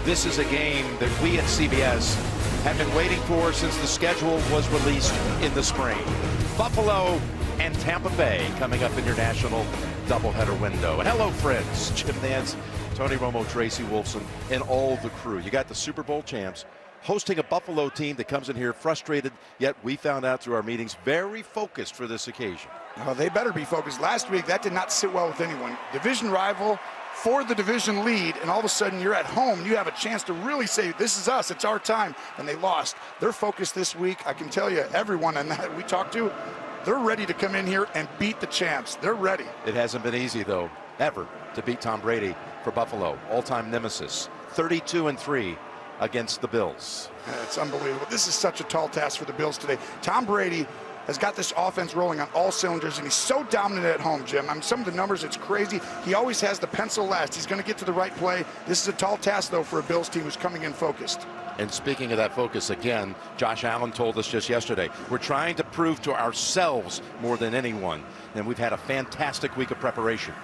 This is a game that we at CBS have been waiting for since the schedule was released in the spring. Buffalo and Tampa Bay coming up in your national doubleheader window. And hello, friends. Jim Nance, Tony Romo, Tracy Wolfson, and all the crew. You got the Super Bowl champs hosting a Buffalo team that comes in here frustrated, yet we found out through our meetings, very focused for this occasion. Oh, they better be focused. Last week, that did not sit well with anyone. Division rival for the division lead, and all of a sudden you're at home and you have a chance to really say, this is us, it's our time, and they lost. They're focused this week. I can tell you, everyone that we talked to, they're ready to come in here and beat the champs. They're ready. It hasn't been easy, though, ever, to beat Tom Brady for Buffalo. All-time nemesis, 32-3 against the Bills. It's unbelievable. This is such a tall task for the Bills today. Tom Brady has got this offense rolling on all cylinders, and he's so dominant at home, Jim. I mean, some of the numbers, it's crazy. He always has the pencil last. He's going to get to the right play. This is a tall task, though, for a Bills team who's coming in focused. And speaking of that focus again, Josh Allen told us just yesterday, we're trying to prove to ourselves more than anyone. And we've had a fantastic week of preparation.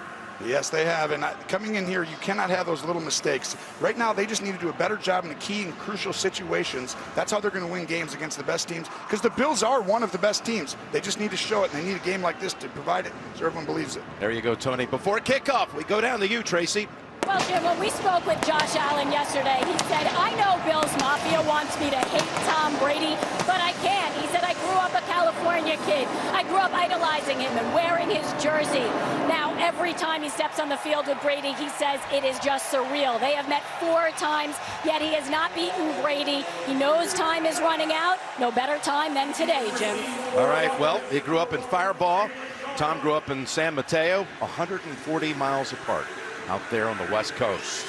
Yes, they have. And coming in here, you cannot have those little mistakes. Right now, they just need to do a better job in the key and crucial situations. That's how they're going to win games against the best teams, because the Bills are one of the best teams. They just need to show it, and they need a game like this to provide it so everyone believes it. There you go, Tony. Before kickoff, we go down to you, Tracy. Well, Jim, when we spoke with Josh Allen yesterday, he said, I know Bills Mafia wants me to hate Tom Brady, but I can't. He said, I grew up a California kid. I grew up idolizing him and wearing his jersey. Now, every time he steps on the field with Brady, he says it is just surreal. They have met 4 times, yet he has not beaten Brady. He knows time is running out. No better time than today, Jim. All right, well, he grew up in Fireball. Tom grew up in San Mateo, 140 miles apart out there on the West Coast.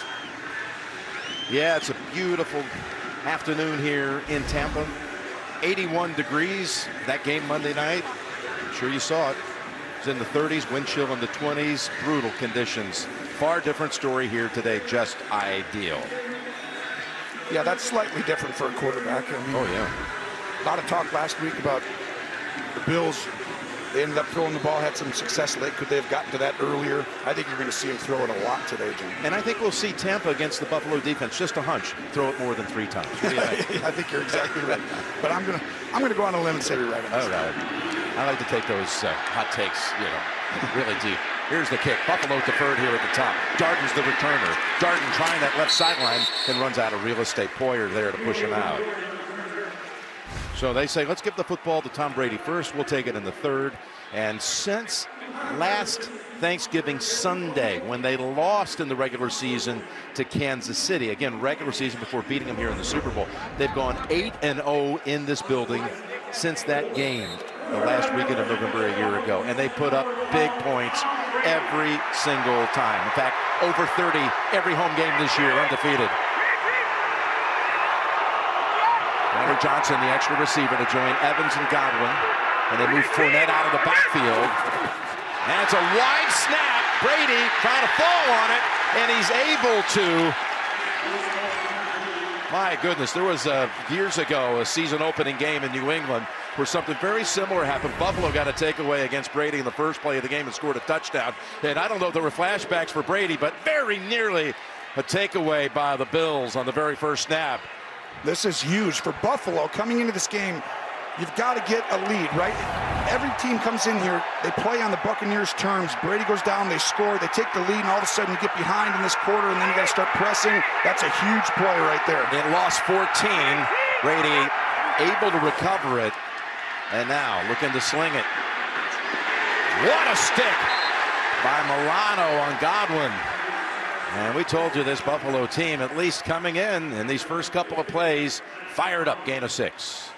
Yeah, it's a beautiful afternoon here in Tampa. 81 degrees. That game Monday night, I'm sure you saw it. It was in the 30s, wind chill in the 20s, brutal conditions. Far different story here today, just ideal. Yeah, that's slightly different for a quarterback. I mean, oh, yeah. A lot of talk last week about the Bills. They ended up throwing the ball, had some success late. Could they have gotten to that earlier? I think you're going to see him throw it a lot today, Jim. And I think we'll see Tampa against the Buffalo defense, just a hunch, throw it more than 3 times. I think you're exactly right. But I'm gonna go on a limb and say you're right. All right. I like to take those hot takes, really deep. Here's the kick. Buffalo deferred here at the top. Darden's the returner. Darden trying that left sideline and runs out of real estate. Poyer there to push him out. So they say, let's give the football to Tom Brady first. We'll take it in the 3rd. And since last Thanksgiving Sunday, when they lost in the regular season to Kansas City, again, regular season before beating them here in the Super Bowl, they've gone 8-0 in this building since that game, the last weekend of November a year ago. And they put up big points every single time. In fact, over 30 every home game this year, undefeated. Leonard Johnson, the extra receiver, to join Evans and Godwin. And they move Fournette out of the backfield. And it's a wide snap. Brady trying to fall on it, and he's able to. My goodness, there was years ago a season opening game in New England where something very similar happened. Buffalo got a takeaway against Brady in the first play of the game and scored a touchdown. And I don't know if there were flashbacks for Brady, but very nearly a takeaway by the Bills on the very first snap. This is huge for Buffalo coming into this game. You've got to get a lead, right? Every team comes in here, they play on the Buccaneers' terms. Brady goes down, they score, they take the lead, and all of a sudden you get behind in this quarter, and then you got to start pressing. That's a huge play right there. It lost 14. Brady able to recover it, and now looking to sling it. What a stick by Milano on Godwin. And we told you this Buffalo team, at least coming in these first couple of plays, fired up, gain of 6.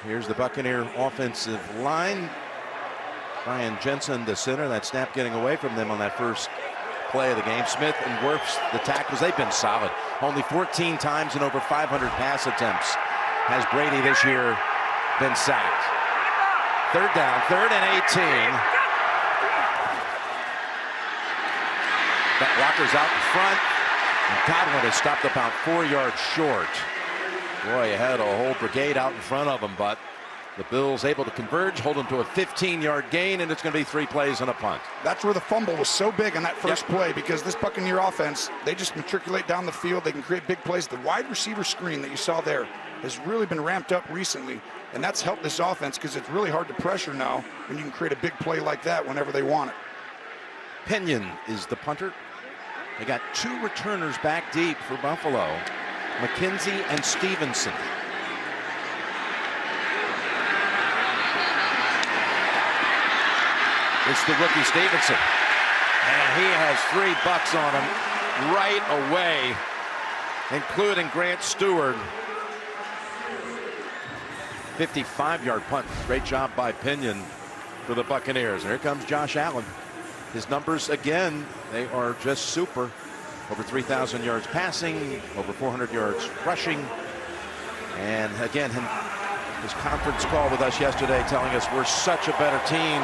Here's the Buccaneer offensive line. Brian Jensen, the center. That snap getting away from them on that first play of the game. Smith and Wirfs, the tackles, they've been solid. Only 14 times in over 500 pass attempts has Brady this year been sacked. 3rd down, 3rd and 18. That Walker's out in front, and Godwin has stopped about 4 yards short. Boy, you had a whole brigade out in front of him, but The Bills able to converge, hold them to a 15-yard gain, and it's going to be 3 plays and a punt. That's where the fumble was so big on that first play, because this Buccaneer offense, they just matriculate down the field. They can create big plays. The wide receiver screen that you saw there has really been ramped up recently, and that's helped this offense because it's really hard to pressure now when you can create a big play like that whenever they want it. Pinion is the punter. They got 2 returners back deep for Buffalo, McKenzie and Stevenson. It's the rookie Stevenson, and he has 3 bucks on him right away, including Grant Stewart. 55-yard punt. Great job by Pinion for the Buccaneers. And here comes Josh Allen. His numbers, again, they are just super. Over 3,000 yards passing, over 400 yards rushing. And again, his conference call with us yesterday telling us we're such a better team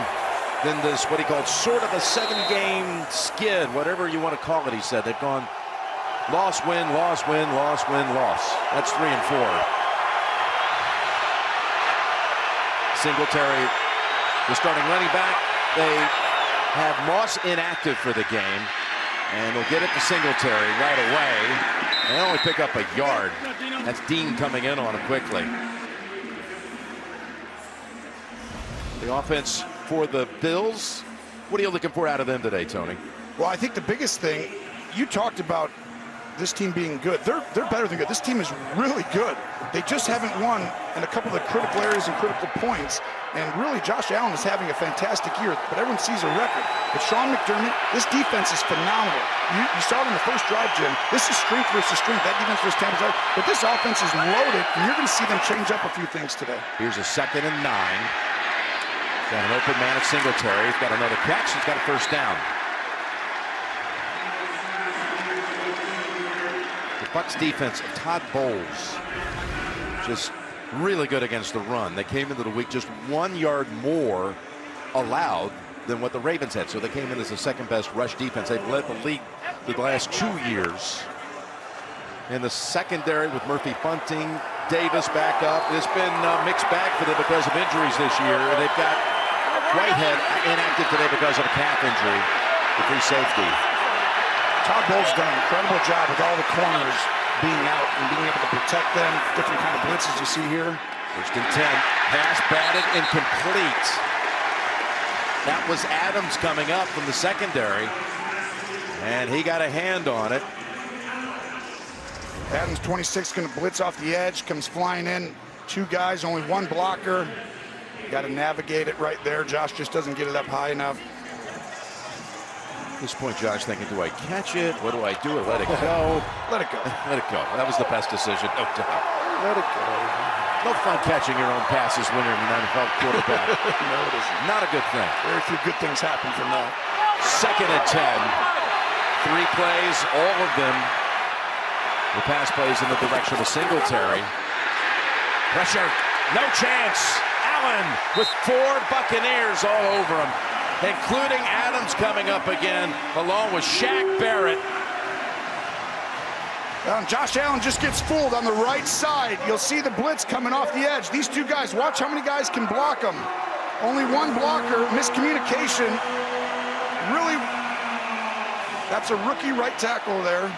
than this, what he called sort of a 7-game skid, whatever you want to call it. He said they've gone loss, win, loss, win, loss, win, loss. That's 3 and 4. Singletary, the starting running back. They have Moss inactive for the game, and they'll get it to Singletary right away. They only pick up a yard. That's Dean coming in on him quickly. The offense for the Bills. What are you looking for out of them today, Tony? Well, I think the biggest thing, you talked about this team being good. They're better than good. This team is really good. They just haven't won in a couple of the critical areas and critical points. And really, Josh Allen is having a fantastic year, but everyone sees a record. But Sean McDermott, this defense is phenomenal. You saw it in the first drive, Jim. This is strength versus strength. That defense versus Tampa Bay. But this offense is loaded, and you're going to see them change up a few things today. Here's a 2nd and 9. Got an open man at Singletary. He's got another catch. He's got a first down. The Bucs defense, Todd Bowles, just really good against the run. They came into the week just 1 yard more allowed than what the Ravens had. So they came in as the 2nd best rush defense. They've led the league the last 2 years. In the secondary with Murphy Bunting, Davis back up. It's been a mixed bag for them because of injuries this year. And they've got Whitehead inactive today because of a calf injury, the free safety. Todd Bowles done an incredible job with all the corners being out and being able to protect them. Different kind of blitzes you see here. 1st and 10. Pass batted incomplete. That was Adams coming up from the secondary, and he got a hand on it. Adams, 26, going to blitz off the edge, comes flying in. 2 guys, only 1 blocker. Got to navigate it right there. Josh just doesn't get it up high enough. At this point, Josh thinking, do I catch it? What do I do? Or let it go? Let it go. Let it go. That was the best decision. No doubt. Let it go. No fun catching your own passes when you're an NFL quarterback. No, it isn't. Not a good thing. Very few good things happen from that. 2nd and 10. 3 plays, all of them. The pass plays in the direction of Singletary. Pressure. No chance. Allen with 4 Buccaneers all over him, including Adams coming up again, along with Shaq Barrett. Josh Allen just gets fooled on the right side. You'll see the blitz coming off the edge. These 2 guys, watch how many guys can block them. Only 1 blocker, miscommunication. Really, that's a rookie right tackle there.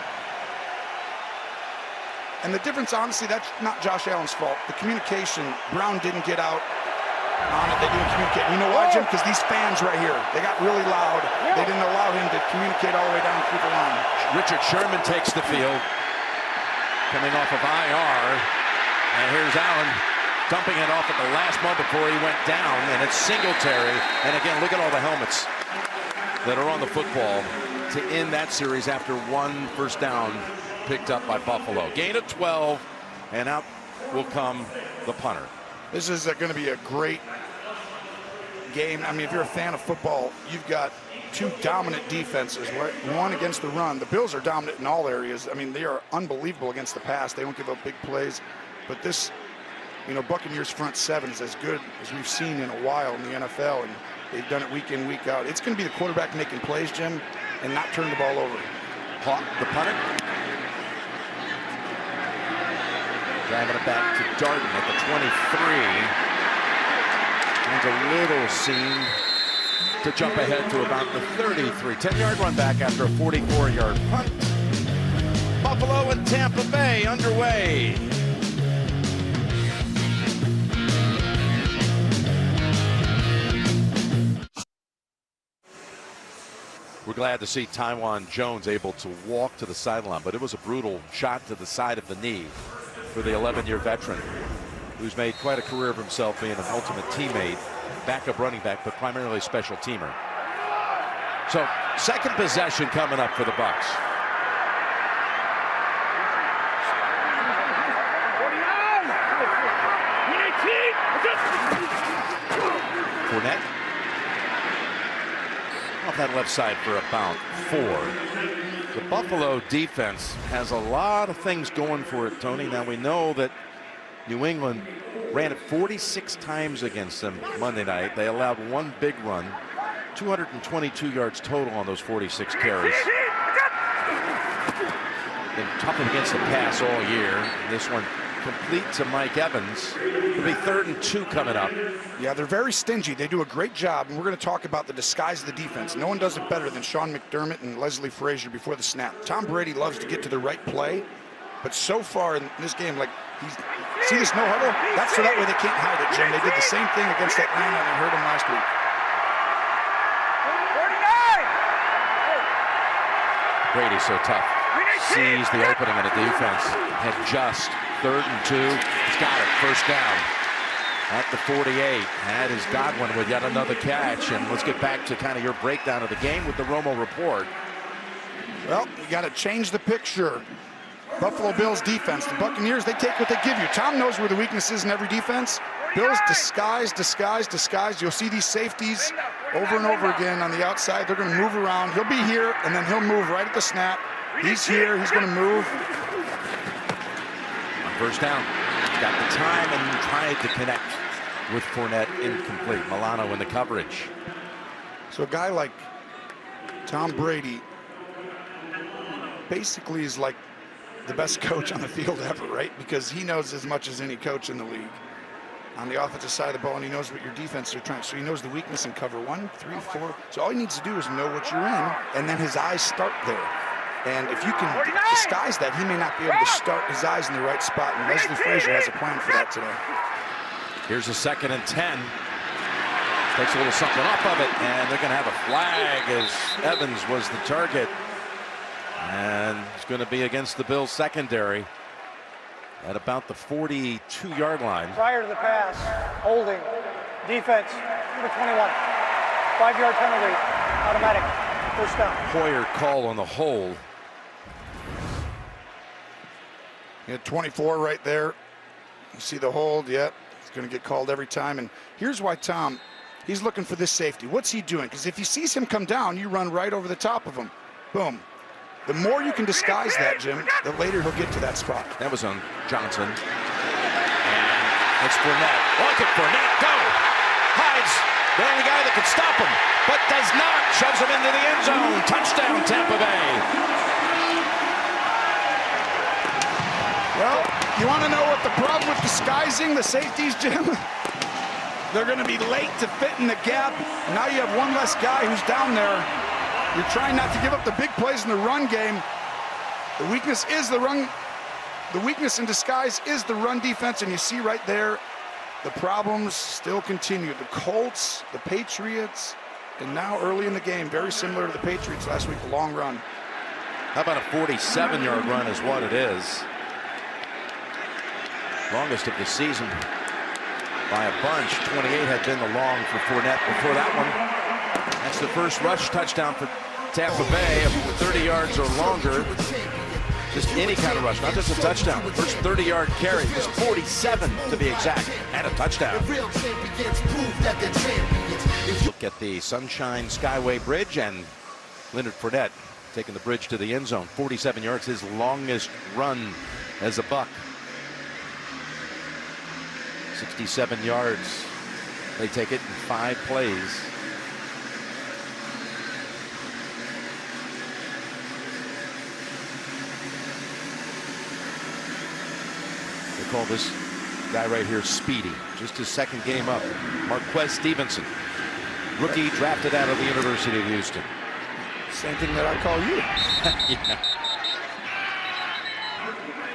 And the difference, honestly, that's not Josh Allen's fault. The communication, Brown didn't get out on it. They didn't communicate. You know why, Jim? Because these fans right here, they got really loud. They didn't allow him to communicate all the way down through the line. Richard Sherman takes the field, coming off of IR. And here's Allen dumping it off at the last moment before he went down. And it's Singletary. And again, look at all the helmets that are on the football to end that series after 1 first down picked up by Buffalo. Gain of 12, and out will come the punter. This is going to be a great game. I mean, if you're a fan of football, you've got 2 dominant defenses, right? One against the run. The Bills are dominant in all areas. I mean, they are unbelievable against the pass. They don't give up big plays. But this, Buccaneers front 7 is as good as we've seen in a while in the NFL, and they've done it week in, week out. It's going to be the quarterback making plays, Jim, and not turn the ball over. The punter. Driving it back to Darden at the 23. Finds a little seam to jump ahead to about the 33. 10-yard run back after a 44-yard punt. Buffalo and Tampa Bay underway. We're glad to see Taiwan Jones able to walk to the sideline, but it was a brutal shot to the side of the knee for the 11-year veteran, who's made quite a career of himself being an ultimate teammate, backup running back, but primarily special teamer. So, second possession coming up for the Bucs. Fournette off that left side for about 4. The Buffalo defense has a lot of things going for it, Tony. Now we know that New England ran it 46 times against them Monday night. They allowed one big run, 222 yards total on those 46 carries. Been tough against the pass all year. This one complete to Mike Evans. It'll be 3rd and 2 coming up. Yeah, they're very stingy. They do a great job, and we're going to talk about the disguise of the defense. No one does it better than Sean McDermott and Leslie Frazier before the snap. Tom Brady loves to get to the right play, but so far in this game, like, see this no huddle? That's so that way they can't hide it, Jim. They did the same thing against Atlanta, and they hurt him last week. Brady's so tough. Sees the opening in the defense. Had just 3rd and 2. He's got it. First down at the 48. That is Godwin with yet another catch. And let's get back to kind of your breakdown of the game with the Romo report. Well, you got to change the picture. Buffalo Bills defense. The Buccaneers, they take what they give you. Tom knows where the weakness is in every defense. Bills disguise, disguise, disguise. You'll see these safeties over and over again on the outside. They're going to move around. He'll be here, and then he'll move right at the snap. He's here. He's going to move. First down. Got the time and tried to connect with Fournette. Incomplete. Milano in the coverage. So a guy like Tom Brady basically is like the best coach on the field ever, right? Because he knows as much as any coach in the league on the offensive side of the ball, and he knows what your defense are trying. So he knows the weakness in cover 1, 3, 4. So all he needs to do is know what you're in, and then his eyes start there. And if you can disguise that, he may not be able to start his eyes in the right spot. And Leslie Frazier has a plan for that today. Here's a 2nd and 10. Takes a little something off of it, and they're going to have a flag as Evans was the target. And it's going to be against the Bills secondary at about the 42-yard line. Prior to the pass, holding, defense, number 21. 5-yard penalty, automatic, first down. Hoyer call on the hold. You had 24 right there. You see the hold, yeah. It's going to get called every time. And here's why Tom, he's looking for this safety. What's he doing? Because if he sees him come down, you run right over the top of him. Boom. The more you can disguise that, Jim, the later he'll get to that spot. That was on Johnson. And it's Fournette. Look at Fournette go. Hides the only guy that could stop him, but does not. Shoves him into the end zone. Touchdown, Tampa Bay. Well, you want to know what the problem with disguising the safeties, Jim? They're going to be late to fit in the gap. Now you have one less guy who's down there. You're trying not to give up the big plays in the run game. The weakness is the run. The weakness in disguise is the run defense, and you see right there, the problems still continue. The Colts, the Patriots, and now early in the game, very similar to the Patriots last week, the long run. How about a 47-yard run is what it is. Longest of the season by a bunch. 28 had been the long for Fournette before that one. That's the first rush touchdown for Tampa Bay of 30 yards or longer. Just any kind of rush, not just a touchdown. First 30-yard carry, just 47 to be exact, and a touchdown. Look at the Sunshine Skyway Bridge, and Leonard Fournette taking the bridge to the end zone. 47 yards, his longest run as a Buck. 67 yards. They take it in 5 plays. They call this Guy right here, Speedy, just his second game up. Marquez Stevenson, rookie drafted out of the University of Houston. Same thing that I call you. Yeah.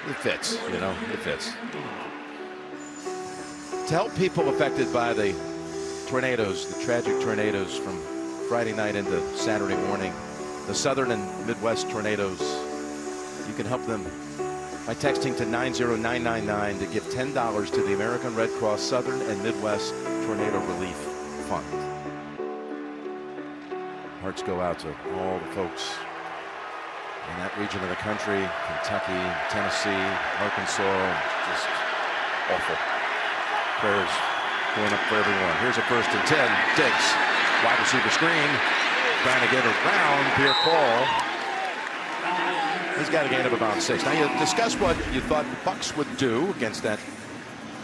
It fits, you know, it fits. To help people affected by the tornadoes, the tragic tornadoes from Friday night into Saturday morning, the southern and Midwest tornadoes, you can help them by texting to 90999 to give $10 to the American Red Cross Southern and Midwest Tornado Relief Fund. Hearts go out to all the folks in that region of the country, Kentucky, Tennessee, Arkansas, just awful. Prayers going up for everyone. Here's a 1st and 10. Diggs, wide receiver screen, trying to get around Pierre-Paul. He's got a gain of about 6. Now, you discussed what you thought the Bucs would do against that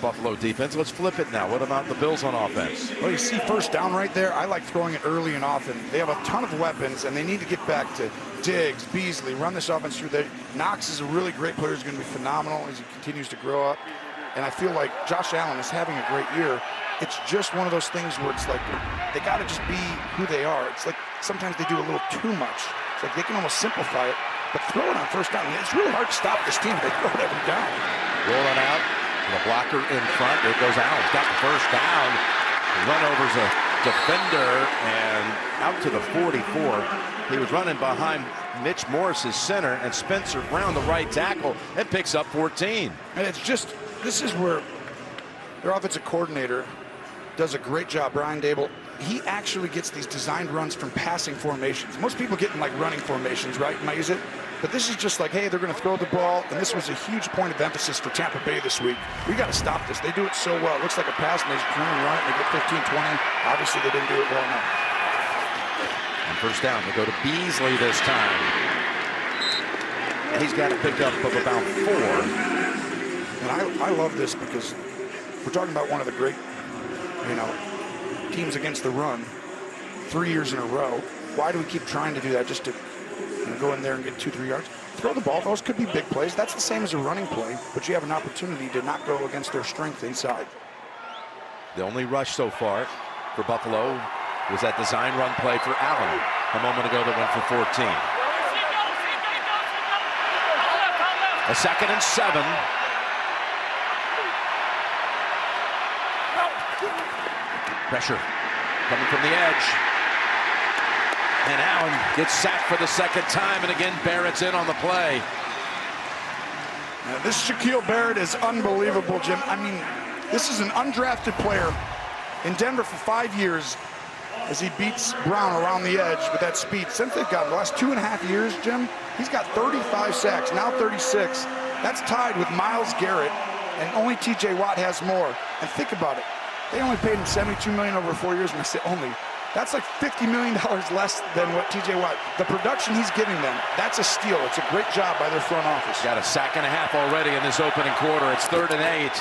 Buffalo defense. Let's flip it now. What about the Bills on offense? Well, you see first down right there. I like throwing it early and often. They have a ton of weapons, and they need to get back to Diggs, Beasley, run this offense through there. Knox is a really great player. He's going to be phenomenal as he continues to grow up. And I feel like Josh Allen is having a great year. It's just one of those things where it's like they got to just be who they are. It's like sometimes they do a little too much. It's like they can almost simplify it, but throw it on first down. It's really hard to stop this team. They throw it every down. Rolling out, the blocker in front. There goes Allen. He's got the first down. The run over's a defender and out to the 44. He was running behind Mitch Morris, his center, and Spencer Brown, the right tackle, and picks up 14. And it's just, this is where their offensive coordinator does a great job, Brian Dable. He actually gets these designed runs from passing formations. Most people get in like running formations, right? Might use it. But this is just like, hey, they're going to throw the ball, and this was a huge point of emphasis for Tampa Bay this week. We got to stop this. They do it so well. It looks like a pass, and they just turn and run it, and they get 15, 20. Obviously, they didn't do it well enough. On first down, they go to Beasley this time. And he's got a pickup of about 4. And I love this because we're talking about one of the great, teams against the run 3 years in a row. Why do we keep trying to do that just to go in there and get 2-3 yards? Throw the ball. Those could be big plays. That's the same as a running play, but you have an opportunity to not go against their strength inside. The only rush so far for Buffalo was that design run play for Allen a moment ago that went for 14. A 2nd and 7. Pressure coming from the edge. And Allen gets sacked for the 2nd time, and again Barrett's in on the play. Now, this Shaquille Barrett is unbelievable, Jim. I mean, this is an undrafted player in Denver for 5 years as he beats Brown around the edge with that speed. Since they've got the last 2.5 years, Jim, he's got 35 sacks, now 36. That's tied with Myles Garrett, and only T.J. Watt has more. And think about it. They only paid him $72 million over 4 years, and I say only. That's like $50 million less than what T.J. Watt. The production he's giving them, that's a steal. It's a great job by their front office. Got a 1.5 sacks already in this opening quarter. It's 3rd and 8.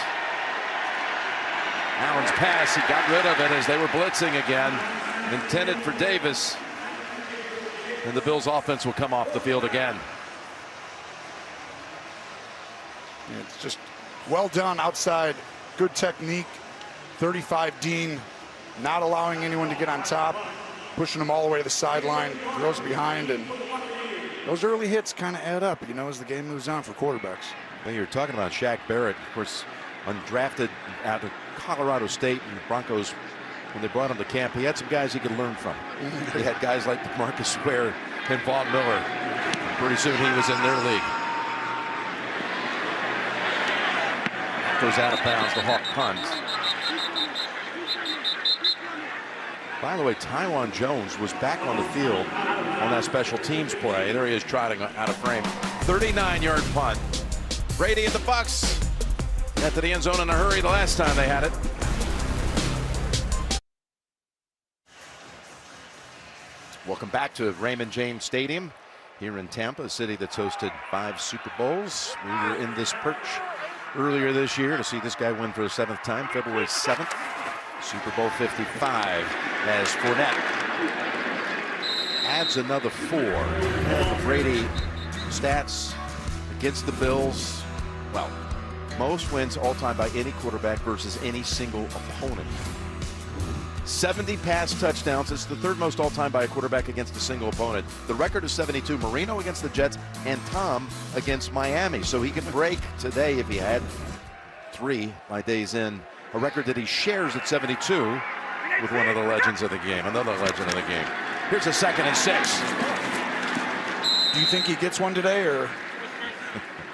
Allen's pass, he got rid of it as they were blitzing again. Intended for Davis. And the Bills offense will come off the field again. It's just well done outside. Good technique. 35 Dean, not allowing anyone to get on top, pushing them all the way to the sideline, throws behind, and those early hits kind of add up, as the game moves on for quarterbacks. Well, you're talking about Shaq Barrett, of course, undrafted out of Colorado State, and the Broncos, when they brought him to camp, he had some guys he could learn from. He had guys like Marcus Ware and Vaughn Miller. Pretty soon he was in their league. Goes out of bounds, the Hawk punt. By the way, Tywan Jones was back on the field on that special teams play. There he is trotting out of frame. 39-yard punt. Brady and the Bucs got to the end zone in a hurry the last time they had it. Welcome back to Raymond James Stadium here in Tampa, a city that's hosted 5 Super Bowls. We were in this perch earlier this year to see this guy win for the 7th time, February 7th. Super Bowl 55 as Fournette adds another 4. The Brady stats against the Bills, well, Most wins all-time by any quarterback versus any single opponent. 70 pass touchdowns. It's the third most all-time by a quarterback against a single opponent. The record is 72. Marino against the Jets and Tom against Miami. So he could break today if he had 3 by days in. A record that he shares at 72 with one of the legends of the game, another legend of the game. Here's a 2nd and 6. Do you think he gets one today, or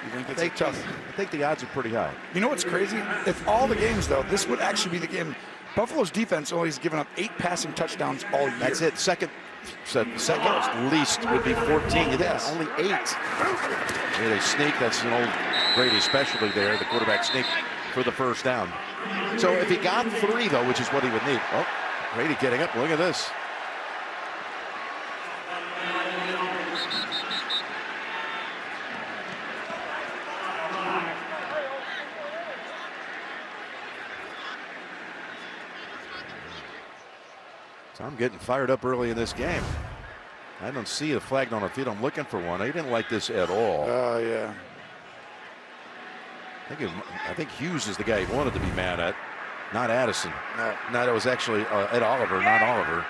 you think it's tough? I think the odds are pretty high. You know what's crazy? If all the games, though, this would actually be the game. Buffalo's defense only has given up 8 passing touchdowns all year. That's it. Second least would be 14. Yes. Only 8. Yeah, they sneak. That's an old Brady specialty there. The quarterback sneak for the first down. So if he got 3, though, which is what he would need. Oh, Brady getting up. Look at this. So I'm getting fired up early in this game. I don't see a flag on the field. I'm looking for one. I didn't like this at all. Oh, yeah. I think Hughes is the guy he wanted to be mad at, not Addison. No, it was actually Ed Oliver, not Oliver.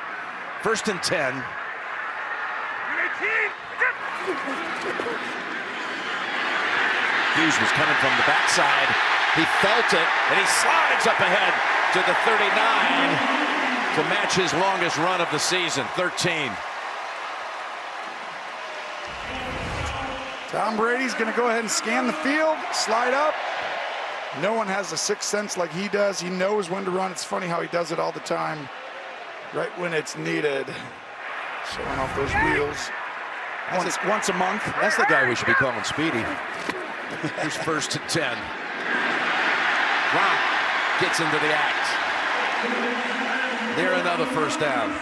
1st and 10. Hughes was coming from the backside. He felt it, and he slides up ahead to the 39 to match his longest run of the season, 13. Tom Brady's going to go ahead and scan the field, slide up. No one has a sixth sense like he does. He knows when to run. It's funny how he does it all the time, right when it's needed. Showing off those wheels. Once a month. That's the guy we should be calling Speedy. Here's 1st and 10. Gronk gets into the act. There, another first down.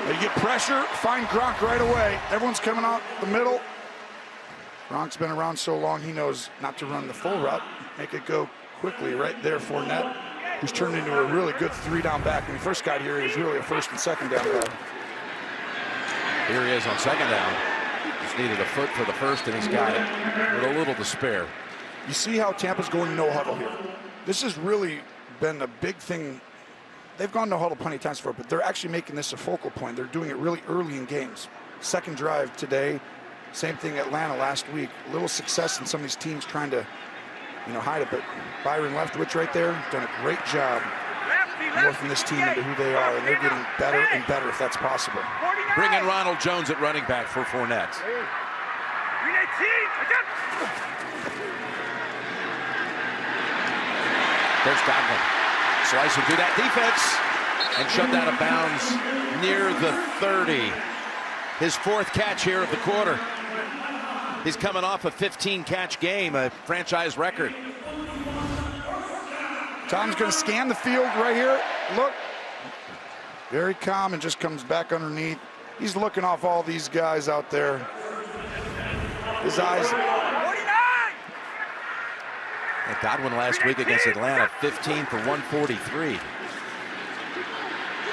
They get pressure, find Gronk right away. Everyone's coming out the middle. Gronk's been around so long, he knows not to run the full route. Make it go quickly right there. Fournette, who's turned into a really good 3-down back. When he first got here, he was really a 1st and 2nd down guy. Here he is on 2nd down. Just needed a foot for the 1st, and he's got it with a little to spare. You see how Tampa's going no huddle here. This has really been a big thing. They've gone no huddle plenty of times before, but they're actually making this a focal point. They're doing it really early in games. 2nd drive today. Same thing Atlanta last week. A little success in some of these teams trying to, hide it. But Byron Leftwich right there, done a great job morphing this team into who they are, and they're getting better and better if that's possible. Bring in Ronald Jones at running back for Fournette. There's Godwin. Slicing through that defense and shoved out of bounds near the 30. His 4th catch here of the quarter. He's coming off a 15-catch game, a franchise record. Tom's going to scan the field right here. Look. Very calm and just comes back underneath. He's looking off all these guys out there. His eyes. And Godwin last week against Atlanta, 15 for 143.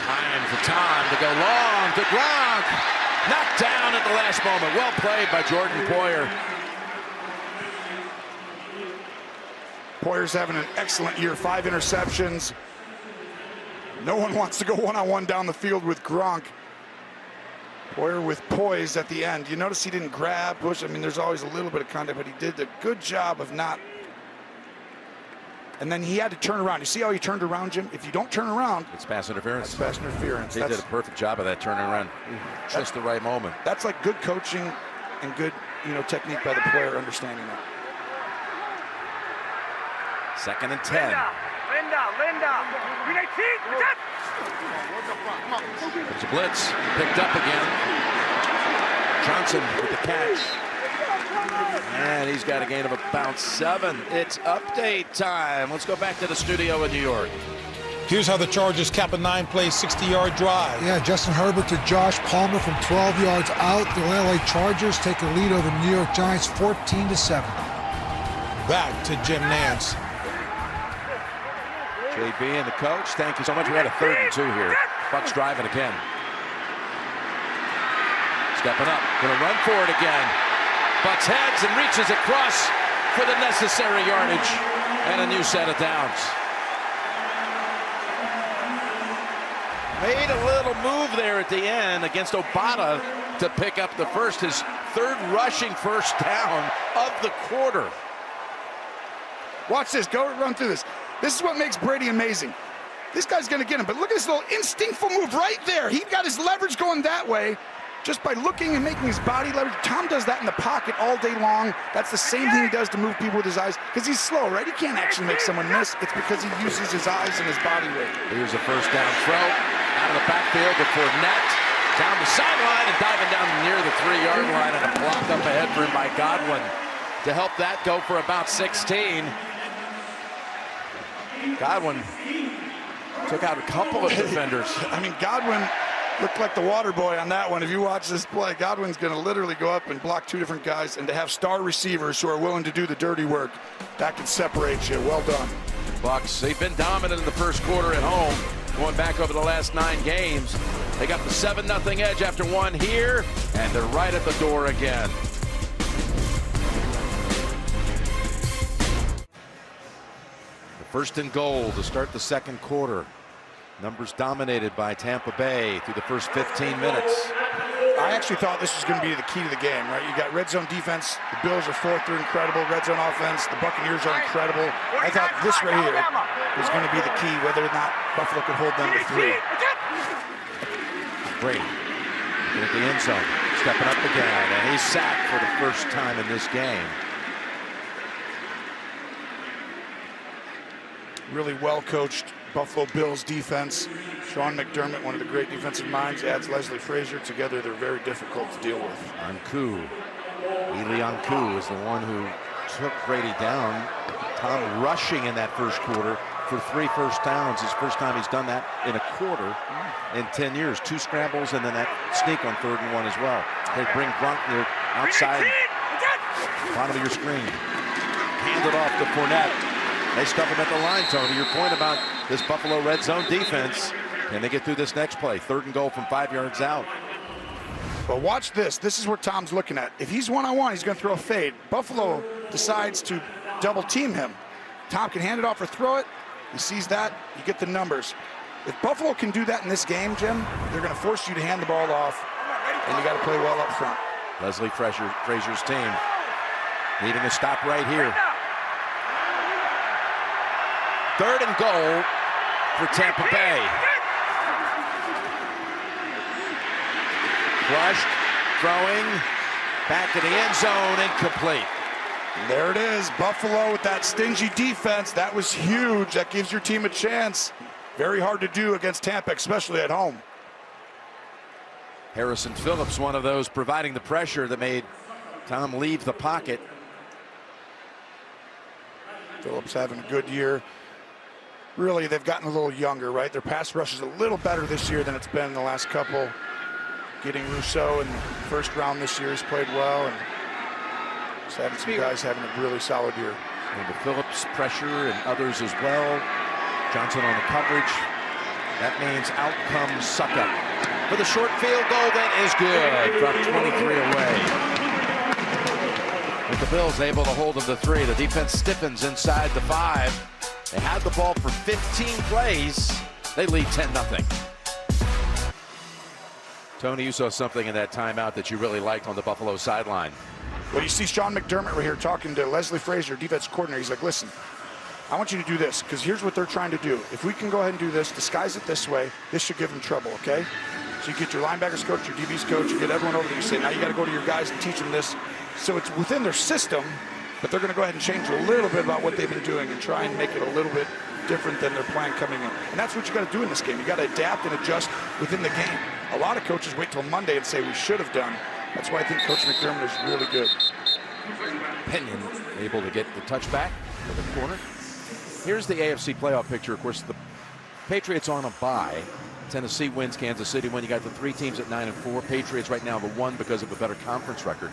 Time for Tom to go long to Gronk. Knocked down at the last moment. Well played by Jordan Poyer. Poyer's having an excellent year. 5 interceptions. No one wants to go one-on-one down the field with Gronk. Poyer with poise at the end. You notice he didn't grab, push. I mean, there's always a little bit of contact, but he did a good job of not. And then he had to turn around. You see how he turned around, Jim? If you don't turn around, it's pass interference. It's pass interference. He did a perfect job of that turning around. Just the right moment. That's like good coaching and good, technique by the player understanding that. 2nd and 10. It's a blitz. Picked up again. Johnson with the catch. And he's got a gain of about 7. It's update time. Let's go back to the studio in New York. Here's how the Chargers cap a 9-play, 60-yard drive. Yeah, Justin Herbert to Josh Palmer from 12 yards out. The LA Chargers take a lead over the New York Giants 14-7. Back to Jim Nance. JB and the coach, thank you so much. We had a 3rd and 2 here. Bucks driving again. Stepping up, gonna run for it again. Bucks heads and reaches across for the necessary yardage and a new set of downs. Made a little move there at the end against Obata to pick up the first, his third rushing first down of the quarter. Watch this. Go run through this. This is what makes Brady amazing. This guy's going to get him, but look at this little instinctful move right there. He got his leverage going that way just by looking and making his body leverage. Tom does that in the pocket all day long. That's the same thing he does to move people with his eyes, because he's slow, right? He can't actually make someone miss. It's because he uses his eyes and his body weight. Here's a first down throw out of the backfield to Fournette. Down the sideline and diving down near the 3-yard line, and a block up ahead for him by Godwin to help that go for about 16. Godwin took out a couple of defenders. I mean, Godwin looked like the water boy on that one. If you watch this play, Godwin's going to literally go up and block 2 different guys, and to have star receivers who are willing to do the dirty work, that can separate you. Well done. Bucs, they've been dominant in the first quarter at home, going back over the last 9 games. They got the 7-0 edge after 1 here, and they're right at the door again. First and goal to start the second quarter. Numbers dominated by Tampa Bay through the first 15 minutes. I actually thought this was going to be the key to the game, right? You got red zone defense. The Bills are fourth. They're incredible. Red zone offense. The Buccaneers are incredible. I thought this right here was going to be the key, whether or not Buffalo could hold them to 3. Brady at the end zone, stepping up again, and he's sacked for the first time in this game. Really well-coached Buffalo Bills defense. Sean McDermott, one of the great defensive minds, adds Leslie Frazier. Together, they're very difficult to deal with. Eli Ankou is the one who took Brady down. Tom rushing in that first quarter for 3 first downs. His first time he's done that in a quarter in 10 years. 2 scrambles and then that sneak on 3rd and 1 as well. They bring Gronk near outside, bottom of your screen. Hand it off to Fournette. They stuff him at the line, Tony. Your point about this Buffalo red zone defense. Can they get through this next play? 3rd and goal from 5 yards out. But watch this. This is what Tom's looking at. If he's one-on-one, he's going to throw a fade. Buffalo decides to double team him. Tom can hand it off or throw it. He sees that. You get the numbers. If Buffalo can do that in this game, Jim, they're going to force you to hand the ball off, and you got to play well up front. Leslie Frazier's team needing a stop right here. 3rd and goal for Tampa Bay. Rushed, throwing, back in the end zone, incomplete. There it is, Buffalo with that stingy defense. That was huge. That gives your team a chance. Very hard to do against Tampa, especially at home. Harrison Phillips, one of those providing the pressure that made Tom leave the pocket. Phillips having a good year. Really, they've gotten a little younger, right? Their pass rush is a little better this year than it's been in the last couple. Getting Rousseau in the first round this year has played well, and just having some guys having a really solid year. And the Phillips pressure and others as well. Johnson on the coverage. That means out comes Suckup for the short field goal. That is good from 23 away. With the Bills able to hold them to 3, the defense stiffens inside the 5. They had the ball for 15 plays. They lead 10-0. Tony, you saw something in that timeout that you really liked on the Buffalo sideline. Well, you see Sean McDermott right here talking to Leslie Frazier, defense coordinator. He's like, listen, I want you to do this, because here's what they're trying to do. If we can go ahead and do this, disguise it this way, this should give them trouble, okay? So you get your linebackers coach, your DBs coach, you get everyone over there, you say, now you got to go to your guys and teach them this. So it's within their system, but they're going to go ahead and change a little bit about what they've been doing and try and make it a little bit different than their plan coming in. And that's what you got to do in this game. You got to adapt and adjust within the game. A lot of coaches wait till Monday and say we should have done. That's why I think Coach McDermott is really good. Pinion able to get the touchback for the corner. Here's the AFC playoff picture. Of course, the Patriots on a bye. Tennessee wins, Kansas City win. You got the 3 teams at 9-4. Patriots right now the 1 because of a better conference record.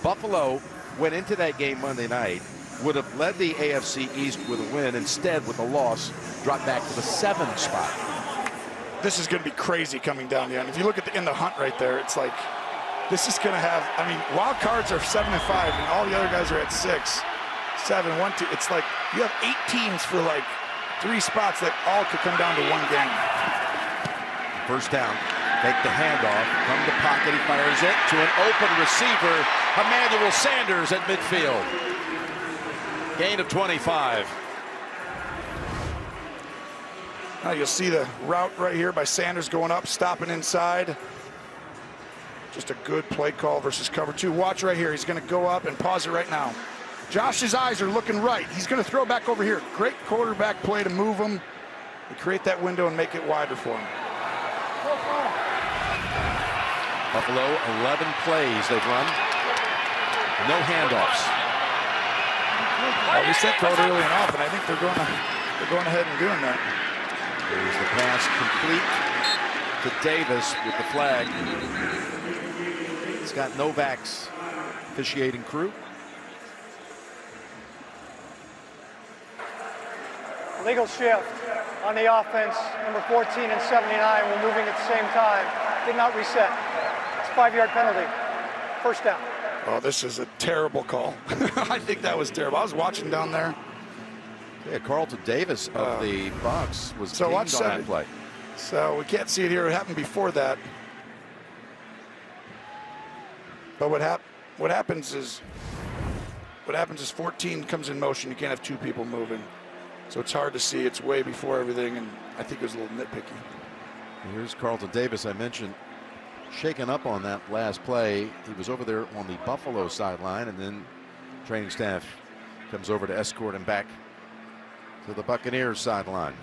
Buffalo went into that game Monday night, would have led the AFC East with a win. Instead, with a loss, dropped back to the 7 spot. This is going to be crazy coming down the end. If you look at in the hunt right there, it's like this is going to have, I mean, wild cards are 7-5, and all the other guys are at 6. 7, 1, 2. It's like you have 8 teams for like 3 spots that all could come down to one game. First down. Take the handoff from the pocket. He fires it to an open receiver, Emmanuel Sanders at midfield. Gain of 25. Now you'll see the route right here by Sanders going up, stopping inside. Just a good play call versus cover 2. Watch right here. He's going to go up and pause it right now. Josh's eyes are looking right. He's going to throw back over here. Great quarterback play to move him, to create that window and make it wider for him. Buffalo, 11 plays they've run. No handoffs. We set code early and often. I think they're going ahead and doing that. There's the pass complete to Davis with the flag. Scott Novak's officiating crew. Legal shift on the offense. Number 14 and 79 were moving at the same time. Did not reset. It's a 5-yard penalty. First down. Oh, this is a terrible call. I think that was terrible. I was watching down there. Yeah, Carlton Davis of the Bucs was so dinged on that play. So we can't see it here. It happened before that. But what happens is 14 comes in motion. You can't have 2 people moving. So it's hard to see. It's way before everything, and I think it was a little nitpicky. Here's Carlton Davis, I mentioned, shaken up on that last play. He was over there on the Buffalo sideline, and then training staff comes over to escort him back to the Buccaneers sideline.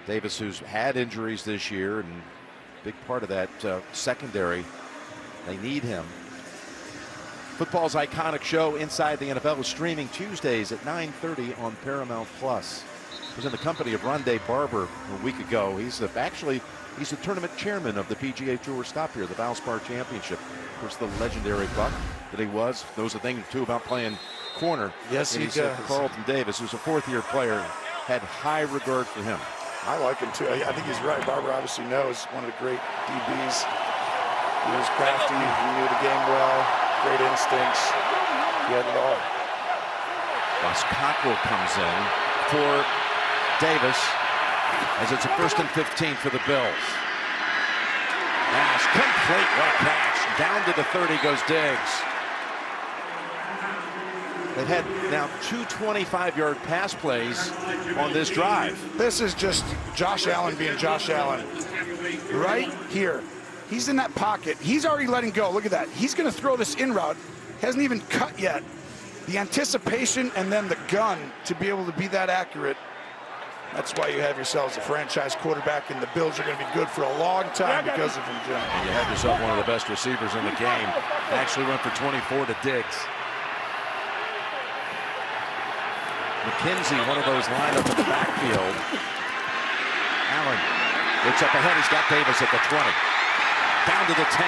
Davis, who's had injuries this year, and big part of that secondary, they need him. Football's iconic show Inside the NFL is streaming Tuesdays at 9:30 on Paramount Plus. I was in the company of Rondé Barber a week ago. He's the tournament chairman of the PGA Tour Stop Here, the Valspar Championship. Of course, the legendary Buck that he was. Knows a thing or two about playing corner. Yes, he does. Carlton Davis, who's a 4th-year player, had high regard for him. I like him too. I think he's right. Barber obviously knows, one of the great DBs. He was crafty. He knew the game well. Great instincts. He had it all. Ross Cockrell comes in for Davis as it's a 1st and 15 for the Bills. Pass complete. What a catch. Down to the 30 goes Diggs. They've had now 2 25-yard pass plays on this drive. This is just Josh Allen being Josh Allen. Right here. He's in that pocket. He's already letting go. Look at that. He's going to throw this in route. Hasn't even cut yet. The anticipation and then the gun to be able to be that accurate. That's why you have yourselves a franchise quarterback, and the Bills are going to be good for a long time because of him, Jim. And you have yourself one of the best receivers in the game. Actually went for 24 to Diggs. McKenzie, one of those lined up in the backfield. Allen looks up ahead. He's got Davis at the 20. Down to the 10.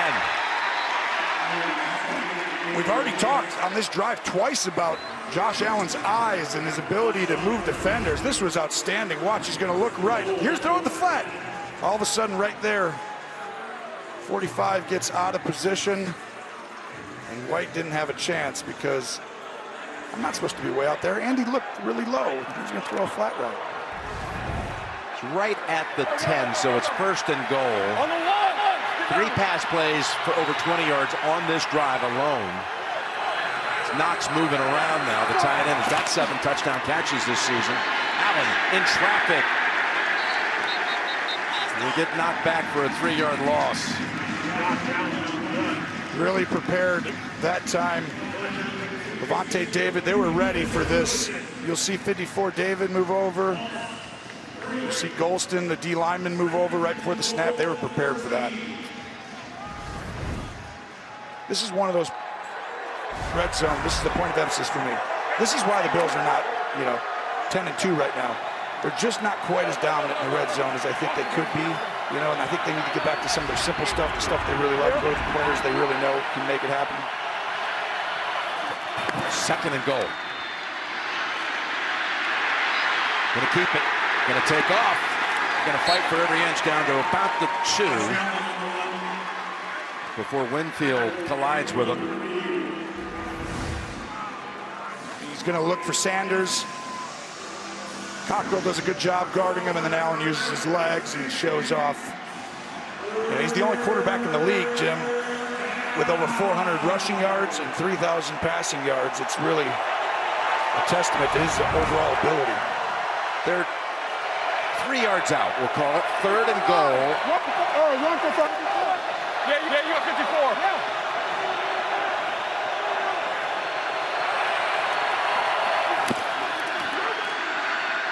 We've already talked on this drive twice about Josh Allen's eyes and his ability to move defenders. This was outstanding. Watch, he's going to look right. Here's throwing the flat. All of a sudden right there, 45 gets out of position, and White didn't have a chance because I'm not supposed to be way out there. Andy looked really low. He's going to throw a flat route. It's right at the 10, so it's 1st and goal. 3 pass plays for over 20 yards on this drive alone. It's Knox moving around now. The tight end has got 7 touchdown catches this season. Allen in traffic. Will get knocked back for a 3-yard loss. Really prepared that time. Levante David, they were ready for this. You'll see 54 David move over. You'll see Golston, the D lineman, move over right before the snap. They were prepared for that. This is one of those red zone. This is the point of emphasis for me. This is why the Bills are not, 10-2 right now. They're just not quite as dominant in the red zone as I think they could be, and I think they need to get back to some of their simple stuff, the stuff they really like, go to the players they really know can make it happen. 2nd and goal. Gonna keep it, gonna take off, gonna fight for every inch down to about the 2 before Winfield collides with him. He's going to look for Sanders. Cockrell does a good job guarding him, and then Allen uses his legs and shows off. Yeah, he's the only quarterback in the league, Jim, with over 400 rushing yards and 3,000 passing yards. It's really a testament to his overall ability. They're 3 yards out, we'll call it. 3rd and goal. One for 54. Yeah, you got 54. Yeah.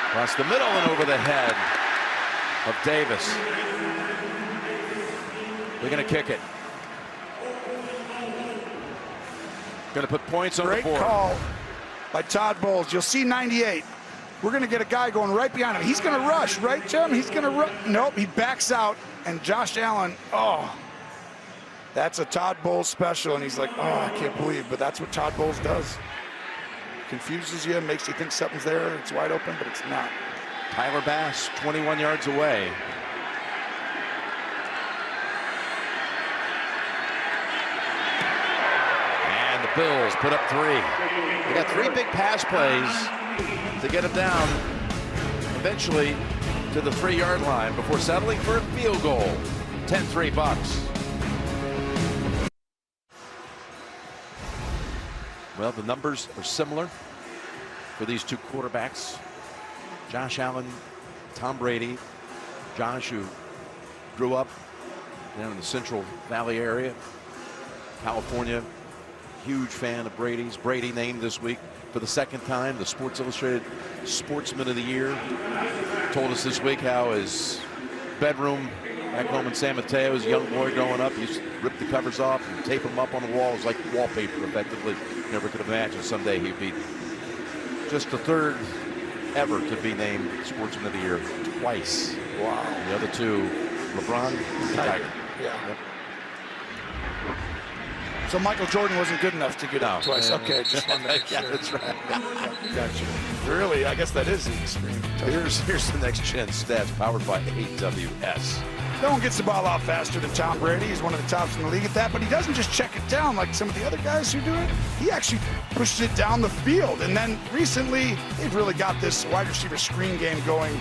Across the middle and over the head of Davis. They're going to kick it. Going to put points on the board. Great call by Todd Bowles. You'll see 98. We're going to get a guy going right behind him. He's going to rush, right, Jim? He's going to rush. Nope, he backs out, and Josh Allen, that's a Todd Bowles special, and he's like, I can't believe, but that's what Todd Bowles does. Confuses you, makes you think something's there, it's wide open, but it's not. Tyler Bass, 21 yards away. And the Bills put up 3. They got 3 big pass plays to get him down eventually to the 3-yard line before settling for a field goal. 10-3 Bucks. Well, the numbers are similar for these two quarterbacks. Josh Allen, Tom Brady. Josh, who grew up down in the Central Valley area, California, huge fan of Brady's. Brady named this week for the 2nd time the Sports Illustrated Sportsman of the Year. Told us this week how his bedroom back home in San Mateo as a young boy growing up, he used to rip the covers off and tape them up on the walls like wallpaper effectively. Never could imagine someday he'd be just the 3rd ever to be named Sportsman of the Year twice. Wow. And the other 2, LeBron and Tiger. Yeah. Yep. So Michael Jordan wasn't good enough to get out twice. Okay, just wanted to make sure. Yeah, that's right. Gotcha. Really, I guess that is the extreme. Here's the next gen stats powered by AWS. No one gets the ball out faster than Tom Brady. He's one of the tops in the league at that, but he doesn't just check it down like some of the other guys who do it. He actually pushes it down the field. And then recently, they've really got this wide receiver screen game going.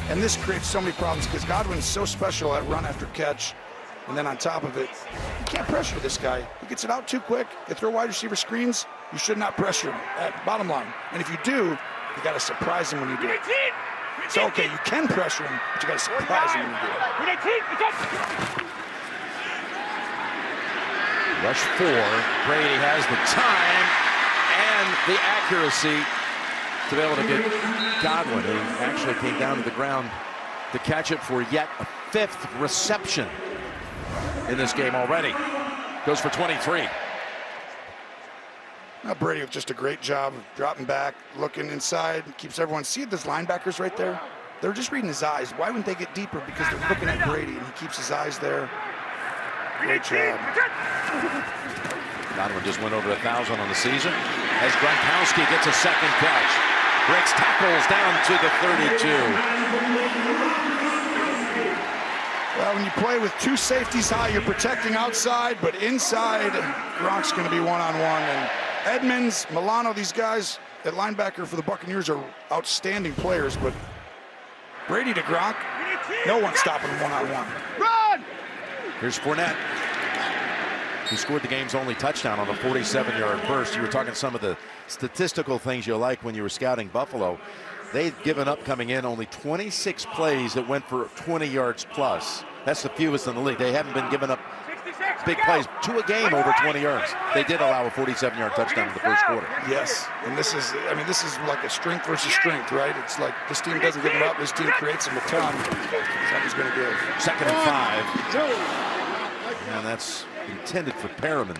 And this creates so many problems because Godwin's so special at run after catch. And then on top of it, you can't pressure this guy. He gets it out too quick. They throw wide receiver screens. You should not pressure him at bottom line. And if you do, you got to surprise him when you do it. So, okay, you can pressure him, but you got to surprise him when you do it. Rush 4. Brady has the time and the accuracy to be able to get Godwin, who actually came down to the ground to catch it for yet a 5th reception in this game already. Goes for 23. Now Brady with just a great job of dropping back, looking inside, keeps everyone. See those linebackers right there? They're just reading his eyes. Why wouldn't they get deeper? Because they're looking at Brady, and he keeps his eyes there. Great job. Godwin just went over 1,000 on the season as Gronkowski gets a 2nd catch. Breaks tackles down to the 32. Well, when you play with 2 safeties high, you're protecting outside, but inside, Gronk's going to be one-on-one. And Edmonds, Milano, these guys at linebacker for the Buccaneers are outstanding players, but Brady to Gronk, no one's stopping him one-on-one. Run! Here's Fournette, who scored the game's only touchdown on a 47-yard burst. You were talking some of the statistical things you like when you were scouting Buffalo. They've given up coming in only 26 plays that went for 20 yards plus. That's the fewest in the league. They haven't been giving up big plays, 2 a game over 20 yards. They did allow a 47-yard touchdown in the first quarter. Yes, and this is like a strength versus strength, right? It's like this team doesn't give them up, this team creates them a ton. Something's going to give. 2nd and 5. And that's intended for Perriman.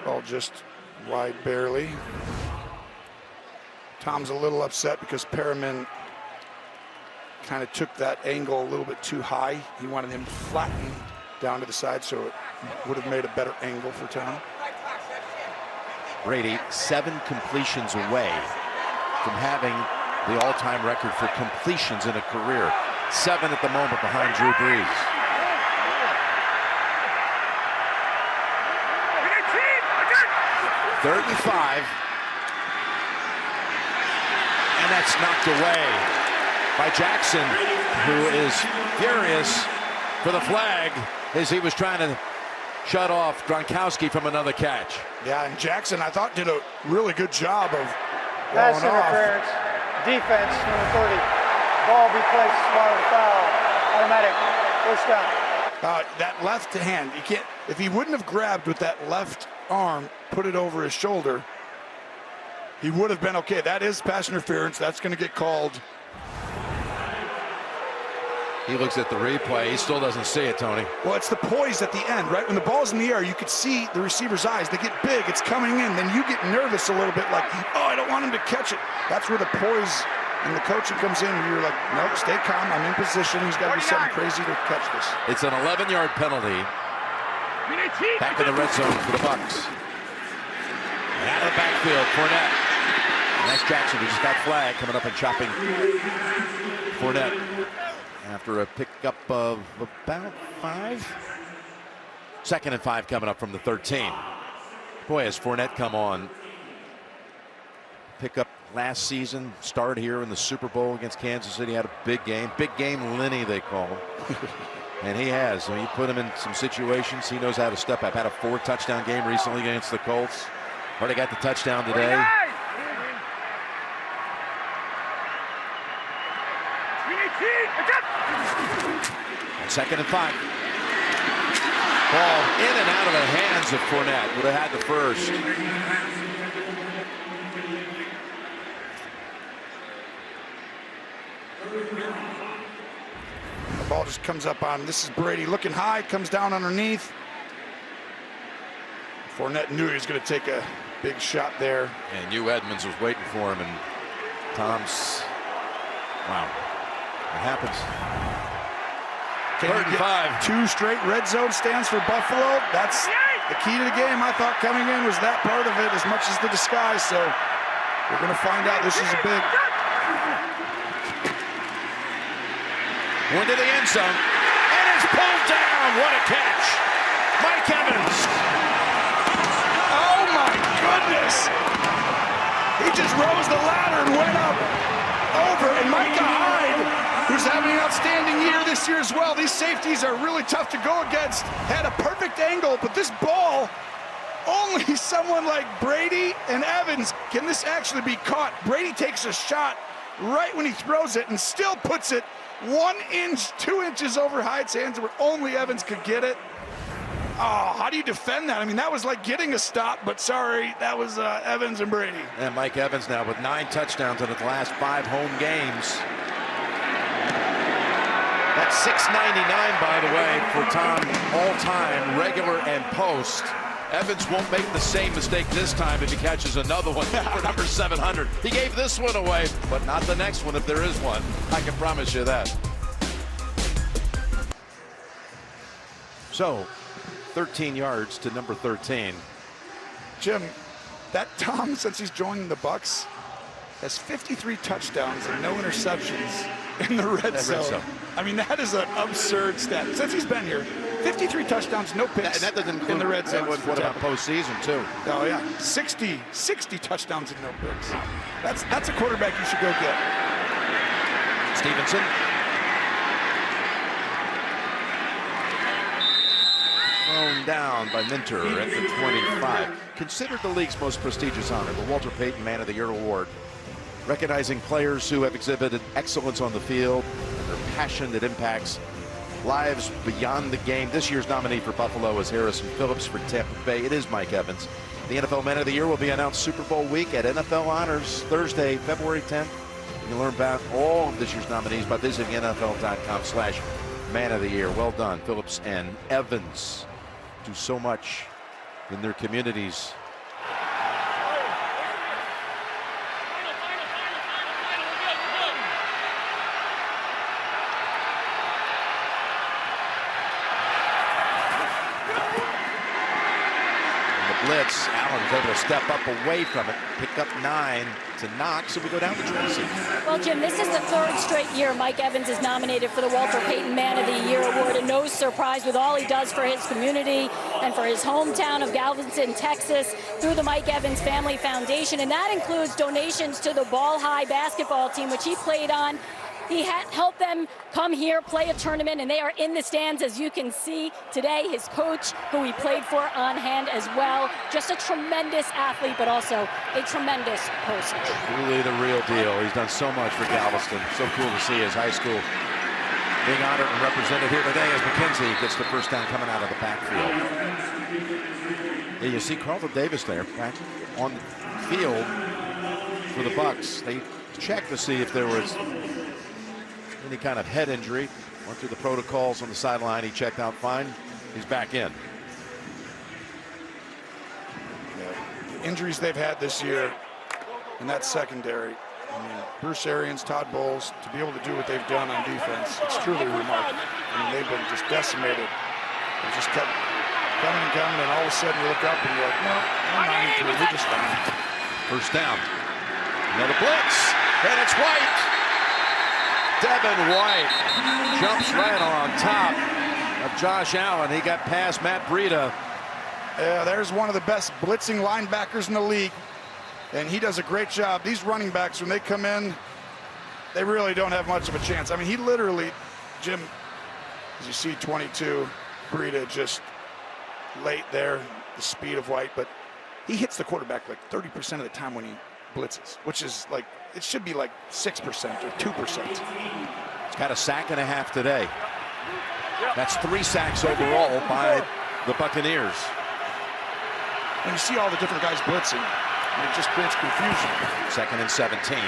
Ball just wide barely. Tom's a little upset because Perriman kind of took that angle a little bit too high. He wanted him to flatten down to the side, so it would have made a better angle for Tom. Brady 7 completions away from having the all-time record for completions in a career. 7 at the moment behind Drew Brees. 3rd and 5. And that's knocked away by Jackson, who is furious for the flag as he was trying to shut off Gronkowski from another catch. Yeah, and Jackson, I thought, did a really good job of Pass walling off. interference. Defense, number 30. Ball be placed as part of the foul. Automatic. First down. That left hand, you can't. If he wouldn't have grabbed with that left arm, put it over his shoulder, he would have been okay. That is pass interference. That's going to get called. He looks at the replay. He still doesn't see it, Tony. Well, it's the poise at the end, right? When the ball's in the air, you could see the receiver's eyes. They get big. It's coming in. Then you get nervous a little bit, like, oh, I don't want him to catch it. That's where the poise and the coaching comes in. You're like, nope, stay calm. I'm in position. He's got to do something crazy to catch this. It's an 11-yard penalty. Back in the red zone for the Bucs. And out of the backfield, Fournette. And that's Jackson, who just got flagged, coming up and chopping Fournette after a pickup of about 5. 2nd and 5 coming up from the 13. Boy, has Fournette come on. Pickup last season, start here in the Super Bowl against Kansas City, had a big game. Big game Lenny, they call him. And he has. I mean, you put him in some situations, he knows how to step up. Had a 4-touchdown game recently against the Colts. Already got the touchdown today. 2nd and 5. Ball in and out of the hands of Fournette. Would have had the first. The ball just comes up on, this is Brady looking high, comes down underneath. Fournette knew he was going to take a big shot there. And Hugh Edmonds was waiting for him, and Tom's, wow, it happens. 3rd and 5. 2 straight red zone stands for Buffalo. That's the key to the game. I thought coming in was that part of it as much as the disguise. So we're going to find out. This is a big. Went to the end zone, and it's pulled down. What a catch. Mike Evans. Oh my goodness. He just rose the ladder and went up over. And Micah Hyde, who's having an outstanding year this year as well. These safeties are really tough to go against. Had a perfect angle, but this ball, only someone like Brady and Evans can this actually be caught. Brady takes a shot right when he throws it and still puts it 1 inch, 2 inches over Hyde's hands where only Evans could get it. Oh, how do you defend that? I mean, that was like getting a stop, but sorry, that was Evans and Brady. And Mike Evans now with 9 touchdowns in the last 5 home games. That's 699, by the way, for Tom, all-time, regular and post. Evans won't make the same mistake this time if he catches another one for number 700. He gave this one away, but not the next one if there is one. I can promise you that. So, 13 yards to number 13. Jim, that Tom, since he's joined the Bucs, has 53 touchdowns and no interceptions in the red zone. I mean, that is an absurd stat. Since he's been here, 53 touchdowns, no picks that doesn't include in the red zone. What about postseason, too? Oh, yeah. 60 touchdowns and no picks. That's a quarterback you should go get. Stevenson. Thrown down by Minter at the 25. Considered the league's most prestigious honor, the Walter Payton Man of the Year Award, recognizing players who have exhibited excellence on the field and their passion that impacts lives beyond the game. This year's nominee for Buffalo is Harrison Phillips. For Tampa Bay, it is Mike Evans. The NFL Man of the Year will be announced Super Bowl week at NFL Honors Thursday, February 10th. You can learn about all of this year's nominees by visiting NFL.com/Man of the Year. Well done, Phillips and Evans. Do so much in their communities. blitz. Allen's able to step up away from it, pick up 9 to Knox, so we go down to Tracy. Well, Jim, this is the 3rd straight year Mike Evans is nominated for the Walter Payton Man of the Year award, and no surprise with all he does for his community and for his hometown of Galveston, Texas, through the Mike Evans Family Foundation, and that includes donations to the Ball High basketball team, which he played on. He helped them come here, play a tournament, and they are in the stands, as you can see today. His coach, who he played for, on hand as well. Just a tremendous athlete, but also a tremendous person. Truly the real deal. He's done so much for Galveston. So cool to see his high school being honored and represented here today as McKenzie gets the first down coming out of the backfield. Yeah, you see Carlton Davis there back on the field for the Bucks. They checked to see if there was any kind of head injury. Went through the protocols on the sideline. He checked out fine. He's back in. The injuries they've had this year in that secondary. I mean, Bruce Arians, Todd Bowles, to be able to do what they've done on defense, it's truly remarkable. I mean, they've been just decimated. They just kept coming and coming, and all of a sudden you look up and you're like, no, we're 9-3, we're just fine. First down. Another blitz, and it's White. Devin White jumps right on top of Josh Allen. He got past Matt Breida. Yeah, there's one of the best blitzing linebackers in the league, and he does a great job. These running backs, when they come in, they really don't have much of a chance. I mean, he literally, Jim, as you see 22, Breida just late there, the speed of White, but he hits the quarterback like 30% of the time when he blitzes, which is like, it should be like 6% or 2%. He's got a sack and a half today. That's 3 sacks overall by the Buccaneers. And you see all the different guys blitzing, and it just creates confusion. 2nd and 17.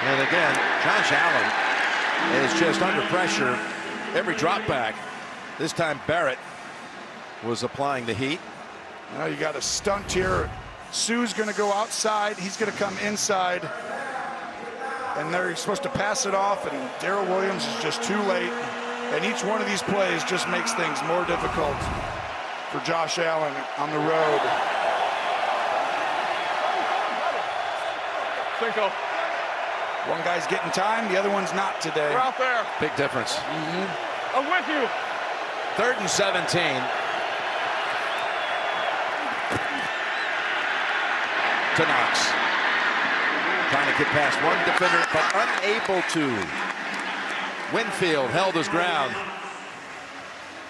And again, Josh Allen is just under pressure every drop back. This time Barrett was applying the heat. Now you got a stunt here. Sue's going to go outside. He's going to come inside. And they're supposed to pass it off, and Darrell Williams is just too late. And each one of these plays just makes things more difficult for Josh Allen on the road. Cinco. One guy's getting time, the other one's not today. We're out there. Big difference. I'm with you. 3rd and 17. To Knox. Trying to get past one defender, but unable to. Winfield held his ground.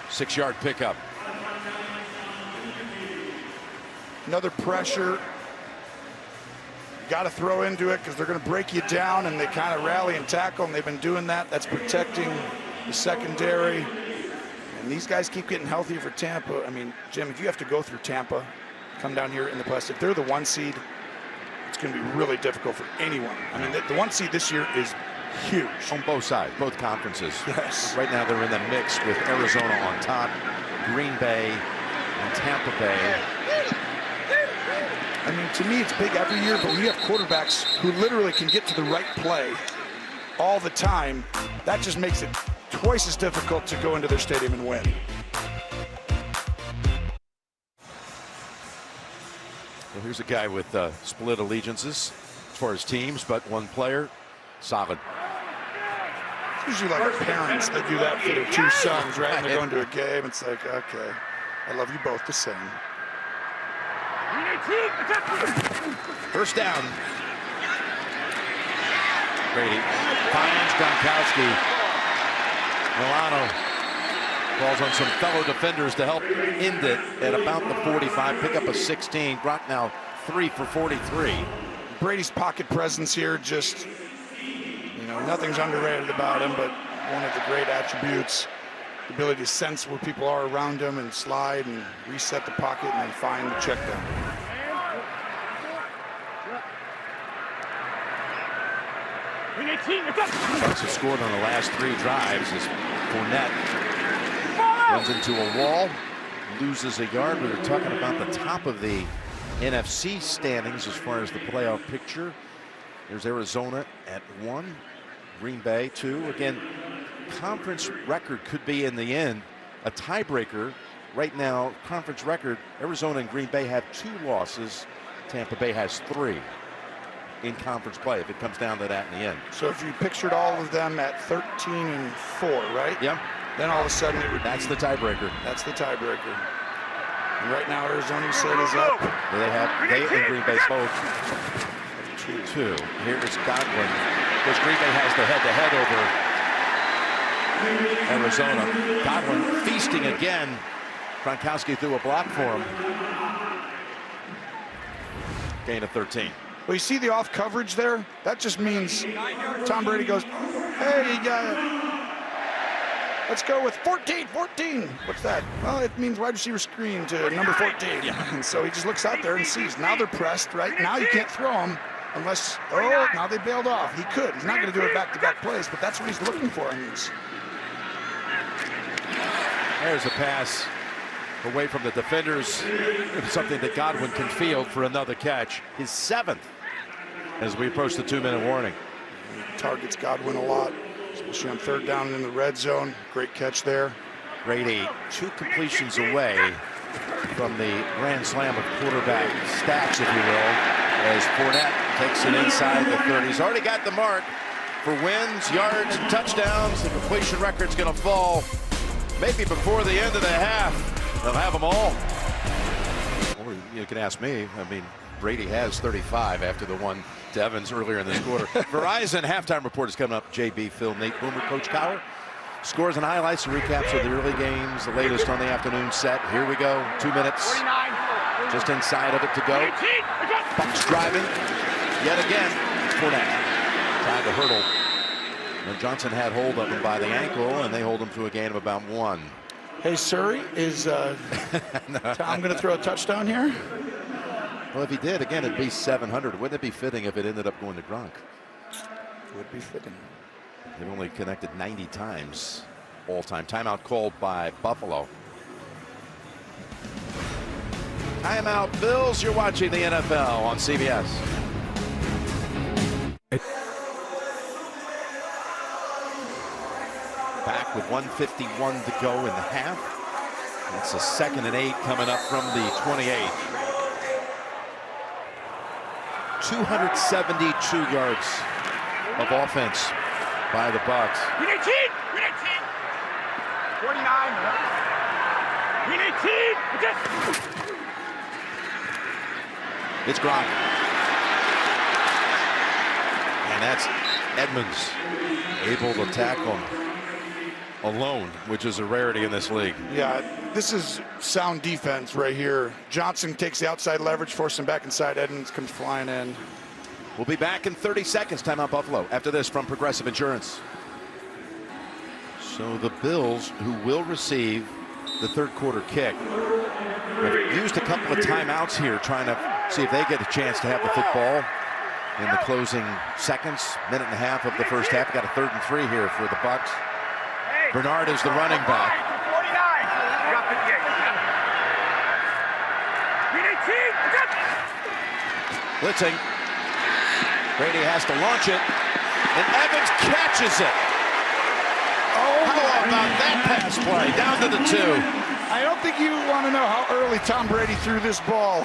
6-yard pickup. Another pressure. You got to throw into it because they're going to break you down, and they kind of rally and tackle, and they've been doing that. That's protecting the secondary. And these guys keep getting healthy for Tampa. I mean, Jim, if you have to go through Tampa, come down here in the playoffs, if they're the 1 seed, it's going to be really difficult for anyone. I mean, the 1 seed this year is huge. On both sides, both conferences. Yes. Right now they're in the mix with Arizona on top, Green Bay and Tampa Bay. I mean, to me, it's big every year, but when you have quarterbacks who literally can get to the right play all the time, that just makes it twice as difficult to go into their stadium and win. Well, here's a guy with split allegiances as far as teams, but one player, Savin. It's usually like parents that do that for their 2 sons, right? And they're going to a game. It's like, okay, I love you both the same. First down. Brady finds Gronkowski. Milano falls on some fellow defenders to help end it at about the 45. Pick up a 16. Gronk now 3 for 43. Brady's pocket presence here, just, you know, nothing's underrated about him, but one of the great attributes, the ability to sense where people are around him and slide and reset the pocket and then find the check down. Bucks have scored on the last 3 drives as Fournette runs into a wall, loses a yard. We were talking about the top of the NFC standings as far as the playoff picture. There's Arizona at 1, Green Bay 2. Again, conference record could be in the end a tiebreaker right now, conference record, Arizona and Green Bay have 2 losses. Tampa Bay has 3 in conference play if it comes down to that in the end. So if you pictured all of them at 13-4, right? Yeah. Then all of a sudden it would That's the tiebreaker. That's the tiebreaker. And right now Arizona, you said, is up. They and Green Bay both 2. Here is Godwin. Of course, Green Bay has the head-to-head over Arizona. Godwin feasting again. Gronkowski threw a block for him. Gain of 13. Well, you see the off coverage there? That just means Tom Brady goes, hey, let's go with 14. What's that? Well, it means wide receiver screen to number 14. And so he just looks out there and sees. Now they're pressed, right? Now you can't throw them unless, now they bailed off. He could. He's not going to do it back-to-back plays, but that's what he's looking for. There's a pass away from the defenders. Something that Godwin can field for another catch. His 7th as we approach the 2-minute warning. Targets Godwin a lot, especially on 3rd down in the red zone. Great catch there. Brady 2 completions away from the grand slam of quarterback stats, if you will, as Fournette takes it inside the 30. He's already got the mark for wins, yards, and touchdowns. The completion record's going to fall maybe before the end of the half. They'll have them all. Or you can ask me. I mean, Brady has 35 after the one to Evans earlier in this quarter. Verizon halftime report is coming up. JB, Phil, Nate, Boomer, Coach Cowher. Scores and highlights and recaps of the early games, the latest on the afternoon set. Here we go. 2 minutes. Just inside of it to go. Bucs driving. Yet again, Fournette tried to hurdle. And Johnson had hold of him by the ankle, and they hold him to a gain of about 1. Hey, Surrey, is Tom going to throw a touchdown here? Well, if he did, again, it'd be 700. Wouldn't it be fitting if it ended up going to Gronk? Would be fitting. They've only connected 90 times all time. Timeout called by Buffalo. Timeout, Bills. You're watching the NFL on CBS. Back with 1:51 to go in the half. It's a 2nd and 8 coming up from the 28. 272 yards of offense by the Bucs. We need team. 49. We need team. It's Gronk. And that's Edmonds able to tackle alone, which is a rarity in this league. Yeah, this is sound defense right here. Johnson takes the outside leverage, forces him back inside. Edmonds comes flying in. We'll be back in 30 seconds. Timeout Buffalo. After this from Progressive Insurance. So the Bills, who will receive the 3rd quarter kick, have used a couple of timeouts here trying to see if they get a chance to have the football in the closing seconds, 1.5 minutes of the first half. Got a 3rd and 3 here for the Bucs. Bernard is the running back. 49. Blitzing. Brady has to launch it, and Evans catches it. How about that pass play? Down to the 2. I don't think you want to know how early Tom Brady threw this ball.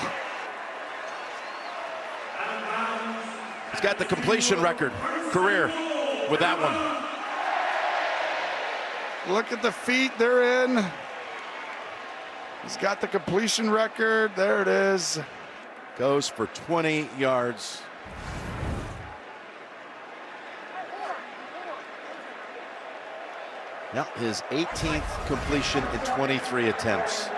He's got the completion record, career, with that one. Look at the feet they're in. He's got the completion record. There it is. Goes for 20 yards. Now his 18th completion in 23 attempts.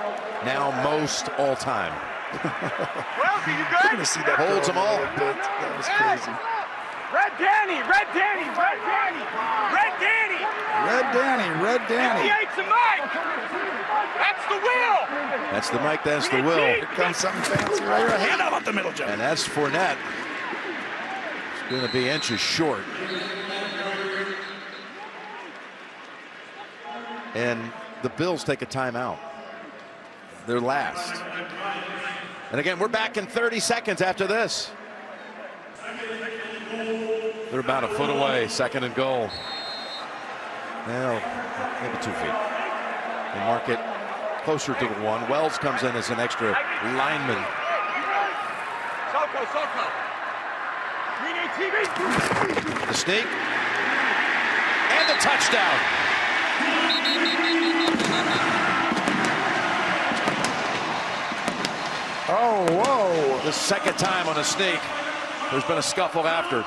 Now most all time. Well, you You're good? gonna see that Holds throw them all. a little bit. That was crazy. Red Danny. Red Danny. Red Danny. 58's the mic. That's the will. That's the mic, that's the will. Here comes something fancy right here. Hand out the middle, Joe. And that's Fournette. It's going to be inches short. And the Bills take a timeout. Their last. And again, we're back in 30 seconds after this. They're about a foot away, 2nd and goal. Well, maybe 2 feet. They mark it closer to the 1. Wells comes in as an extra lineman. Soko. We need TV. The sneak. And the touchdown. Oh, whoa. The second time on a sneak. There's been a scuffle after.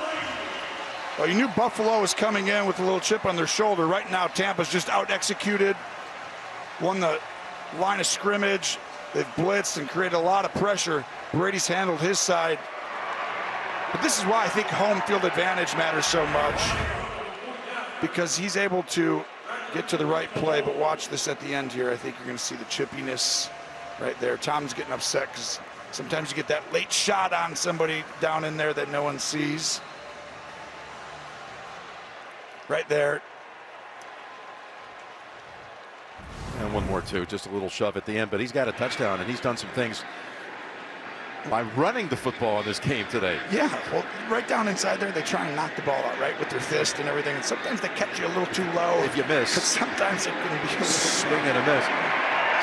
Well, you knew Buffalo was coming in with a little chip on their shoulder. Right now, Tampa's just out-executed, won the line of scrimmage. They've blitzed and created a lot of pressure. Brady's handled his side. But this is why I think home field advantage matters so much, because he's able to get to the right play. But watch this at the end here. I think you're going to see the chippiness right there. Tom's getting upset because sometimes you get that late shot on somebody down in there that no one sees. Right there. And one more too, just a little shove at the end, but he's got a touchdown, and he's done some things by running the football in this game today. Yeah, well, right down inside there, they try and knock the ball out, right, with their fist and everything. And sometimes they catch you a little too low. If you miss. But sometimes it can be a Swing and a miss.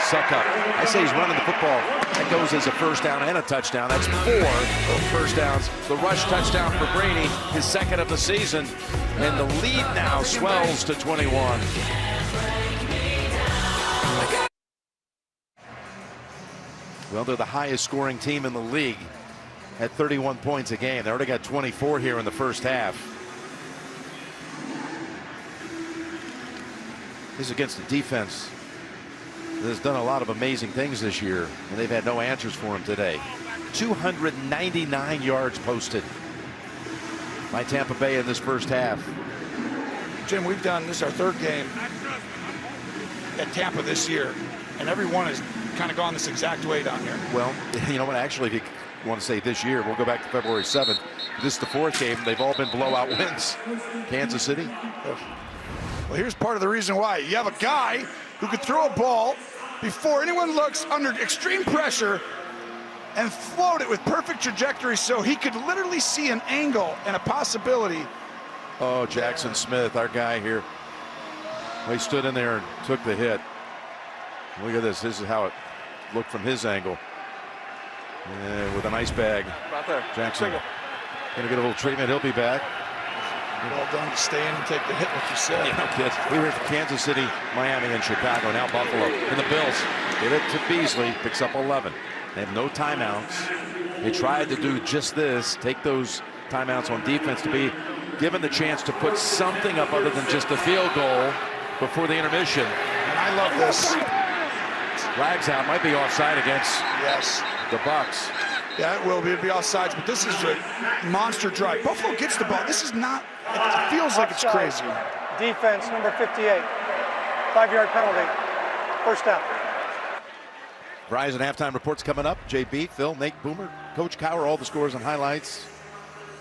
Suck up. I say he's running the football. That goes as a first down and a touchdown. That's 4 first downs. The rush touchdown for Brady, his second of the season. And the lead now swells to 21. Well, they're the highest scoring team in the league at 31 points a game. They already got 24 here in the first half. This is against a defense that has done a lot of amazing things this year, and they've had no answers for him today. 299 yards posted by Tampa Bay in this first half. Jim, we've done, this is our third game at Tampa this year, and every one has kind of gone this exact way down here. Well, you know what, actually, if you want to say this year, we'll go back to February 7th. This is the 4th game. They've all been blowout wins. Kansas City. Well, here's part of the reason why. You have a guy who could throw a ball before anyone looks, under extreme pressure, and float it with perfect trajectory, so he could literally see an angle and a possibility. Oh, Jackson Smith, our guy here. He stood in there and took the hit. Look at this. This is how it looked from his angle. And with an ice bag. Right there. Jackson going to get a little treatment. He'll be back. Well done to stay in and take the hit, like you said. Yeah, no kids. We were from Kansas City, Miami, and Chicago. Now Buffalo. And the Bills get it to Beasley. Picks up 11. They have no timeouts. They tried to do just this. Take those timeouts on defense to be given the chance to put something up other than just a field goal before the intermission. And I love this. Flags out. Might be offside against the Bucs. Yeah, it will be. It'll be offsides, but this is a monster drive. Buffalo gets the ball. This is not, it feels like it's crazy. Defense, number 58. 5-yard penalty. First down. Verizon halftime reports coming up. JB, Phil, Nate, Boomer, Coach Cowher, all the scores and highlights.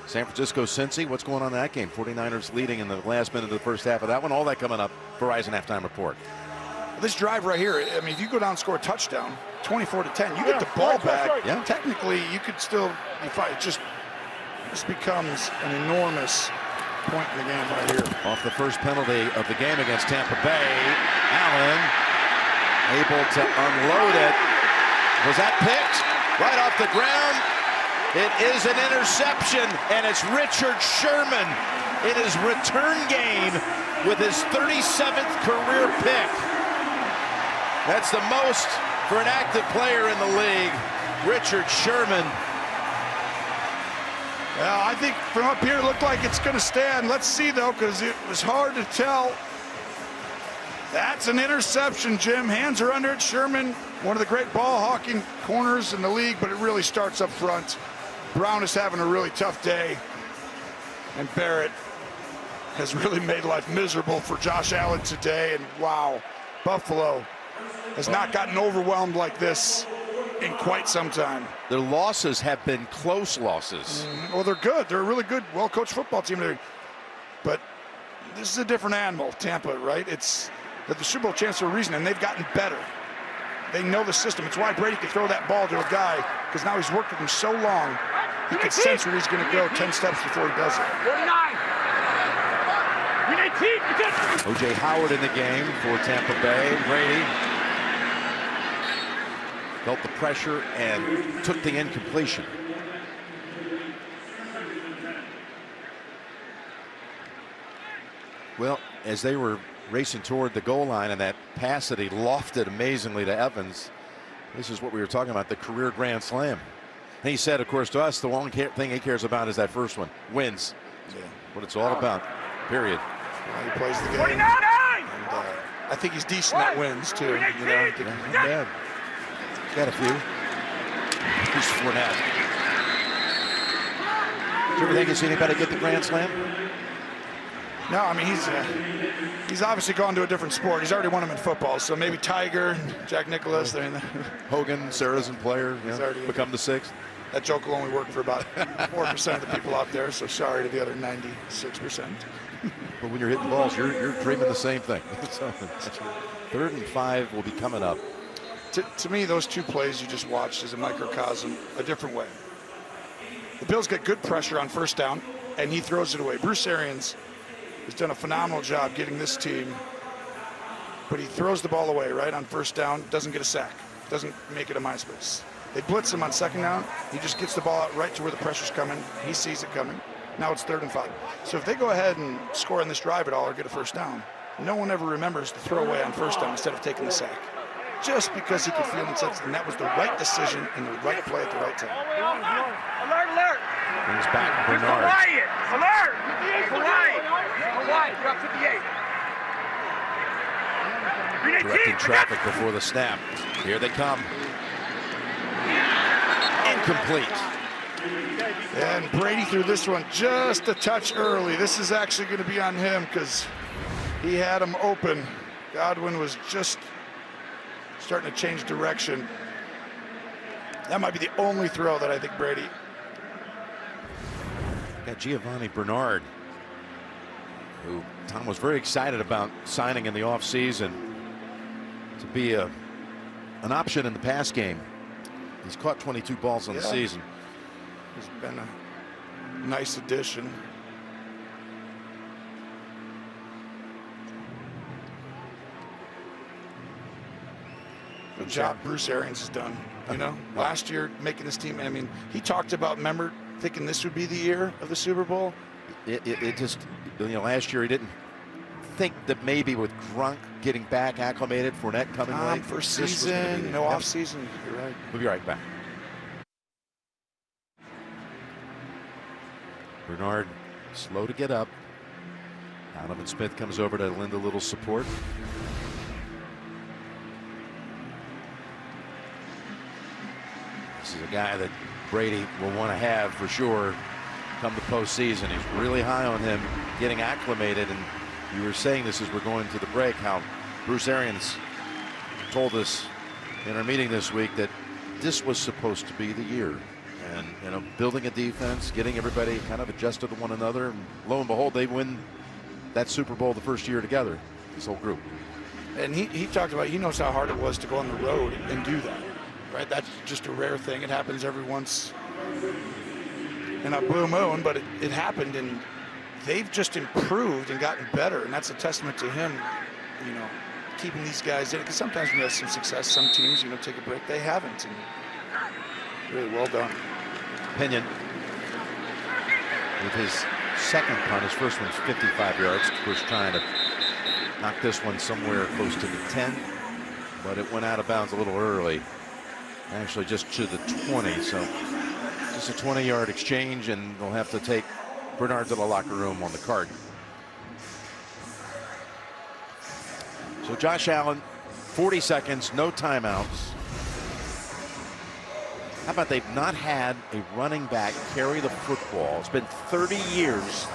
San Francisco, Cincy, what's going on in that game? 49ers leading in the last minute of the first half of that one. All that coming up. Verizon halftime report. This drive right here, I mean, if you go down and score a touchdown, 24-10, you get the ball back. Yeah. Technically, you could still, it just becomes an enormous point in the game right here. Off the first penalty of the game against Tampa Bay, Allen able to unload it. Was that picked? Right off the ground. It is an interception, and it's Richard Sherman in his return game with his 37th career pick. That's the most for an active player in the league, Richard Sherman. Well, I think from up here it looked like it's going to stand. Let's see, though, because it was hard to tell. That's an interception, Jim. Hands are under it. Sherman, one of the great ball-hawking corners in the league, but it really starts up front. Brown is having a really tough day, and Barrett has really made life miserable for Josh Allen today, and wow, Buffalo has not gotten overwhelmed like this in quite some time. Their losses have been close losses. Well, they're good. They're a really good, well-coached football team. But this is a different animal, Tampa, right? It's the Super Bowl chance for a reason, and they've gotten better. They know the system. It's why Brady could throw that ball to a guy, because now he's worked with him so long, he could sense where he's going to go 10 steps before he does it. 49. We need team. O.J. Howard in the game for Tampa Bay. Brady felt the pressure and took the incompletion. Well, as they were racing toward the goal line and that pass that he lofted amazingly to Evans, this is what we were talking about, the career grand slam. And he said, of course, to us, the one thing he cares about is that first one, wins. Yeah. What it's all about, period. He plays the game. 49! And, I think he's decent at wins, too. You know, Yeah, not bad. He's got a few. Here's Fournette. Did you ever think he's anybody get the grand slam? No, I mean, he's obviously gone to a different sport. He's already won them in football, so maybe Tiger, Jack Nicklaus, they're in there. Hogan, Saracen player, become the sixth. That joke will only work for about 4% of the people out there, so sorry to the other 96%. But when you're hitting balls, you're dreaming the same thing. So, 3rd and 5 will be coming up. To me, those two plays you just watched is a microcosm, a different way. The Bills get good pressure on first down, and he throws it away. Bruce Arians has done a phenomenal job getting this team, but he throws the ball away right on first down, doesn't get a sack, doesn't make it a minus space. They blitz him on 2nd down. He just gets the ball out right to where the pressure's coming. He sees it coming. Now it's 3rd and 5. So if they go ahead and score on this drive at all or get a first down, no one ever remembers to throw away on first down instead of taking the sack. Just because he could feel himself, and that was the right decision and the right play at the right time. Alert, alert! Brings back There's Bernard. Hawaiian! Alert! Hawaii! Hawaii, you're up 58. Directing traffic before the snap. Here they come. Incomplete. And Brady threw this one just a touch early. This is actually going to be on him because he had him open. Godwin was just starting to change direction. That might be the only throw that I think Brady. Got Giovanni Bernard, who Tom was very excited about signing in the offseason to be an option in the pass game. He's caught 22 balls on the season. He's been a nice addition. Good job Bruce Arians has done. You know, last year making this team. I mean, he talked about, remember, thinking this would be the year of the Super Bowl. It just, you know, last year he didn't think that maybe with Gronk getting back acclimated, Fournette coming late. First season, no off season. You're right. We'll be right back. Bernard slow to get up. Donovan Smith comes over to lend a little support. This is a guy that Brady will want to have for sure come the postseason. He's really high on him getting acclimated, and you were saying this as we're going to the break, how Bruce Arians told us in our meeting this week that this was supposed to be the year. And, you know, building a defense, getting everybody kind of adjusted to one another. And lo and behold, they win that Super Bowl the first year together, this whole group. And he talked about, he knows how hard it was to go on the road and do that, right? That's just a rare thing. It happens every once in a blue moon, but it happened, and they've just improved and gotten better. And that's a testament to him, you know, keeping these guys in it. Because sometimes when you have some success, some teams, you know, take a break. They haven't. And really well done. Pinion with his second punt. His first one's 55 yards. Of course, trying to knock this one somewhere close to the 10, but it went out of bounds a little early. Actually, just to the 20. So just a 20-yard exchange, and they'll have to take Bernard to the locker room on the cart. So Josh Allen, 40 seconds, no timeouts. How about they've not had a running back carry the football? It's been 30 years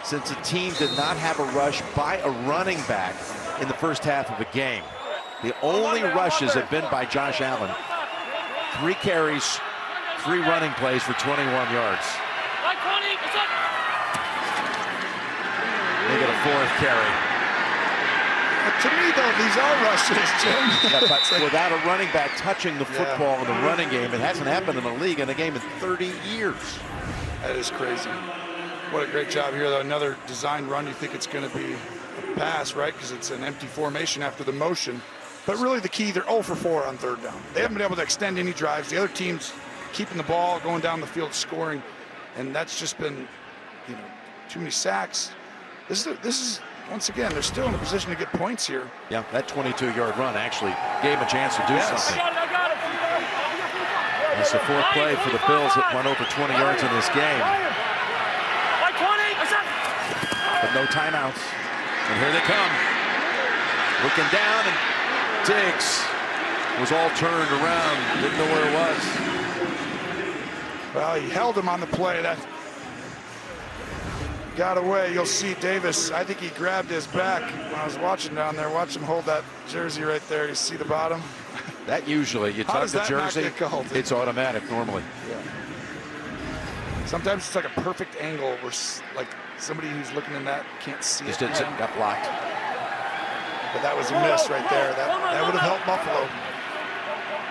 since a team did not have a rush by a running back in the first half of a game. The only rushes have been by Josh Allen. 3 carries, 3 running plays for 21 yards. They get a 4th carry. To me, though, these are rushes, Jim. Yeah, but without a running back touching the football in the running game, it hasn't happened in the league in a game in 30 years. That is crazy. What a great job here, though. Another design run. You think it's going to be a pass, right? Because it's an empty formation after the motion. But really the key, they're 0 for 4 on third down. They haven't been able to extend any drives. The other team's keeping the ball, going down the field, scoring. And that's just been, too many sacks. This is once again, they're still in a position to get points here. Yeah, that 22-yard run actually gave him a chance to do something. It's the fourth play for the Bills that went over 20 yards in this game. But no timeouts. And here they come. Looking down, and Diggs was all turned around. Didn't know where it was. Well, he held him on the play. That got away. You'll see Davis. I think he grabbed his back when I was watching down there. Watch him hold that jersey right there. You see the bottom? That usually, you tuck the jersey, it's automatic normally. Yeah. Sometimes it's like a perfect angle where like somebody who's looking in that can't see Just it. didn't see it, got blocked. But that was a miss right there. That would have helped Buffalo.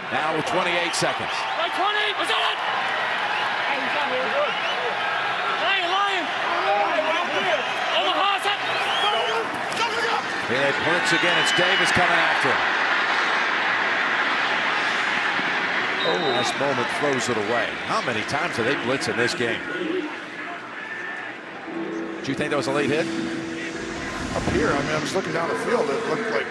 Now with 28 seconds. Here they blitz again. It's Davis coming after him. Last moment throws it away. How many times have they blitzed in this game? Do you think that was a late hit? Up here, I was looking down the field. It looked like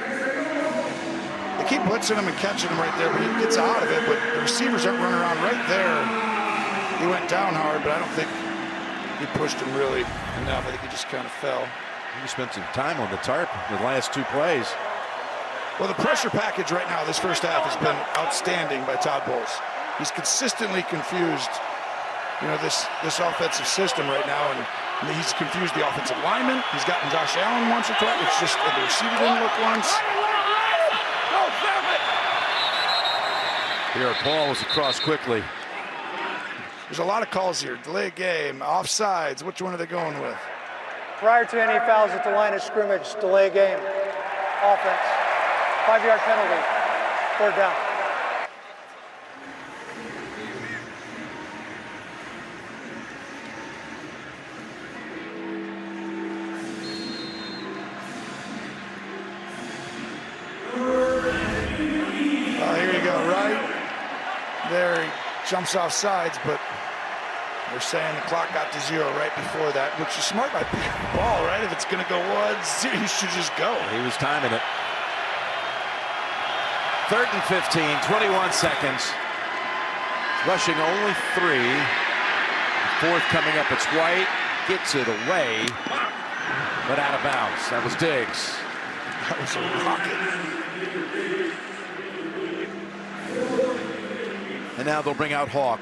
they keep blitzing him and catching him right there, but he gets out of it. But the receivers aren't running around right there. He went down hard, but I don't think he pushed him really enough. I think he just kind of fell. He spent some time on the tarp in the last two plays. Well, the pressure package right now, this first half, has been outstanding by Todd Bowles. He's consistently confused, this offensive system right now, and he's confused the offensive lineman. He's gotten Josh Allen once or twice. It's just the receiver didn't look once. Here, ball was across quickly. There's a lot of calls here. Delay game, offsides. Which one are they going with? Prior to any fouls at the line of scrimmage, delay game, offense, 5-yard penalty, third down. Here you go, right there. He jumps off sides, but they're saying the clock got to 0 right before that, which is smart by the ball, right? If it's going to go 1-0, you should just go. He was timing it. 3rd and 15, 21 seconds. Rushing only 3. Fourth coming up. It's White. Gets it away, but out of bounds. That was Diggs. That was a rocket. And now they'll bring out Hawk.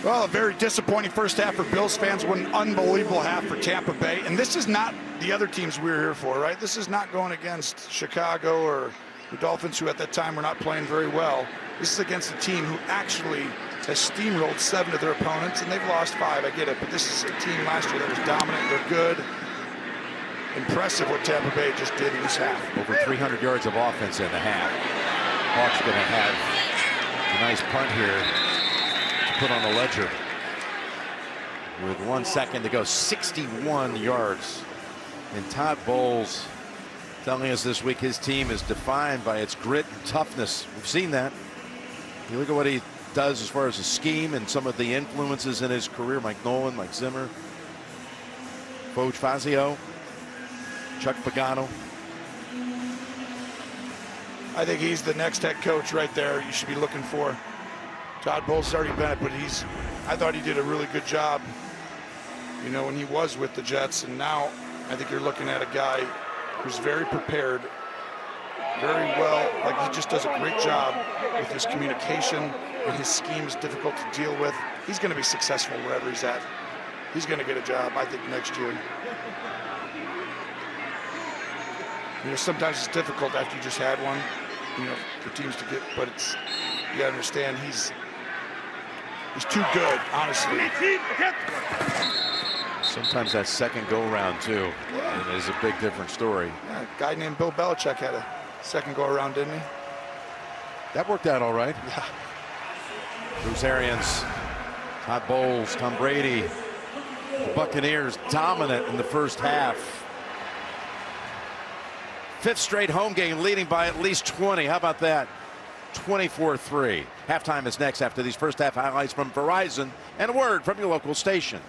Well, a very disappointing first half for Bills fans. What an unbelievable half for Tampa Bay. And this is not the other teams we were here for, right? This is not going against Chicago or the Dolphins, who at that time were not playing very well. This is against a team who actually has steamrolled 7 of their opponents, and they've lost 5. I get it, but this is a team last year that was dominant. They're good. Impressive what Tampa Bay just did in this half. Over 300 yards of offense in the half. Hawks going to have a nice punt here to put on the ledger. With 1 second to go, 61 yards. And Todd Bowles telling us this week his team is defined by its grit and toughness. We've seen that. You look at what he does as far as the scheme and some of the influences in his career. Mike Nolan, Mike Zimmer, Coach Fazio, Chuck Pagano. I think he's the next head coach right there you should be looking for. Todd Bowles has already been it, but I thought he did a really good job, when he was with the Jets. And now I think you're looking at a guy who's very prepared, very well. Like, he just does a great job with his communication, and his scheme is difficult to deal with. He's going to be successful wherever he's at. He's going to get a job, I think, next year. Sometimes it's difficult after you just had one, for teams to get, but you gotta understand he's too good, honestly. Sometimes that second go around too is a big different story. Yeah, a guy named Bill Belichick had a second go around, didn't he? That worked out all right. Yeah. Bruce Arians, Todd Bowles, Tom Brady. The Buccaneers dominant in the first half. Fifth straight home game, leading by at least 20. How about that? 24-3. Halftime is next after these first half highlights from Verizon and a word from your local station.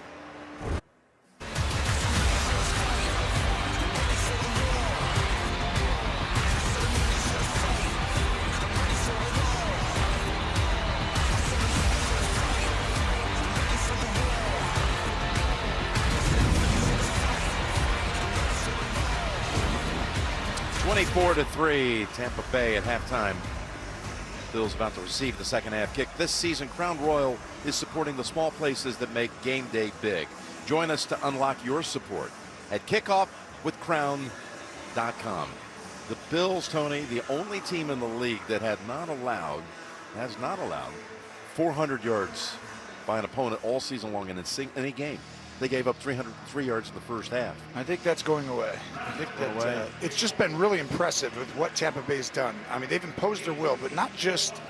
(24-3), Tampa Bay at halftime. Bills about to receive the second half kick. This season, Crown Royal is supporting the small places that make game day big. Join us to unlock your support at kickoffwithcrown.com. The Bills, Tony, the only team in the league that has not allowed 400 yards by an opponent all season long in any game. They gave up 303 yards in the first half. I think that's going away. I think that it's just been really impressive with what Tampa Bay's done. I mean, they've imposed their will, but not just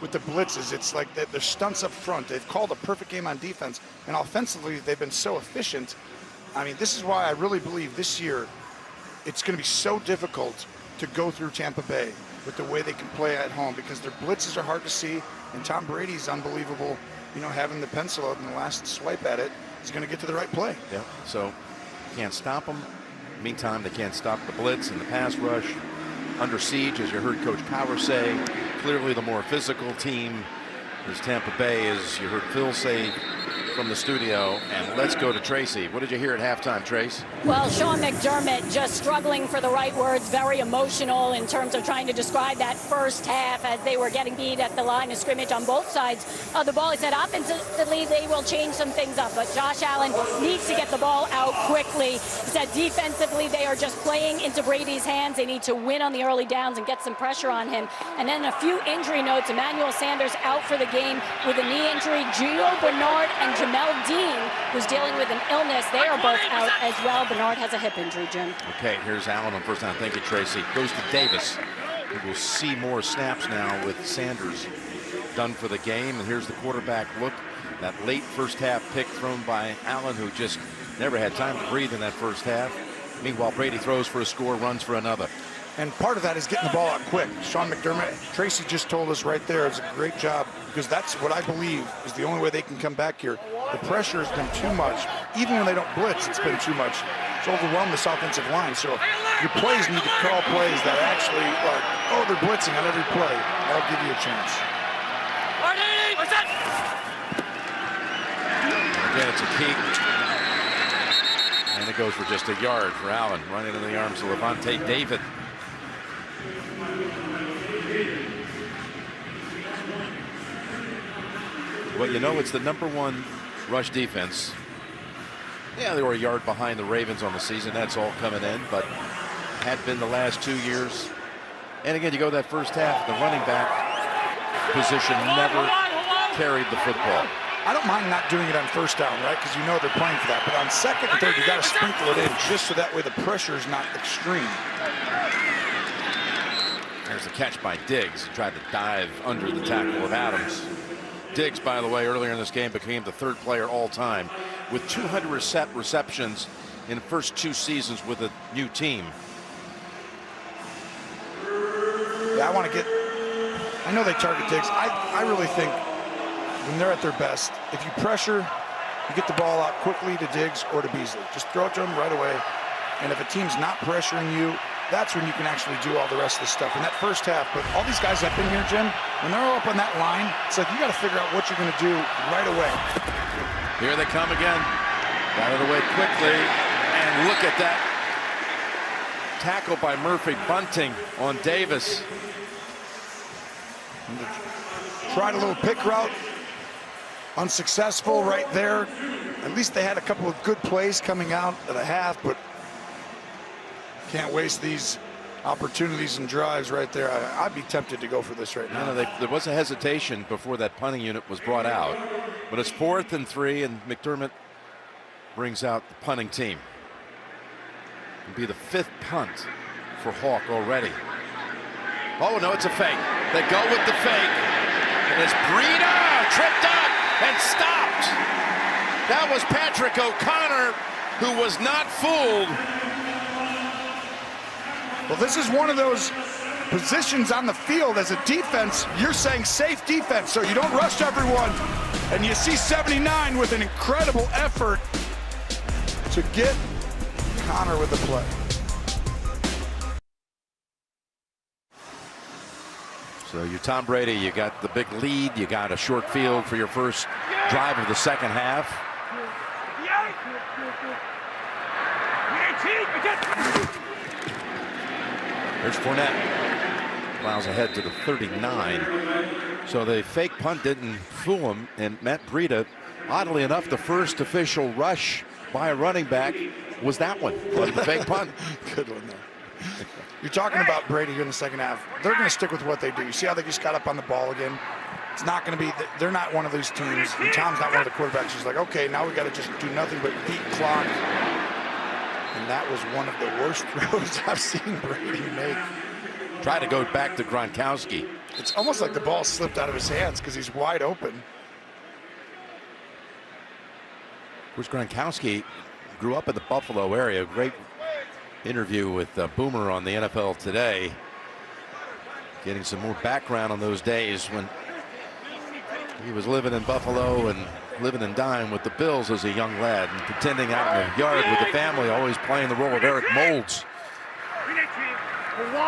with the blitzes. It's like their stunts up front. They've called a perfect game on defense, and offensively, they've been so efficient. I mean, this is why I really believe this year it's going to be so difficult to go through Tampa Bay with the way they can play at home, because their blitzes are hard to see, and Tom Brady's unbelievable, you know, having the pencil out in the last swipe at it. He's going to get to the right play. Yeah, so can't stop them. Meantime, they can't stop the blitz and the pass rush. Under siege, as you heard Coach Power say, clearly the more physical team is Tampa Bay, as you heard Phil say from the studio. And let's go to Tracy. What did you hear at halftime, Trace? Well, Sean McDermott just struggling for the right words, very emotional in terms of trying to describe that first half as they were getting beat at the line of scrimmage on both sides of the ball. He said offensively they will change some things up, but Josh Allen needs to get the ball out quickly. He said defensively they are just playing into Brady's hands. They need to win on the early downs and get some pressure on him. And then a few injury notes. Emmanuel Sanders out for the game with a knee injury. Gio Bernard and Jamel Dean, who's dealing with an illness, they are both out as well. Bernard has a hip injury, Jim. Okay, here's Allen on first down. Thank you, Tracy. Goes to Davis, who will see more snaps now with Sanders done for the game. And here's the quarterback look. That late first half pick thrown by Allen, who just never had time to breathe in that first half. Meanwhile, Brady throws for a score, runs for another. And part of that is getting the ball out quick. Sean McDermott, Tracy just told us right there, it's a great job, because that's what I believe is the only way they can come back here. The pressure has been too much. Even when they don't blitz, it's been too much. It's overwhelmed this offensive line. So your plays need to call plays that actually, like, oh, they're blitzing on every play. That'll give you a chance. Again, it's a peak. And it goes for just a yard for Allen, running in the arms of Levante David. Well, you know, it's the #1 rush defense. Yeah, they were a yard behind the Ravens on the season. That's all coming in, but had been the last 2 years. And again, you go that first half, the running back position never carried the football. I don't mind not doing it on first down, right? Because you know they're playing for that. But on second and third, you got to sprinkle it in just so that way the pressure is not extreme. There's a catch by Diggs. He tried to dive under the tackle of Adams. Diggs, by the way, earlier in this game became the third player all time with 200 receptions in the first 2 seasons with a new team. Yeah, I know they target Diggs. I really think when they're at their best, if you pressure, you get the ball out quickly to Diggs or to Beasley. Just throw it to them right away. And if a team's not pressuring you, that's when you can actually do all the rest of the stuff in that first half. But all these guys up in here, Jim, when they're all up on that line, it's like you got to figure out what you're going to do right away. Here they come again. Got it away quickly. And look at that tackle by Murphy, bunting on Davis. Tried a little pick route. Unsuccessful right there. At least they had a couple of good plays coming out at a half, but can't waste these opportunities and drives right there. I'd be tempted to go for this right now. There was a hesitation before that punting unit was brought out, but it's 4th and 3, and McDermott brings out the punting team. It'll be the 5th punt for Hawk already. Oh no, it's a fake. They go with the fake, and it's Breida tripped up and stopped. That was Patrick O'Connor, who was not fooled. Well, this is one of those positions on the field as a defense. You're saying safe defense, so you don't rush everyone. And you see 79 with an incredible effort to get Connor with the play. So you're Tom Brady, you got the big lead, you got a short field for your first drive of the second half. There's Fournette. Plows ahead to the 39. So the fake punt didn't fool him, and Matt Breida, oddly enough, the first official rush by a running back was that one, was the fake punt. Good one there. You're talking about Brady here in the second half. They're going to stick with what they do. You see how they just got up on the ball again? It's not going to be, they're not one of these teams. And Tom's not one of the quarterbacks who's like, okay, now we got to just do nothing but beat clock. And that was one of the worst throws I've seen Brady make. Try to go back to Gronkowski. It's almost like the ball slipped out of his hands because he's wide open. Of course, Gronkowski grew up in the Buffalo area. Great interview with Boomer on the NFL Today. Getting some more background on those days when he was living in Buffalo and living and dying with the Bills as a young lad and pretending out in the yard with the family, always playing the role of Eric Moulds.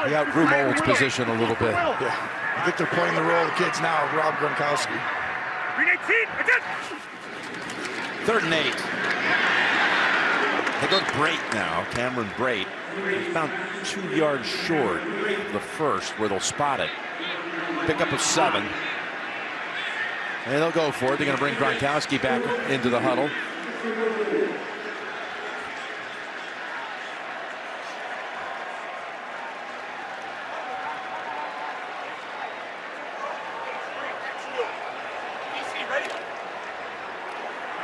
He outgrew Moulds' position a little bit. Yeah. I think they're playing the role of the kids now, Rob Gronkowski. 3rd and 8. They go to Brate now, Cameron Brate. He's about 2 yards short of the first where they'll spot it. Pick up a 7. And they'll go for it. They're going to bring Gronkowski back into the huddle.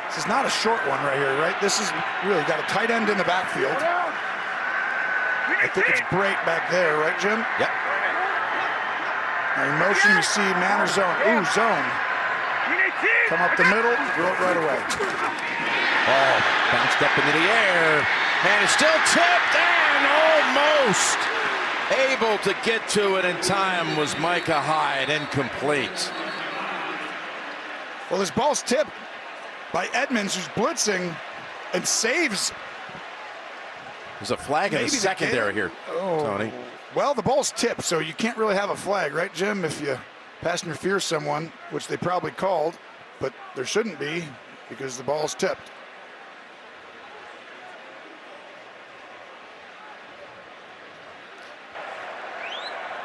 This is not a short one right here, right? This is really got a tight end in the backfield. I think it's Brate back there, right, Jim? Yep. Now in motion, you see man or zone. Ooh, zone. Come up the middle, throw it right away. Ball bounced up into the air, and it's still tipped, and almost able to get to it in time was Micah Hyde, incomplete. Well, this ball's tipped by Edmonds, who's blitzing and saves. There's a flag in the secondary here, Tony. Well, the ball's tipped, so you can't really have a flag, right, Jim? If you pass interfere someone, which they probably called, but there shouldn't be because the ball's tipped.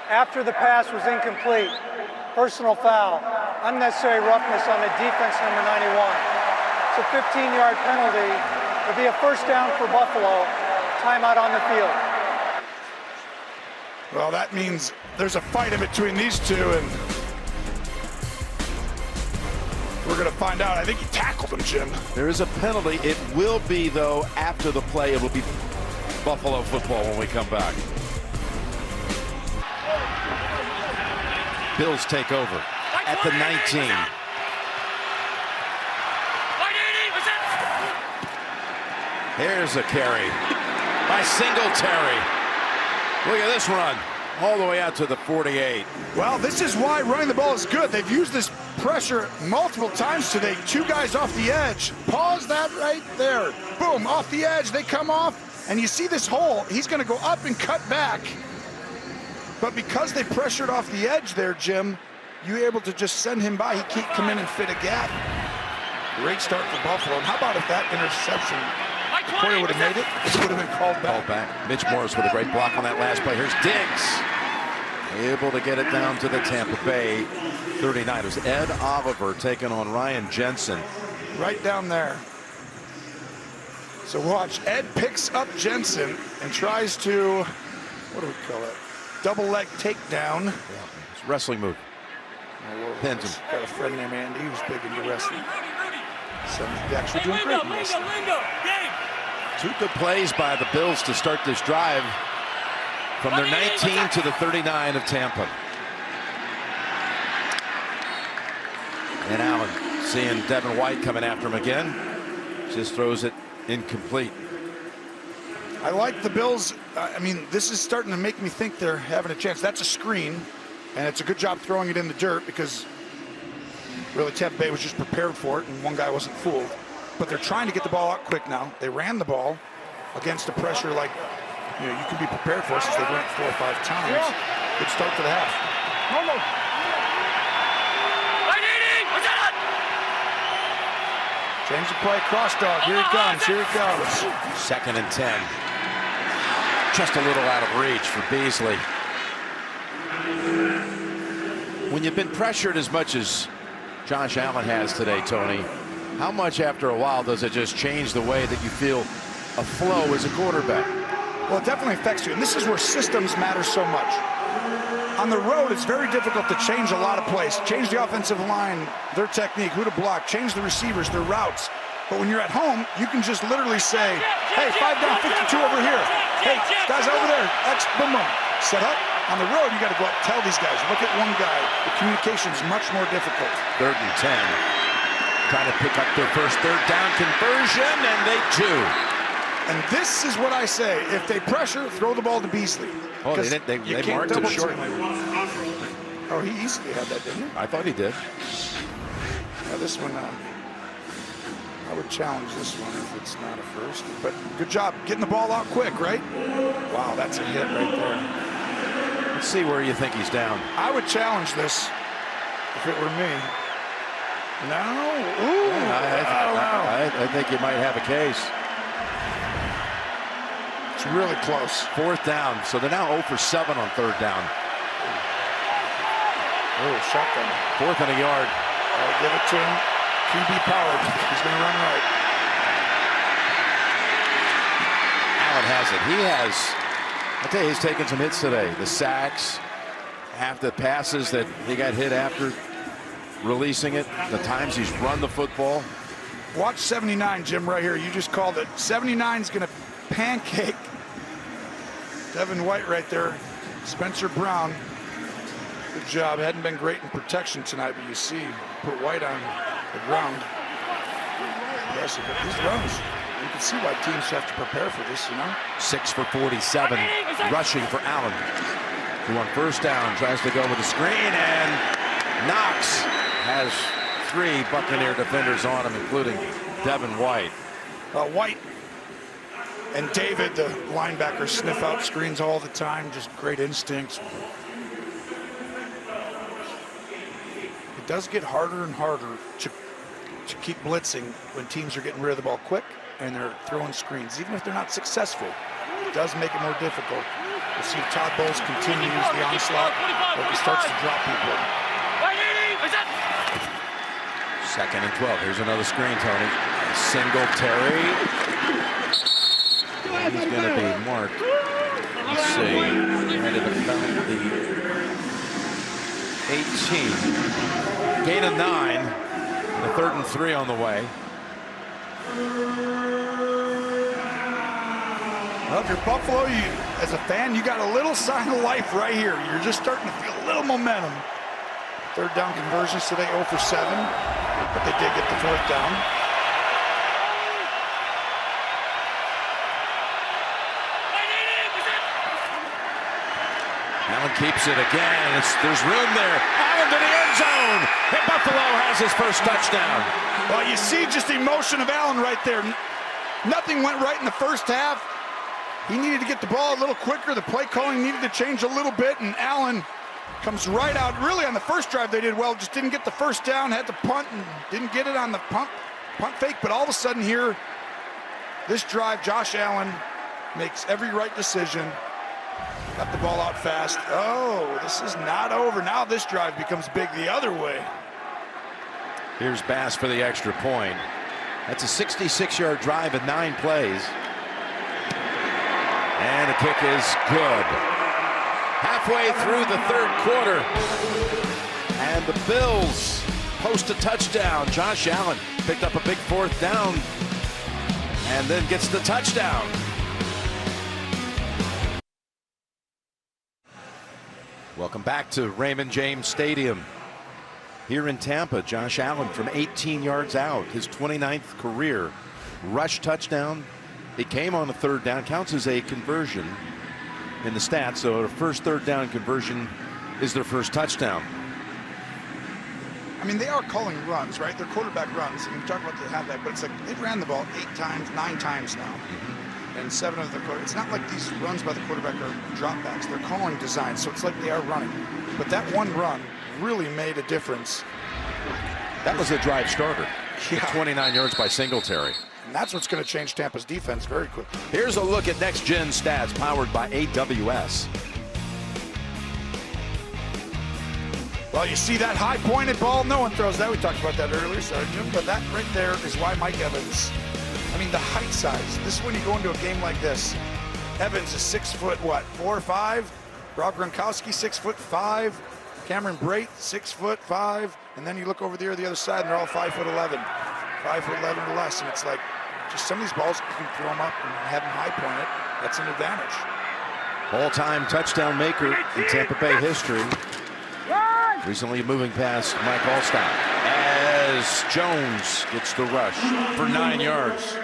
After the pass was incomplete, personal foul, unnecessary roughness on the defense, number 91. It's a 15-yard penalty. It'll be a first down for Buffalo. Timeout on the field. Well, that means there's a fight in between these two, and we're going to find out. I think he tackled him, Jim. There is a penalty. It will be, though, after the play. It will be Buffalo football when we come back. Bills take over at the 19. Here's a carry by Singletary. Look at this run all the way out to the 48. Well, this is why running the ball is good. They've used this pressure multiple times today. 2 guys off the edge. Pause that right there. Boom, off the edge. They come off, and you see this hole. He's going to go up and cut back. But because they pressured off the edge there, Jim, you're able to just send him by. He can't come in and fit a gap. Great start for Buffalo. And how about if that interception, Poyer would have made it, it would have been called back. Called back. Mitch Morris with a great block on that last play. Here's Diggs. Able to get it down to the Tampa Bay 39ers. Ed Oliver taking on Ryan Jensen. Right down there. So watch. Ed picks up Jensen and tries to, what do we call it? Double leg takedown. Yeah, it's a wrestling move. Pins him. Got a friend named Andy who's big into wrestling. So he's actually doing great in wrestling. 2 good plays by the Bills to start this drive from their 19 to the 39 of Tampa. And Allen seeing Devin White coming after him again. Just throws it incomplete. I like the Bills. I mean, this is starting to make me think they're having a chance. That's a screen, and it's a good job throwing it in the dirt because really Tampa Bay was just prepared for it, and one guy wasn't fooled. But they're trying to get the ball out quick now. They ran the ball against a pressure like you can be prepared for since they've run it 4 or 5 times. Good start to the half. Change the play, cross dog. Here he comes. Here he comes. 2nd and 10. Just a little out of reach for Beasley. When you've been pressured as much as Josh Allen has today, Tony, how much after a while does it just change the way that you feel a flow as a quarterback? Well, it definitely affects you, and this is where systems matter so much. On the road, it's very difficult to change a lot of plays. Change the offensive line, their technique, who to block, change the receivers, their routes. But when you're at home, you can just literally say, hey, 5 down, 52 over here. Hey, guys over there, X, boom, boom. Set up. On the road, you got to go out and tell these guys, look at one guy. The communication's much more difficult. 3rd and 10. Trying to pick up their first 3rd down conversion, and they do. And this is what I say. If they pressure, throw the ball to Beasley. Oh, they marked it short. Oh, he easily had that, didn't he? I thought he did. Now this one, I would challenge this one if it's not a first. But good job getting the ball out quick, right? Wow, that's a hit right there. Let's see where you think he's down. I would challenge this if it were me. No. Ooh. I think you might have a case. It's really close. 4th down. So they're now 0 for 7 on 3rd down. Oh, shotgun. 4th and a yard. I'll give it to him. QB powered. He's going to run right. Allen has it. He has, I'll tell you, he's taken some hits today. The sacks, half the passes that he got hit after releasing it, the times he's run the football. Watch 79, Jim, right here. You just called it. 79's going to pancake Devin White right there. Spencer Brown. Good job. Hadn't been great in protection tonight, but you see, put White on the ground. Impressive. But these runs, you can see why teams have to prepare for this, 6 for 47 rushing for Allen, who on 1st down tries to go with a screen, and Knox has 3 Buccaneer defenders on him, including Devin White. White and David, the linebacker, sniff out screens all the time. Just great instincts. It does get harder and harder to keep blitzing when teams are getting rid of the ball quick and they're throwing screens. Even if they're not successful, it does make it more difficult. We'll see if Todd Bowles continues the onslaught or if he starts to drop people. 2nd and 12. Here's another screen, Tony. Singletary. He's going to be marked. Let's see. Right at about the 18. Gain of 9. The 3rd and 3 on the way. Well, if you're Buffalo, as a fan, you got a little sign of life right here. You're just starting to feel a little momentum. 3rd down conversions today, 0 for 7. But they did get the 4th down. Allen keeps it again. There's room there. Allen to the end zone. And Buffalo has his first touchdown. Well, you see just the emotion of Allen right there. Nothing went right in the first half. He needed to get the ball a little quicker. The play calling needed to change a little bit, and Allen comes right out. Really, on the first drive, they did well. Just didn't get the 1st down. Had to punt and didn't get it on the punt fake. But all of a sudden here, this drive, Josh Allen makes every right decision. Got the ball out fast. Oh, this is not over. Now this drive becomes big the other way. Here's Bass for the extra point. That's a 66-yard drive in 9 plays. And the kick is good. Halfway through the 3rd quarter. And the Bills post a touchdown. Josh Allen picked up a big 4th down and then gets the touchdown. Welcome back to Raymond James Stadium. Here in Tampa, Josh Allen from 18 yards out, his 29th career. rush touchdown. It came on a third down, counts as a conversion in the stats. So the first third down conversion is their first touchdown. I mean, they are calling runs, right? They're quarterback runs. And we talk about the halfback, but it's like they've ran the ball 8 times, 9 times now. And 7 of the quarter. It's not like these runs by the quarterback are dropbacks. They're calling designs, so it's like they are running. But that one run really made a difference. That was a drive starter. Yeah. 29 yards by Singletary. And that's what's going to change Tampa's defense very quickly. Here's a look at next gen stats powered by AWS. Well, you see that high pointed ball? No one throws that. We talked about that earlier, sorry, Jim. But that right there is why Mike Evans, I mean, the height size. This is when you go into a game like this. Evans is 6 foot, what, 4 or 5? Rob Gronkowski, 6'5". Cameron Brate, 6'5". And then you look over there the other side, and they're all 5'11". 5'11" or less. And it's like, just some of these balls, you can throw them up and have them high point it. That's an advantage. All-time touchdown maker in Tampa Bay history. Recently moving past Mike Allstott as Jones gets the rush for 9 yards.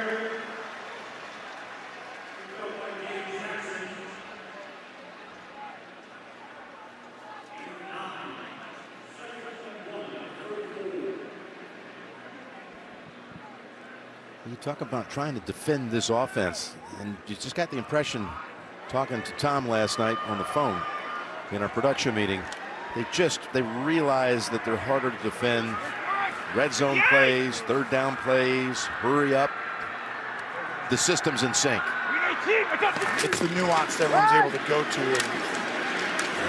You talk about trying to defend this offense, and you just got the impression, talking to Tom last night on the phone in our production meeting, they realize that they're harder to defend. Red zone plays, third down plays, hurry up. The system's in sync. It's the nuance that everyone's able to go to.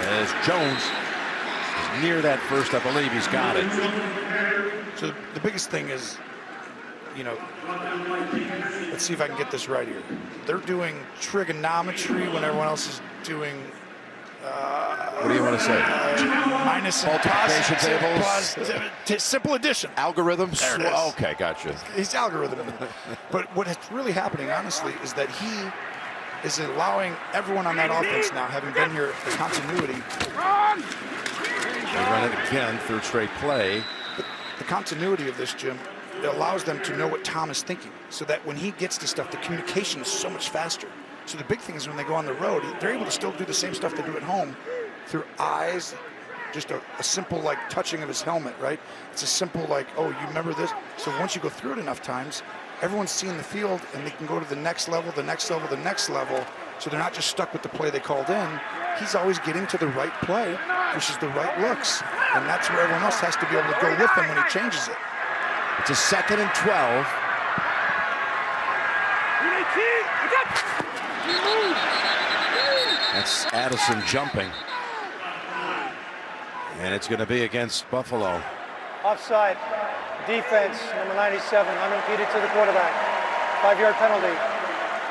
As Jones is near that first, I believe he's got it. So the biggest thing is, you know, let's see if I can get this right here. They're doing trigonometry when everyone else is doing what do you want to say? Minus and multiplication tables, simple addition, algorithms. There it is. Okay, gotcha. He's algorithm. But what is really happening, honestly, is that he is allowing everyone on that offense now, having been here, the continuity. They run it again, third straight play. The continuity of this, Jim, it allows them to know what Tom is thinking, so that when he gets to stuff, the communication is so much faster. So the big thing is when they go on the road, they're able to still do the same stuff they do at home through eyes, just a simple like touching of his helmet, right? It's a simple like, oh, you remember this? So once you go through it enough times, everyone's seeing the field and they can go to the next level, the next level, the next level. So they're not just stuck with the play they called in. He's always getting to the right play, which is the right looks. And that's where everyone else has to be able to go with him when he changes it. It's a 2nd and 12. That's Addison jumping. And it's going to be against Buffalo. Offside. Defense, number 97, unimpeded to the quarterback. 5-yard penalty.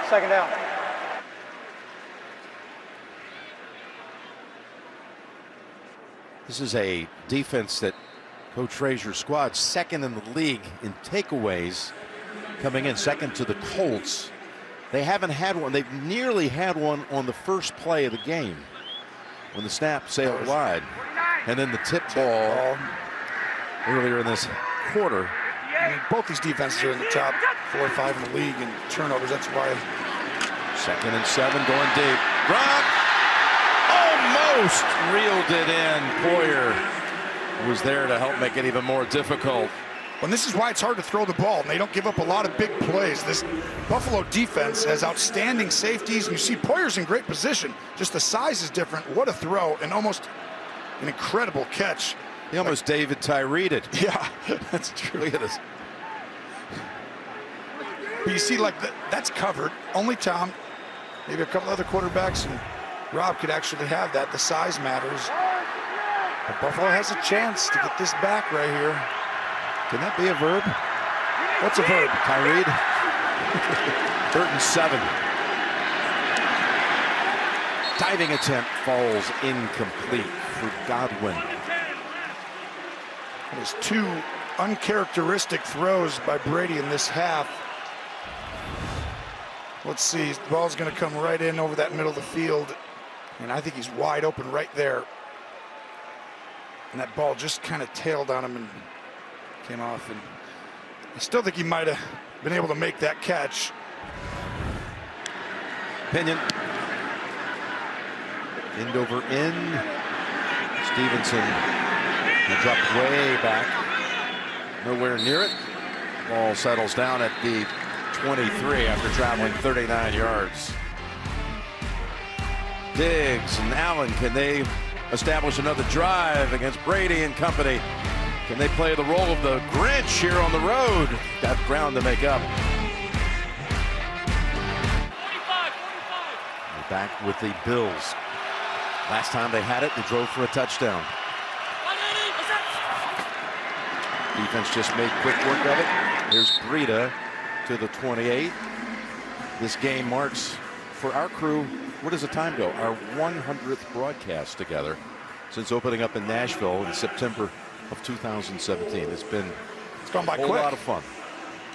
2nd down. This is a defense that Coach Frazier's squad 2nd in the league in takeaways, coming in 2nd to the Colts. They haven't had one. They've nearly had one on the first play of the game when the snap sailed wide. And then the tip ball earlier in this quarter. I mean, both these defenses are in the top 4 or 5 in the league in turnovers. That's why. 2nd and 7 going deep. Gronk almost reeled it in. Poyer was there to help make it even more difficult. And this is why it's hard to throw the ball, and they don't give up a lot of big plays. This Buffalo defense has outstanding safeties, and you see Poyer's in great position. Just the size is different. What a throw, and almost an incredible catch. He almost David Tyree'd it. Yeah, that's true. Look at this. But you see, like, that's covered. Only Tom, maybe a couple other quarterbacks, and Rob could actually have that. The size matters. But Buffalo has a chance to get this back right here. Can that be a verb? What's a verb? Tyree'd. 3rd and 7. Diving attempt falls incomplete for Godwin. There's 2 uncharacteristic throws by Brady in this half. Let's see, the ball's going to come right in over that middle of the field, and I think he's wide open right there. And that ball just kind of tailed on him and came off. And I still think he might have been able to make that catch. Pinion. End over end. Stevenson dropped way back. Nowhere near it. Ball settles down at the 23 after traveling 39 yards. Diggs and Allen, can they establish another drive against Brady and company? Can they play the role of the Grinch here on the road? Got ground to make up. We're back with the Bills. Last time they had it, they drove for a touchdown. Defense just made quick work of it. Here's Breida to the 28. This game marks, for our crew, where does the time go? Our 100th broadcast together since opening up in Nashville in September of 2017. It's gone by a whole quick. lot of fun.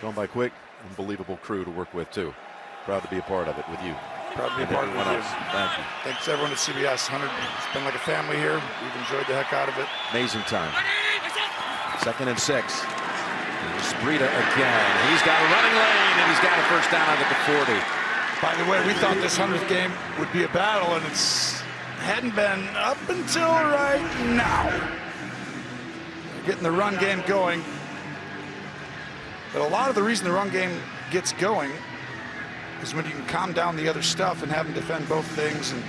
Gone by quick. Unbelievable crew to work with, too. Proud to be a part of it with you. Proud to be a and part of everyone it. else. Thank you. Thanks everyone at CBS. It's been like a family here. We've enjoyed the heck out of it. Amazing time. 2nd and 6. Here's Breida again. He's got a running lane, and he's got a first down at the 40. By the way, we thought this 100th game would be a battle, and hadn't been up until right now. Getting the run game going. But a lot of the reason the run game gets going is when you can calm down the other stuff and have them defend both things. And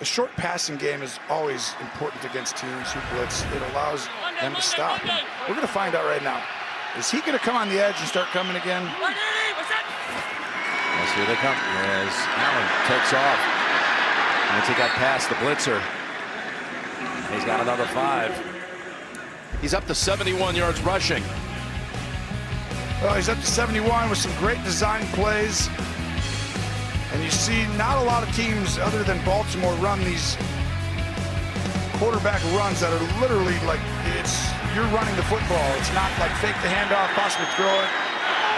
a short passing game is always important against teams who blitz. It allows them to stop. And we're going to find out right now. Is he going to come on the edge and start coming again? Yes, here they come. As Allen takes off. Once he got past the blitzer, he's got another 5. He's up to 71 yards rushing. Well, he's up to 71 with some great design plays. And you see not a lot of teams other than Baltimore run these quarterback runs that are literally like you're running the football. It's not like fake the handoff, possibly throw it.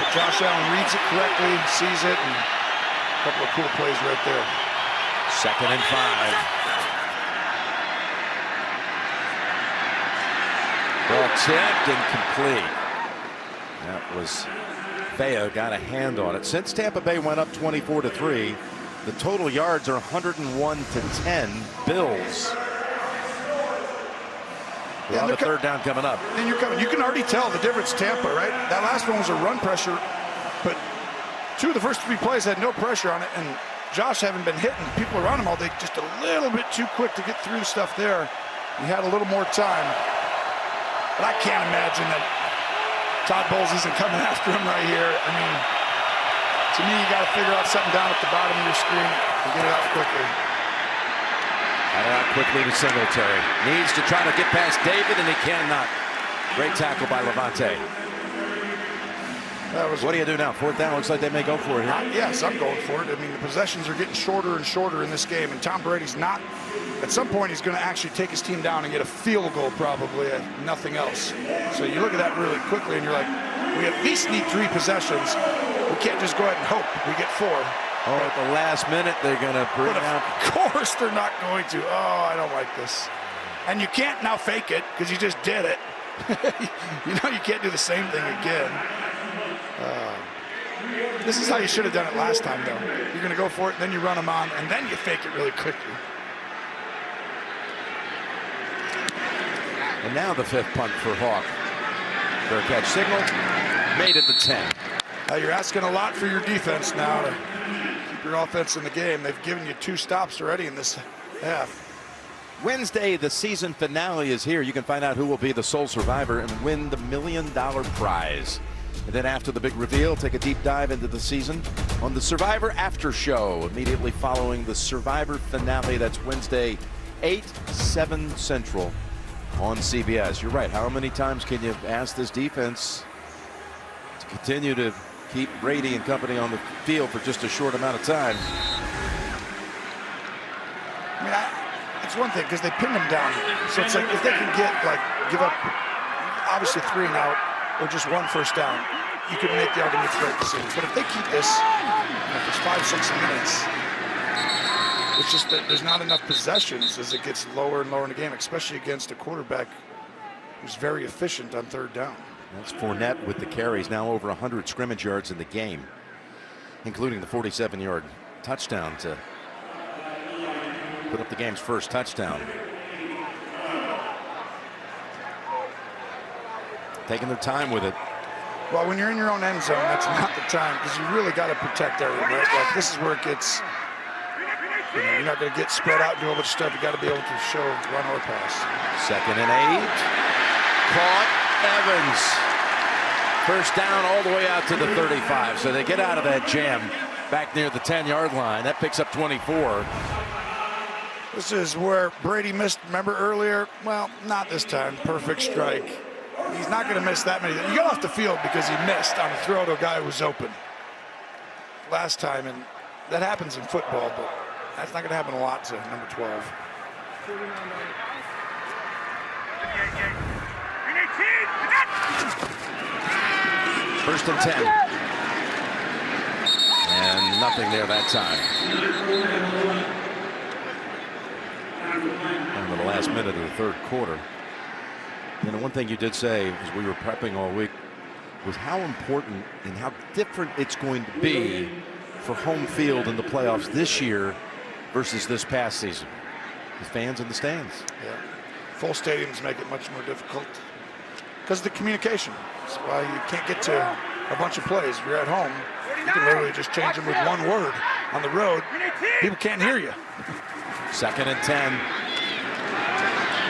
But Josh Allen reads it correctly, sees it, and a couple of cool plays right there. 2nd and 5. Ball tipped and complete. That was Vea got a hand on it. Since Tampa Bay went up 24-3, the total yards are 101-10 Bills. A lot of third down coming up. And you're coming. You can already tell the difference. Tampa, right? That last one was a run pressure, but 2 of the first 3 plays had no pressure on it, and Josh having been hitting people around him all day, just a little bit too quick to get through stuff there. He had a little more time, but I can't imagine that Todd Bowles isn't coming after him right here. I mean, to me, you got to figure out something down at the bottom of your screen and get it out quickly. Out quickly to Singletary. Needs to try to get past David, and he cannot. Great tackle by Levante. What do you do now? 4th down. Looks like they may go for it here. Yes, I'm going for it. I mean, the possessions are getting shorter and shorter in this game, and Tom Brady's not. At some point, he's going to actually take his team down and get a field goal, probably, and nothing else. So you look at that really quickly, and you're like, we at least need 3 possessions. We can't just go ahead and hope we get 4. Oh, at the last minute, they're going to bring out. Of course they're not going to. Oh, I don't like this. And you can't now fake it because you just did it. You know you can't do the same thing again. This is how you should have done it last time, though. You're going to go for it, then you run them on, and then you fake it really quickly. And now the 5th punt for Hawk. Fair catch signal. Made it to 10. Now you're asking a lot for your defense now to keep your offense in the game. They've given you 2 stops already in this half. Wednesday, the season finale is here. You can find out who will be the sole survivor and win the $1 million prize. And then after the big reveal, take a deep dive into the season on the Survivor After Show, immediately following the Survivor finale. That's Wednesday, 8/7 Central on CBS. You're right. How many times can you ask this defense to continue to keep Brady and company on the field for just a short amount of time? I mean, it's one thing because they pinned them down. So it's like if they can get, give up, obviously 3 and out or just 1 first down, you could make the argument for right decisions. But if they keep this, if it's 5-6 minutes, it's just that there's not enough possessions as it gets lower and lower in the game, especially against a quarterback who's very efficient on 3rd down. That's Fournette with the carries, now over 100 scrimmage yards in the game, including the 47-yard touchdown to put up the game's first touchdown. Taking their time with it. Well, when you're in your own end zone, that's not the time, because you really got to protect everyone, right? Like, this is where it gets, you're not going to get spread out and do all this stuff. You got to be able to show run or pass. 2nd and 8. Caught. Evans. First down all the way out to the 35. So they get out of that jam back near the 10-yard line. That picks up 24. This is where Brady missed, remember earlier? Well, not this time. Perfect strike. He's not going to miss that many. He got off the field because he missed on a throw to a guy who was open last time, and that happens in football, but that's not going to happen a lot to number 12. First and 10. And nothing there that time. Into the last minute of the third quarter. You know, one thing you did say as we were prepping all week was how important and how different it's going to be for home field in the playoffs this year versus this past season. The fans in the stands. Yeah. Full stadiums make it much more difficult because of the communication. That's why you can't get to a bunch of plays. If you're at home, you can literally just change them with one word. On the road, people can't hear you. 2nd and 10.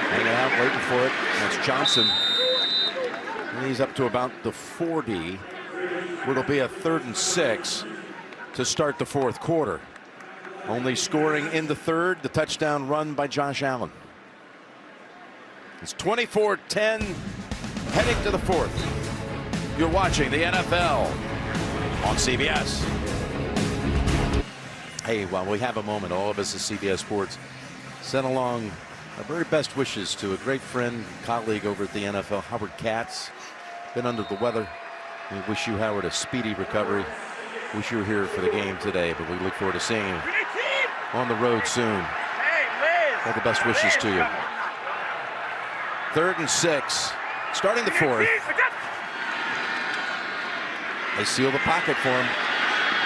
Hanging out, waiting for it. That's Johnson. And he's up to about the 40, where it'll be a 3rd and 6 to start the fourth quarter. Only scoring in the third, the touchdown run by Josh Allen. It's 24-10, heading to the fourth. You're watching the NFL on CBS. Hey, while we have a moment, all of us at CBS Sports send along our very best wishes to a great friend, colleague over at the NFL, Howard Katz. Been under the weather. We wish you, Howard, a speedy recovery. Wish you were here for the game today, but we look forward to seeing you on the road soon. All the best wishes to you. 3rd and 6, starting the fourth. They seal the pocket for him.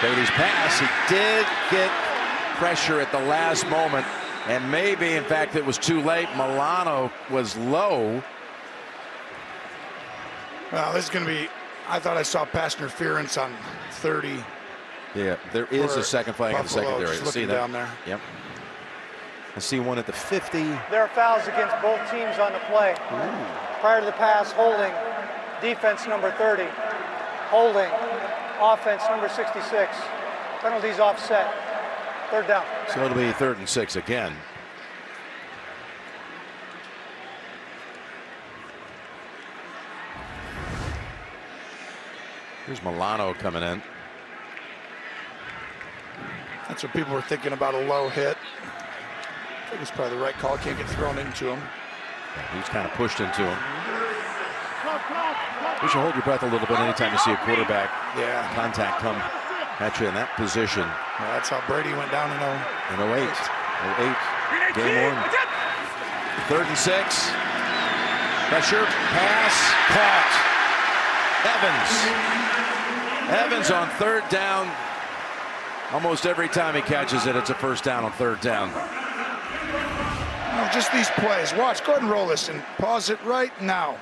Bailey's pass. He did get pressure at the last moment. And maybe, in fact, it was too late. Milano was low. Well, this is going to be, I thought I saw pass interference on 30. Yeah, there is a second flag in the secondary. See that down there? Yep. I see one at the 50. There are fouls against both teams on the play. Ooh. Prior to the pass, holding, defense number 30. Holding, offense number 66. Penalties offset. 3rd down. So it'll be 3rd and 6 again. Here's Milano coming in. That's what people were thinking about, a low hit. I think it's probably the right call. Can't get thrown into him. Yeah, he's kind of pushed into him. You should hold your breath a little bit anytime you see a quarterback contact come at you in that position. Well, that's how Brady went down in 08. Game 1. 3rd and 6. Pressure, pass, caught. Evans on 3rd down. Almost every time he catches it, it's a first down on 3rd down. Oh, just these plays. Watch, go ahead and roll this and pause it right now.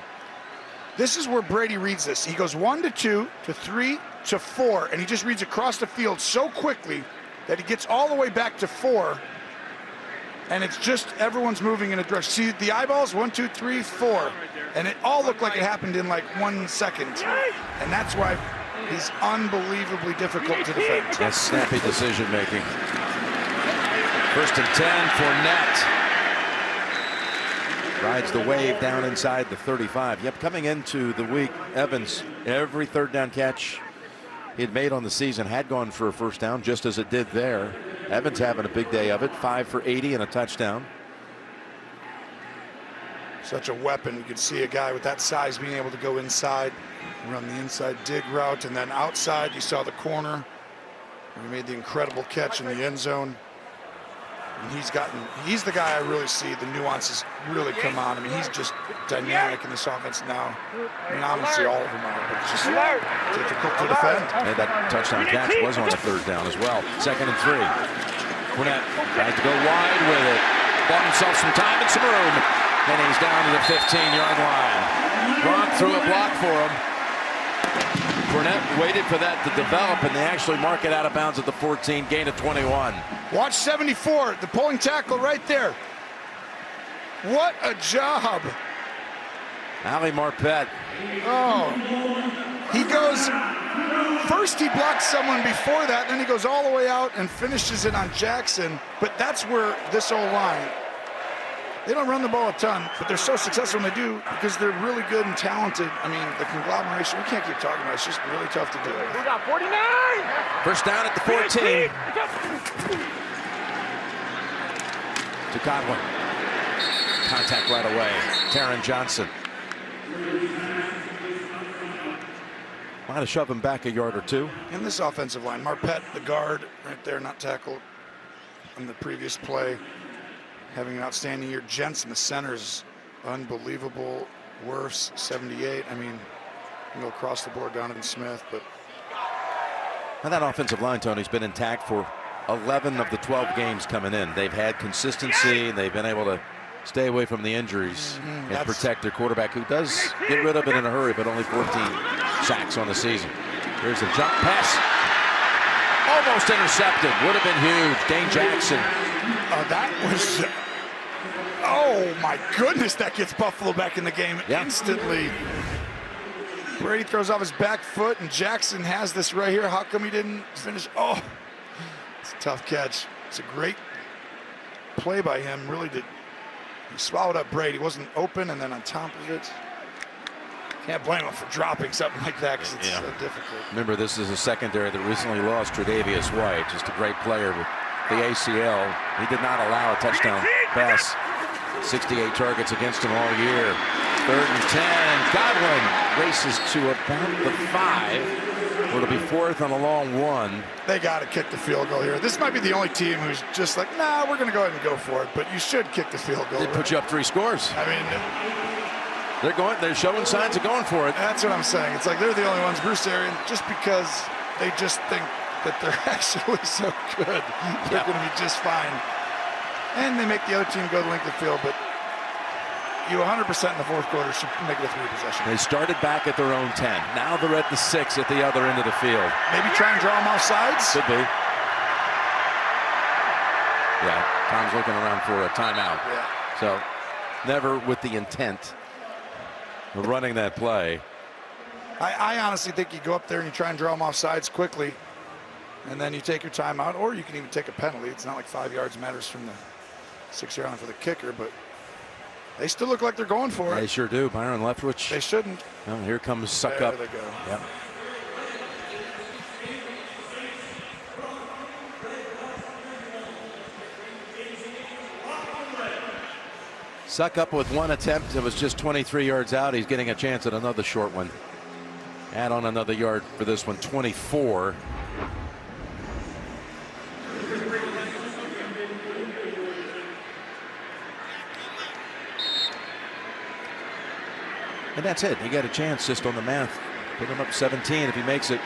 This is where Brady reads this. He goes 1 to 2 to 3 to 4, and he just reads across the field so quickly that he gets all the way back to 4, and it's just everyone's moving in a direction. See the eyeballs, 1, 2, 3, 4, and it all looked like it happened in like 1 second, and that's why he's unbelievably difficult to defend. That's snappy decision making. 1st and 10 for Fournette. Rides the wave down inside the 35. Yep, coming into the week, Evans, every 3rd down catch he had made on the season had gone for a first down, just as it did there. Evans having a big day of it, 5 for 80 and a touchdown. Such a weapon. You can see a guy with that size being able to go inside, run the inside dig route, and then outside you saw the corner. He made the incredible catch in the end zone. And he's the guy I really see the nuances really come on. I mean, he's just dynamic in this offense now. I mean, obviously all of them are, but it's just difficult to defend. And that touchdown catch was on a third down as well. 2nd and 3. Fournette tries to go wide with it. Bought himself some time and some room. And he's down to the 15-yard line. Gronk threw a block for him. Fournette waited for that to develop, and they actually mark it out of bounds at the 14, gain of 21. Watch 74, the pulling tackle right there. What a job. Ali Marpet. Oh, he goes, first he blocks someone before that, then he goes all the way out and finishes it on Jackson. But that's where this O-line, they don't run the ball a ton, but they're so successful when they do because they're really good and talented. I mean, the conglomeration, we can't keep talking about it. It's just really tough to do. We got 49. First down at the 14. To Godwin. Contact right away. Taron Johnson. Might have shoved him back a yard or two. In this offensive line, Marpet, the guard, right there, not tackled on the previous play. Having an outstanding year. Jensen, the center's unbelievable. Worse, 78. I mean, you can go across the board, Donovan Smith, but. Now that offensive line, Tony's been intact for 11 of the 12 games coming in. They've had consistency. They've been able to stay away from the injuries and protect their quarterback, who does get rid of it in a hurry, but only 14 sacks on the season. Here's a jump pass. Almost intercepted. Would have been huge. Dane Jackson. That was, oh my goodness, that gets Buffalo back in the game instantly. Brady throws off his back foot, and Jackson has this right here. How come he didn't finish? Oh, it's a tough catch. It's a great play by him. Really did. He swallowed up Brady. Wasn't open, and then on top of it, can't blame him for dropping something like that because it's so difficult. Remember, this is a secondary that recently lost Tre'Davious White, just a great player with the ACL. He did not allow a touchdown pass. 68 targets against him all year. 3rd and 10. Godwin races to about the 5. It'll be 4th on a long 1. They got to kick the field goal here. This might be the only team who's just like, nah, we're going to go ahead and go for it. But you should kick the field goal. They put you up 3 scores. I mean, they're showing signs of going for it. That's what I'm saying. It's like they're the only ones. Bruce Arians, just because they just think that they're actually so good, they're going to be just fine. And they make the other team go the length of the field, but you 100% in the 4th quarter should make it a 3 possession. They started back at their own 10. Now they're at the 6 at the other end of the field. Maybe try and draw them off sides? Could be. Yeah, Tom's looking around for a timeout. Yeah. So never with the intent of running that play. I honestly think you go up there and you try and draw them off sides quickly, and then you take your timeout, or you can even take a penalty. It's not like 5 yards matters from the 6-yard line for the kicker, but they still look like they're going for it. They sure do. Byron Leftwich. They shouldn't. Oh, here comes Suck there Up. They go. Yep. Suck Up with 1 attempt. It was just 23 yards out. He's getting a chance at another short one. Add on another yard for this one, 24. And that's it. He got a chance just on the math. Put him up 17 if he makes it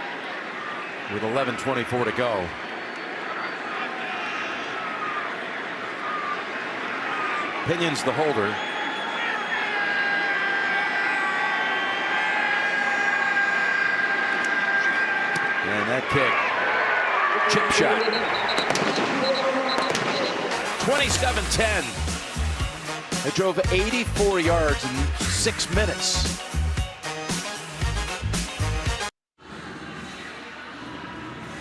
with 11:24 to go. Pinion's the holder. And that kick, chip shot. 27-10. They drove 84 yards in 6 minutes.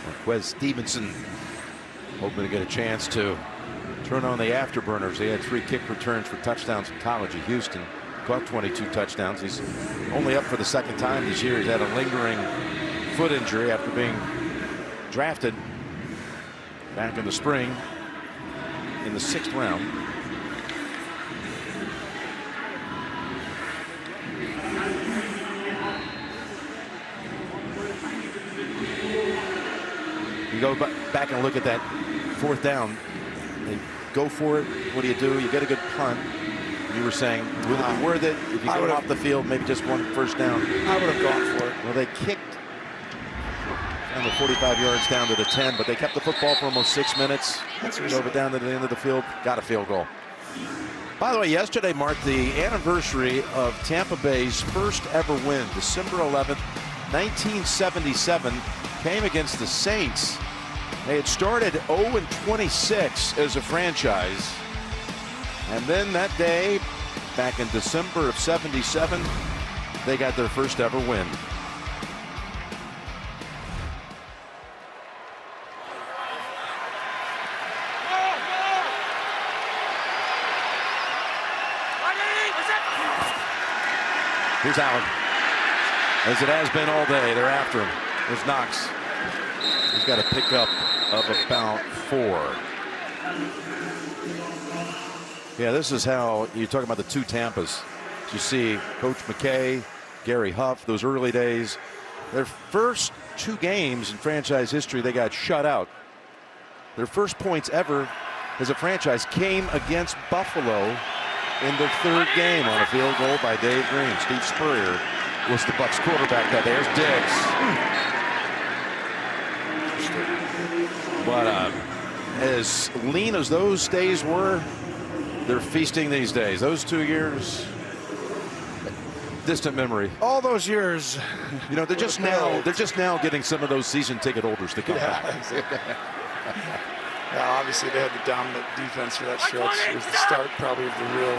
Marquez Stevenson hoping to get a chance to turn on the afterburners. He had 3 kick returns for touchdowns in college at Houston. Caught 22 touchdowns. He's only up for the 2nd time this year. He's had a lingering foot injury after being drafted back in the spring in the 6th round. You go back and look at that 4th down. They go for it. What do? You get a good punt. You were saying, would it be worth it if you go off the field, maybe just one first down? I would have gone for it. Well, they kicked down the 45 yards down to the 10, but they kept the football for almost 6 minutes. Drove it down to the end of the field, got a field goal. By the way, yesterday marked the anniversary of Tampa Bay's first ever win. December 11th, 1977, came against the Saints. They had started 0-26 as a franchise. And then that day, back in December of 77, they got their first ever win. Here's Allen. As it has been all day, they're after him. There's Knox. He's got a pickup of about 4. Yeah, this is how you talk about the two Tampas. You see Coach McKay, Gary Huff, those early days. Their first 2 games in franchise history, they got shut out. Their first points ever as a franchise came against Buffalo in the 3rd game on a field goal by Dave Green. Steve Spurrier was the Bucs quarterback. There's Diggs. But as lean as those days were, they're feasting these days. Those 2 years, distant memory. All those years, you know, they're just now getting some of those season ticket holders to come back. Yeah, obviously they had the dominant defense for that stretch. It was the start probably of the real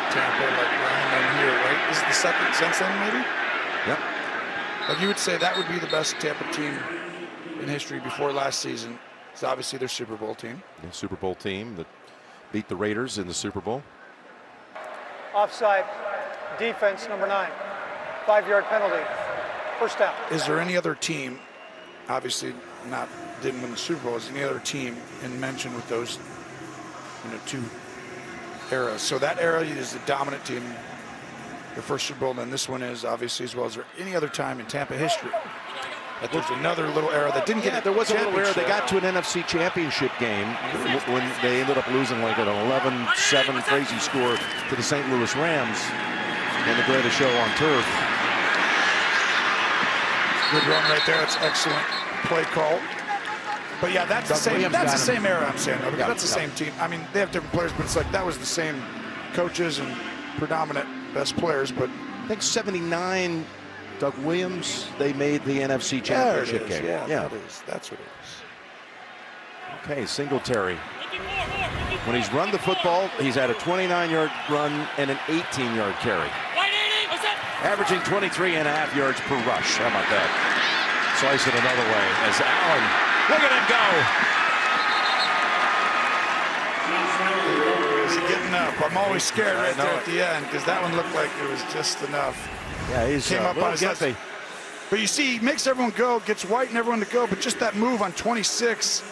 Tampa, like running in here, right? This is the second since then, maybe? Yep. Like you would say that would be the best Tampa team in history before last season. It's obviously their Super Bowl team. The Super Bowl team that beat the Raiders in the Super Bowl. Offside, defense, number 9. 5-yard penalty, first down. Is there any other team, obviously didn't win the Super Bowl, is there any other team in mention with those 2 eras? So that era is the dominant team, the first Super Bowl, and then this one is obviously as well. Is there any other time in Tampa history that there's another little era that didn't get there was a little era. They got to an NFC championship game when they ended up losing like an 11-7 crazy score to the St. Louis Rams in the greatest show on turf. Good run right there. It's excellent play call. But yeah, that's the same. That's the same era I'm saying. That's the same team. I mean, they have different players, but it's like that was the same coaches and predominant best players. But I think 79. Doug Williams, they made the NFC championship game. Yeah, that's what it is. Okay, Singletary. When he's run the football, he's had a 29-yard run and an 18-yard carry. Averaging 23.5 yards per rush. How about that? Slice it another way as Allen, look at him go. Is he getting up? I'm always scared right there at the end because that one looked like it was just enough. Yeah, he's came up on his left. But you see, he makes everyone go, gets White and everyone to go, but just that move on 26,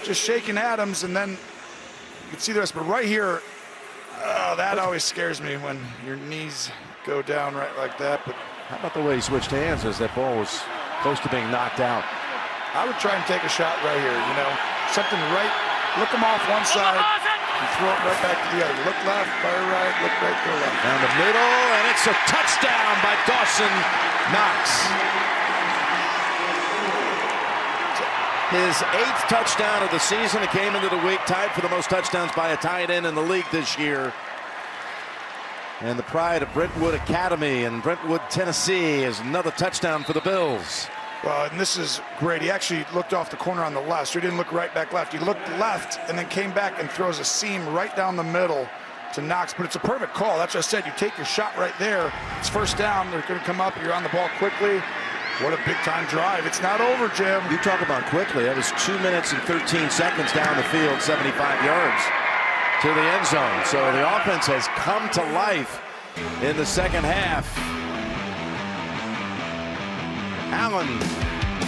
just shaking Adams, and then you can see the rest. But right here, that always scares me when your knees go down right like that. But how about the way he switched hands as that ball was close to being knocked out? I would try and take a shot right here, something right, look him off one side. You throw it right back to the other. Look left, fire right, look right, go left. Down the middle, and it's a touchdown by Dawson Knox. His 8th touchdown of the season. It came into the week tied for the most touchdowns by a tight end in the league this year. And the pride of Brentwood Academy in Brentwood, Tennessee, is another touchdown for the Bills. Well, and this is great. He actually looked off the corner on the left, so he didn't look right back left. He looked left and then came back and throws a seam right down the middle to Knox. But it's a perfect call. That's what I said. You take your shot right there. It's first down. They're going to come up. You're on the ball quickly. What a big-time drive. It's not over, Jim. You talk about quickly. That was 2 minutes and 13 seconds down the field, 75 yards to the end zone. So the offense has come to life in the second half. Allen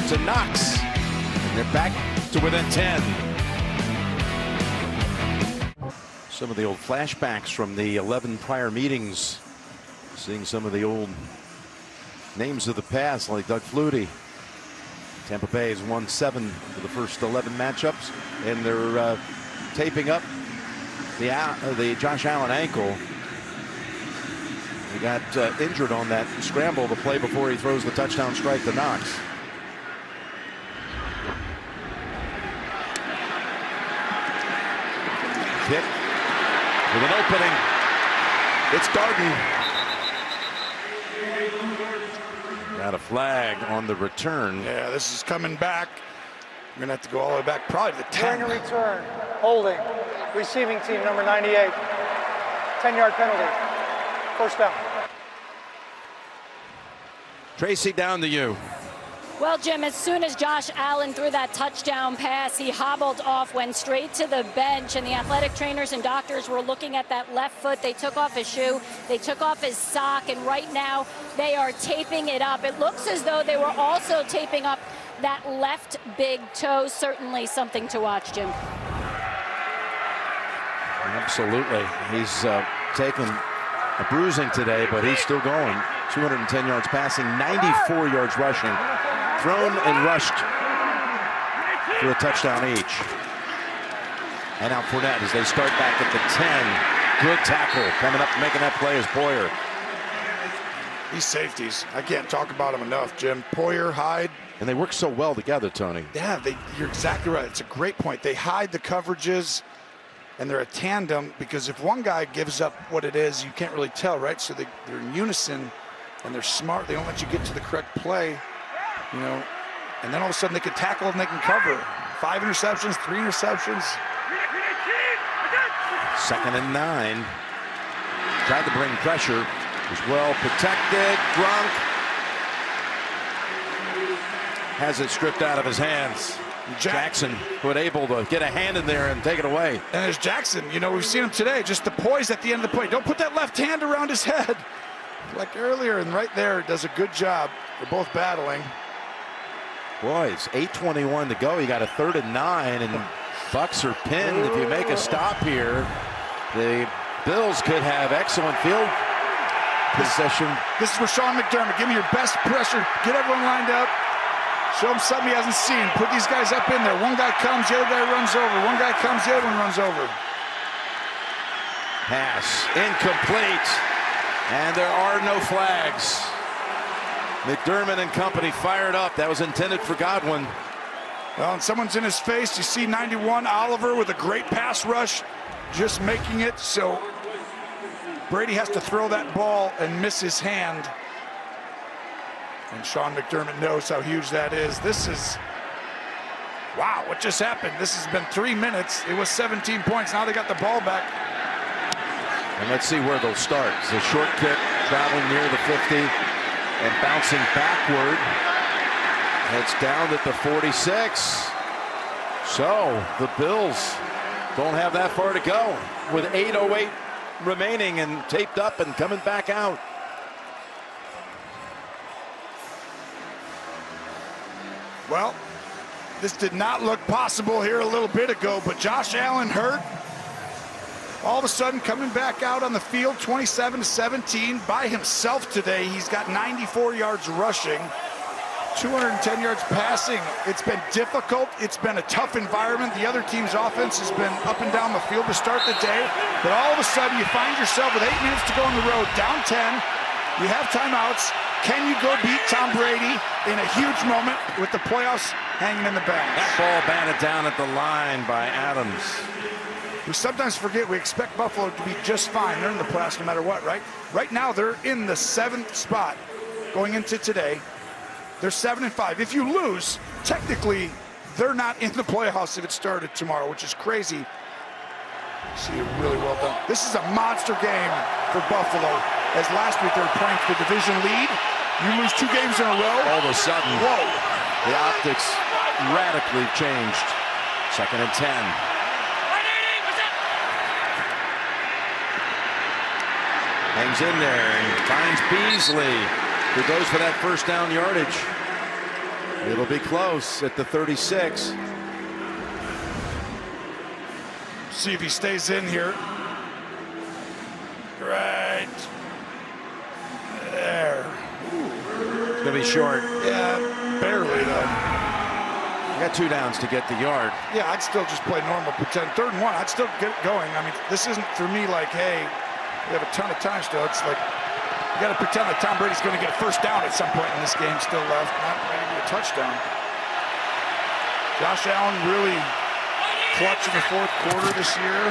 to Knox. And they're back to within 10. Some of the old flashbacks from the 11 prior meetings. Seeing some of the old names of the past like Doug Flutie. Tampa Bay has won 7 of the first 11 matchups in their taping up the Josh Allen ankle. He got injured on that scramble, the play before he throws the touchdown strike to Knox. Kick with an opening. It's Darden. Got a flag on the return. Yeah, this is coming back. We're going to have to go all the way back, probably to the 10. During a return, holding, receiving team number 98, 10-yard penalty, first down. Tracy, down to you. Well, Jim, as soon as Josh Allen threw that touchdown pass, he hobbled off, went straight to the bench, and the athletic trainers and doctors were looking at that left foot. They took off his shoe, they took off his sock, and right now they are taping it up. It looks as though they were also taping up that left big toe. Certainly something to watch, Jim. Absolutely. He's taken a bruising today, but he's still going. 210 yards passing, 94 yards rushing. Thrown and rushed for a touchdown each. And now Fournette as they start back at the 10. Good tackle coming up, making that play is Poyer. These safeties, I can't talk about them enough, Jim. Poyer, Hyde. And they work so well together, Tony. Yeah, you're exactly right. It's a great point. They hide the coverages, and they're a tandem, because if one guy gives up what it is, you can't really tell, right? So they're in unison, and they're smart. They don't let you get to the correct play, you know, and then all of a sudden they can tackle and they can cover. 5 interceptions, 3 interceptions. 2nd and 9. Tried to bring pressure. Was well protected. Gronk has it stripped out of his hands. Jackson was able to get a hand in there and take it away. And there's Jackson. You know, we've seen him today. Just the poise at the end of the play. Don't put that left hand around his head like earlier. And right there, does a good job. They're both battling. Boy, it's 8:21 to go. You got a 3rd and 9, and Bucks are pinned. If you make a stop here, the Bills could have excellent field possession. This is where Sean McDermott, give me your best pressure. Get everyone lined up. Show him something he hasn't seen. Put these guys up in there. One guy comes, the other guy runs over. One guy comes, the other one runs over. Pass incomplete, and there are no flags. McDermott and company fired up. That was intended for Godwin. Well, and someone's in his face. You see 91, Oliver, with a great pass rush, just making it. So Brady has to throw that ball and miss his hand. And Sean McDermott knows how huge that is. This is, wow, what just happened? This has been 3 minutes. It was 17 points. Now they got the ball back. And let's see where they'll start. It's a short kick, traveling near the 50 and bouncing backward. It's down at the 46. So the Bills don't have that far to go with 8:08 remaining and taped up and coming back out. Well, this did not look possible here a little bit ago, but Josh Allen hurt. All of a sudden coming back out on the field, 27-17 by himself today. He's got 94 yards rushing, 210 yards passing. It's been difficult. It's been a tough environment. The other team's offense has been up and down the field to start the day. But all of a sudden you find yourself with 8 minutes to go on the road, down 10. You have timeouts. Can you go beat Tom Brady in a huge moment with the playoffs hanging in the balance? That ball batted down at the line by Adams. We sometimes forget we expect Buffalo to be just fine. They're in the playoffs no matter what, right? Right now they're in the 7th spot going into today. They're 7-5. If you lose, technically they're not in the playoffs if it started tomorrow, which is crazy. See, really well done. This is a monster game for Buffalo. As last week they were playing for the division lead. You lose 2 games in a row. All of a sudden, whoa, the optics radically changed. 2nd and 10. Hangs in there and finds Beasley, who goes for that first down yardage. It'll be close at the 36. See if he stays in here. Right there. It's going to be short. Yeah, barely though. Got 2 downs to get the yard. Yeah, I'd still just play normal, pretend 3rd and 1. I'd still get going. I mean, this isn't for me like, hey, we have a ton of time still. It's like you got to pretend that Tom Brady's going to get a 1st down at some point in this game still left, not maybe a touchdown. Josh Allen really clutch in the 4th quarter this year.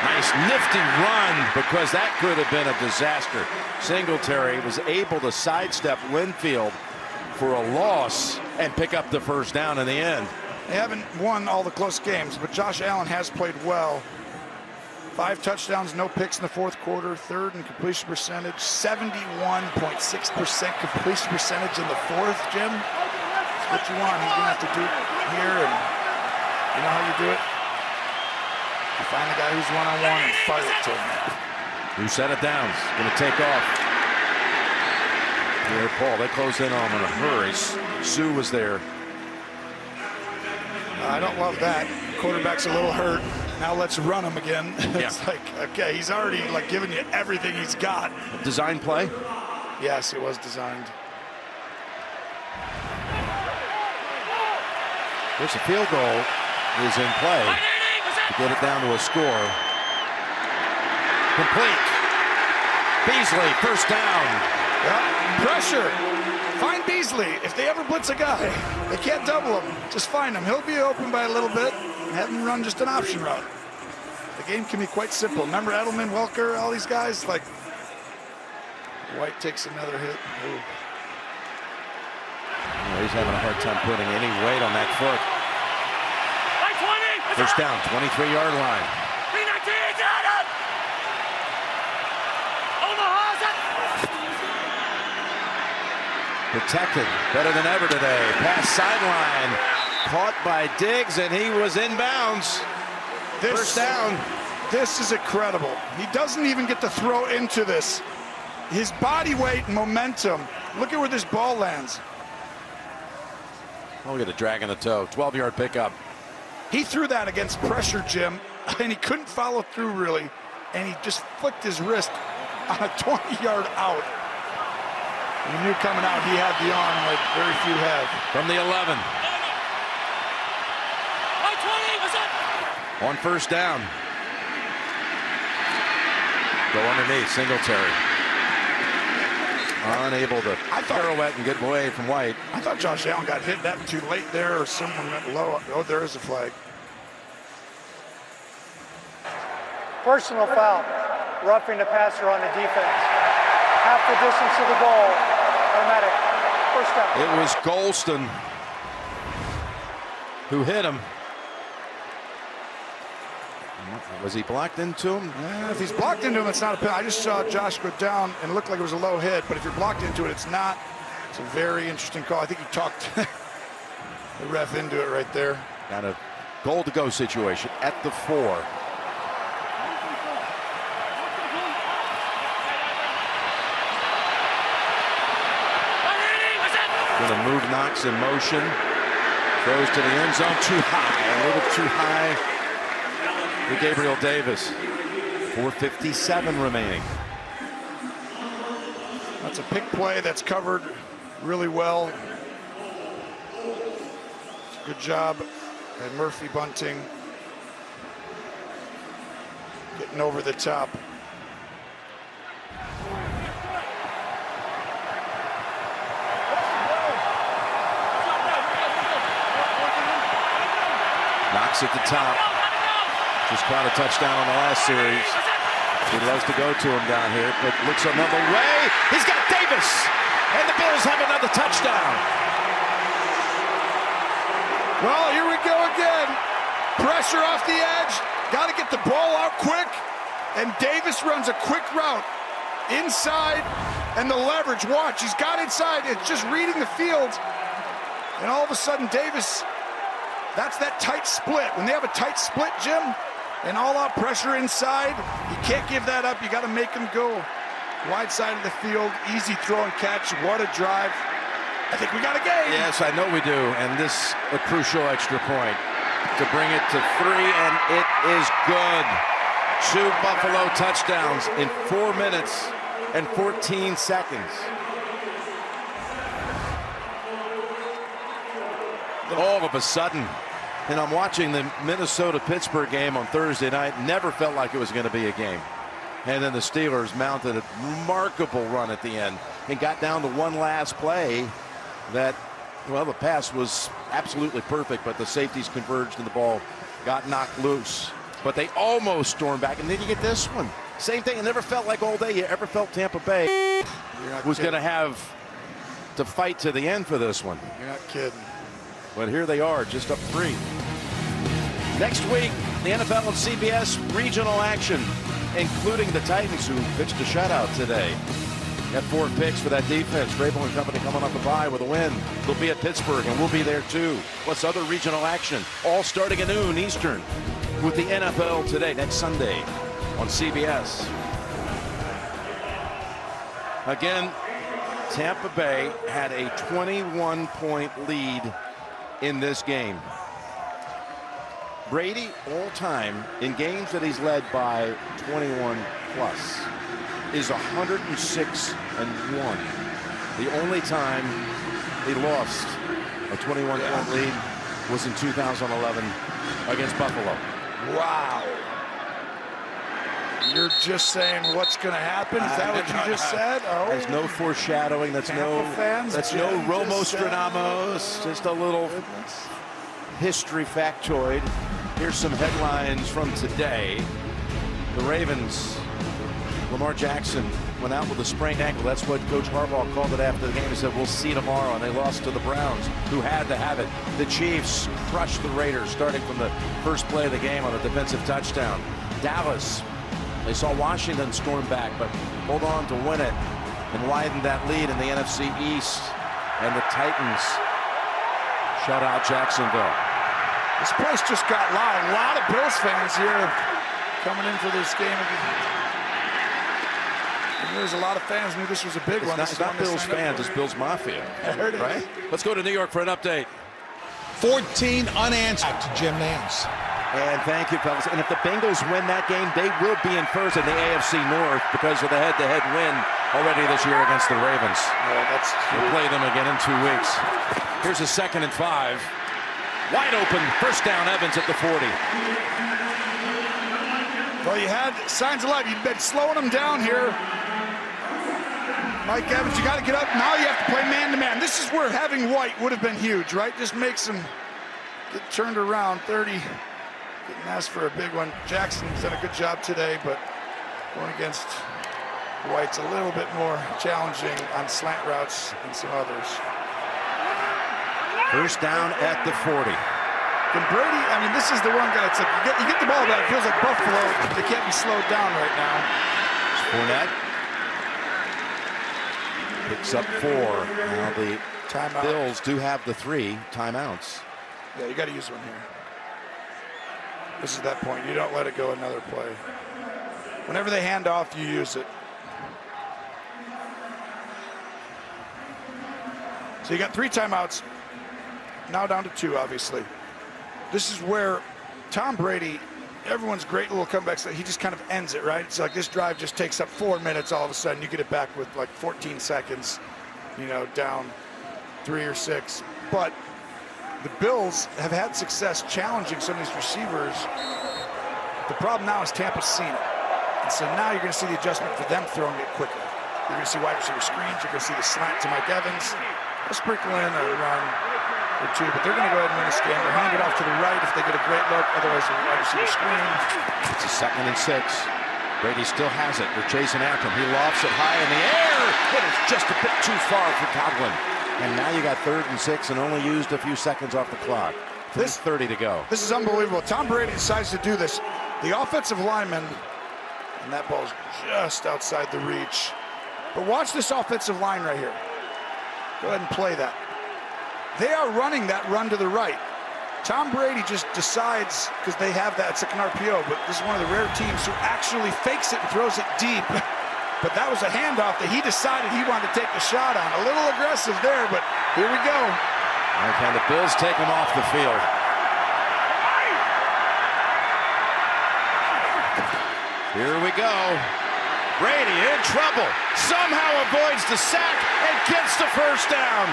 Nice nifty run, because that could have been a disaster. Singletary was able to sidestep Winfield for a loss and pick up the 1st down in the end. They haven't won all the close games, but Josh Allen has played well. 5 touchdowns, no picks in the 4th quarter, 3rd in completion percentage, 71.6% completion percentage in the 4th, Jim. That's what you want. He's gonna have to do it here, and you know how you do it? You find the guy who's one-on-one and fire it to him. Who set it down? Gonna take off. Here, Paul, they closed in on him in a hurry. Sue was there. I don't love that. Quarterback's a little hurt. Now let's run him again. It's like, okay, he's already like giving you everything he's got. Design play? Yes, it was designed. There's a field goal is in play to get it down to a score. Complete. Beasley, 1st down. Yep. Pressure. Find Beasley. If they ever blitz a guy, they can't double him. Just find him. He'll be open by a little bit. Have him run just an option route. The game can be quite simple. Remember Edelman, Welker, all these guys? Like, White takes another hit. Ooh. Oh, he's having a hard time putting any weight on that foot. 1st down, 23-yard line. Protected better than ever today. Pass sideline. Caught by Diggs, and he was inbounds. 1st down. This is incredible. He doesn't even get to throw into this. His body weight and momentum. Look at where this ball lands. Oh, look at the drag in the toe. 12-yard pickup. He threw that against pressure, Jim, and he couldn't follow through really, and he just flicked his wrist on a 20-yard out. You knew coming out he had the arm like very few have. From the 11. On 1st down. Go underneath, Singletary. Unable to pirouette and get away from White. I thought Josh Allen got hit that too late there, or someone went low. Oh, there is a flag. Personal foul. Roughing the passer on the defense. Half the distance to the goal. Automatic. 1st down. It was Golston who hit him. Was he blocked into him? If he's blocked into him, it's not a penalty. I just saw Josh go down and it looked like it was a low hit, but if you're blocked into it, it's not. It's a very interesting call. I think he talked the ref into it right there. Got a goal-to-go situation at the 4. Gonna move Knox in motion. Throws to the end zone, too high, a little too high for Gabriel Davis. 4:57 remaining. That's a pick play that's covered really well. Good job at Murphy Bunting getting over the top. Knox at the top. Just caught a touchdown on the last series. He loves to go to him down here, but looks another way. He's got Davis, and the Bills have another touchdown. Well, here we go again. Pressure off the edge. Got to get the ball out quick. And Davis runs a quick route inside, and the leverage. Watch, he's got inside. It's just reading the field. And all of a sudden, Davis, that's that tight split. When they have a tight split, Jim, and all-out pressure inside, you can't give that up. You got to make them go wide side of the field. Easy throw and catch. What a drive. I think we got a game. Yes, I know we do. And this a crucial extra point to bring it to 3, and it is good. 2 Buffalo touchdowns in 4 minutes and 14 seconds. all of a sudden. And I'm watching the Minnesota-Pittsburgh game on Thursday night. Never felt like it was going to be a game. And then the Steelers mounted a remarkable run at the end and got down to one last play that, well, the pass was absolutely perfect, but the safeties converged and the ball got knocked loose. But they almost stormed back. And then you get this one. Same thing. It never felt like all day you ever felt Tampa Bay was going to have to fight to the end for this one. You're not kidding. But here they are, just up 3. Next week, the NFL and CBS regional action, including the Titans, who pitched a shutout today. Got 4 picks for that defense. Vrabel and company coming off a bye with a win. They'll be at Pittsburgh, and we'll be there too. Plus other regional action, all starting at noon Eastern with the NFL today, next Sunday on CBS. Again, Tampa Bay had a 21-point lead in this game. Brady, all time, in games that he's led by 21 plus, is 106-1. The only time he lost a 21-point lead was in 2011 against Buffalo. Wow. You're just saying what's going to happen? Is that what you just said? Oh. There's no foreshadowing. That's no Romo Stradamus. Just a little history factoid. Here's some headlines from today. The Ravens, Lamar Jackson went out with a sprained ankle. That's what Coach Harbaugh called it after the game. He said, we'll see tomorrow. And they lost to the Browns, who had to have it. The Chiefs crushed the Raiders, starting from the first play of the game on a defensive touchdown. Dallas, they saw Washington storm back, but hold on to win it and widen that lead in the NFC East. And the Titans shut out Jacksonville. This place just got loud. A lot of Bills fans here coming in for this game. And there's a lot of fans knew this was a big one. It's not Bills fans, it's Bills Mafia. Right? Let's go to New York for an update. 14 unanswered to Jim Nance. And thank you, fellas. And if the Bengals win that game, they will be in first in the AFC North because of the head-to-head win already this year against the Ravens. We'll play them again in 2 weeks. Here's a 2nd and 5. Wide open, first down, Evans at the 40. Well, you had signs of life. You've been slowing them down here. Mike Evans, you got to get up. Now you have to play man-to-man. This is where having White would have been huge, right? Just makes them get turned around. 30. Didn't ask for a big one. Jackson's done a good job today, but going against White's a little bit more challenging on slant routes than some others. First down at the 40. Can Brady, I mean, this is the one guy, it's like you get the ball back, it feels like Buffalo, they can't be slowed down right now. Fournette picks up 4. Now the Timeout. Bills do have the 3 timeouts. Yeah, you got to use one here. This is that point. You don't let it go another play. Whenever they hand off, you use it. So you got 3 timeouts. Now down to 2, obviously. This is where Tom Brady, everyone's great little comebacks, he just kind of ends it, right? It's like this drive just takes up 4 minutes. All of a sudden, you get it back with like 14 seconds, you know, down 3 or 6. But the Bills have had success challenging some of these receivers. The problem now is Tampa's seen it. And so now you're going to see the adjustment for them throwing it quicker. You're going to see wide receiver screens. You're going to see the slant to Mike Evans. They'll sprinkle in a run or 2, but they're going to go ahead and win this game. They'll hand it off to the right if they get a great look. Otherwise, the wide receiver screen. It's a 2nd and 6. Brady still has it. They're chasing after him. He lofts it high in the air. It is just a bit too far for Godwin. And now you got 3rd and 6 and only used a few seconds off the clock. 30 to go. This is unbelievable. Tom Brady decides to do this. The offensive lineman, and that ball's just outside the reach. But watch this offensive line right here. Go ahead and play that. They are running that run to the right. Tom Brady just decides, because they have that, it's like an RPO, but this is one of the rare teams who actually fakes it and throws it deep. But that was a handoff that he decided he wanted to take the shot on. A little aggressive there, but here we go. Okay, the Bills take him off the field. Here we go. Brady in trouble. Somehow avoids the sack and gets the first down.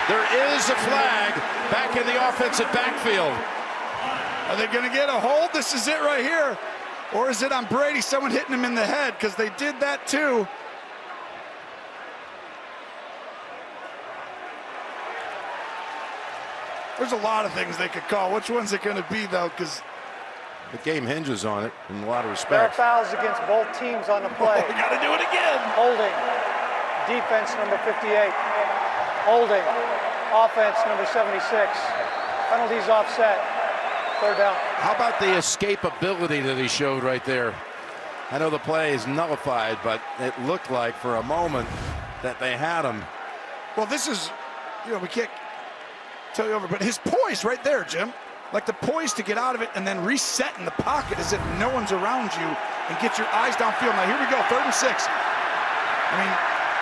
There is a flag back in the offensive backfield. Are they going to get a hold? This is it right here. Or is it on Brady, someone hitting him in the head? Because they did that too. There's a lot of things they could call. Which one's it going to be, though? Because the game hinges on it in a lot of There are respects. fouls against both teams on the play. we got to do it again. Holding. Defense number 58. Holding. Offense number 76. Penalties offset. Third down. How about the escapability that he showed right there? I know the play is nullified, but it looked like for a moment that they had him. Well, this is, we can't tell you over, but his poise right there, Jim. Like the poise to get out of it and then reset in the pocket as if no one's around you and get your eyes downfield. Now, here we go, 3rd and 6. I mean,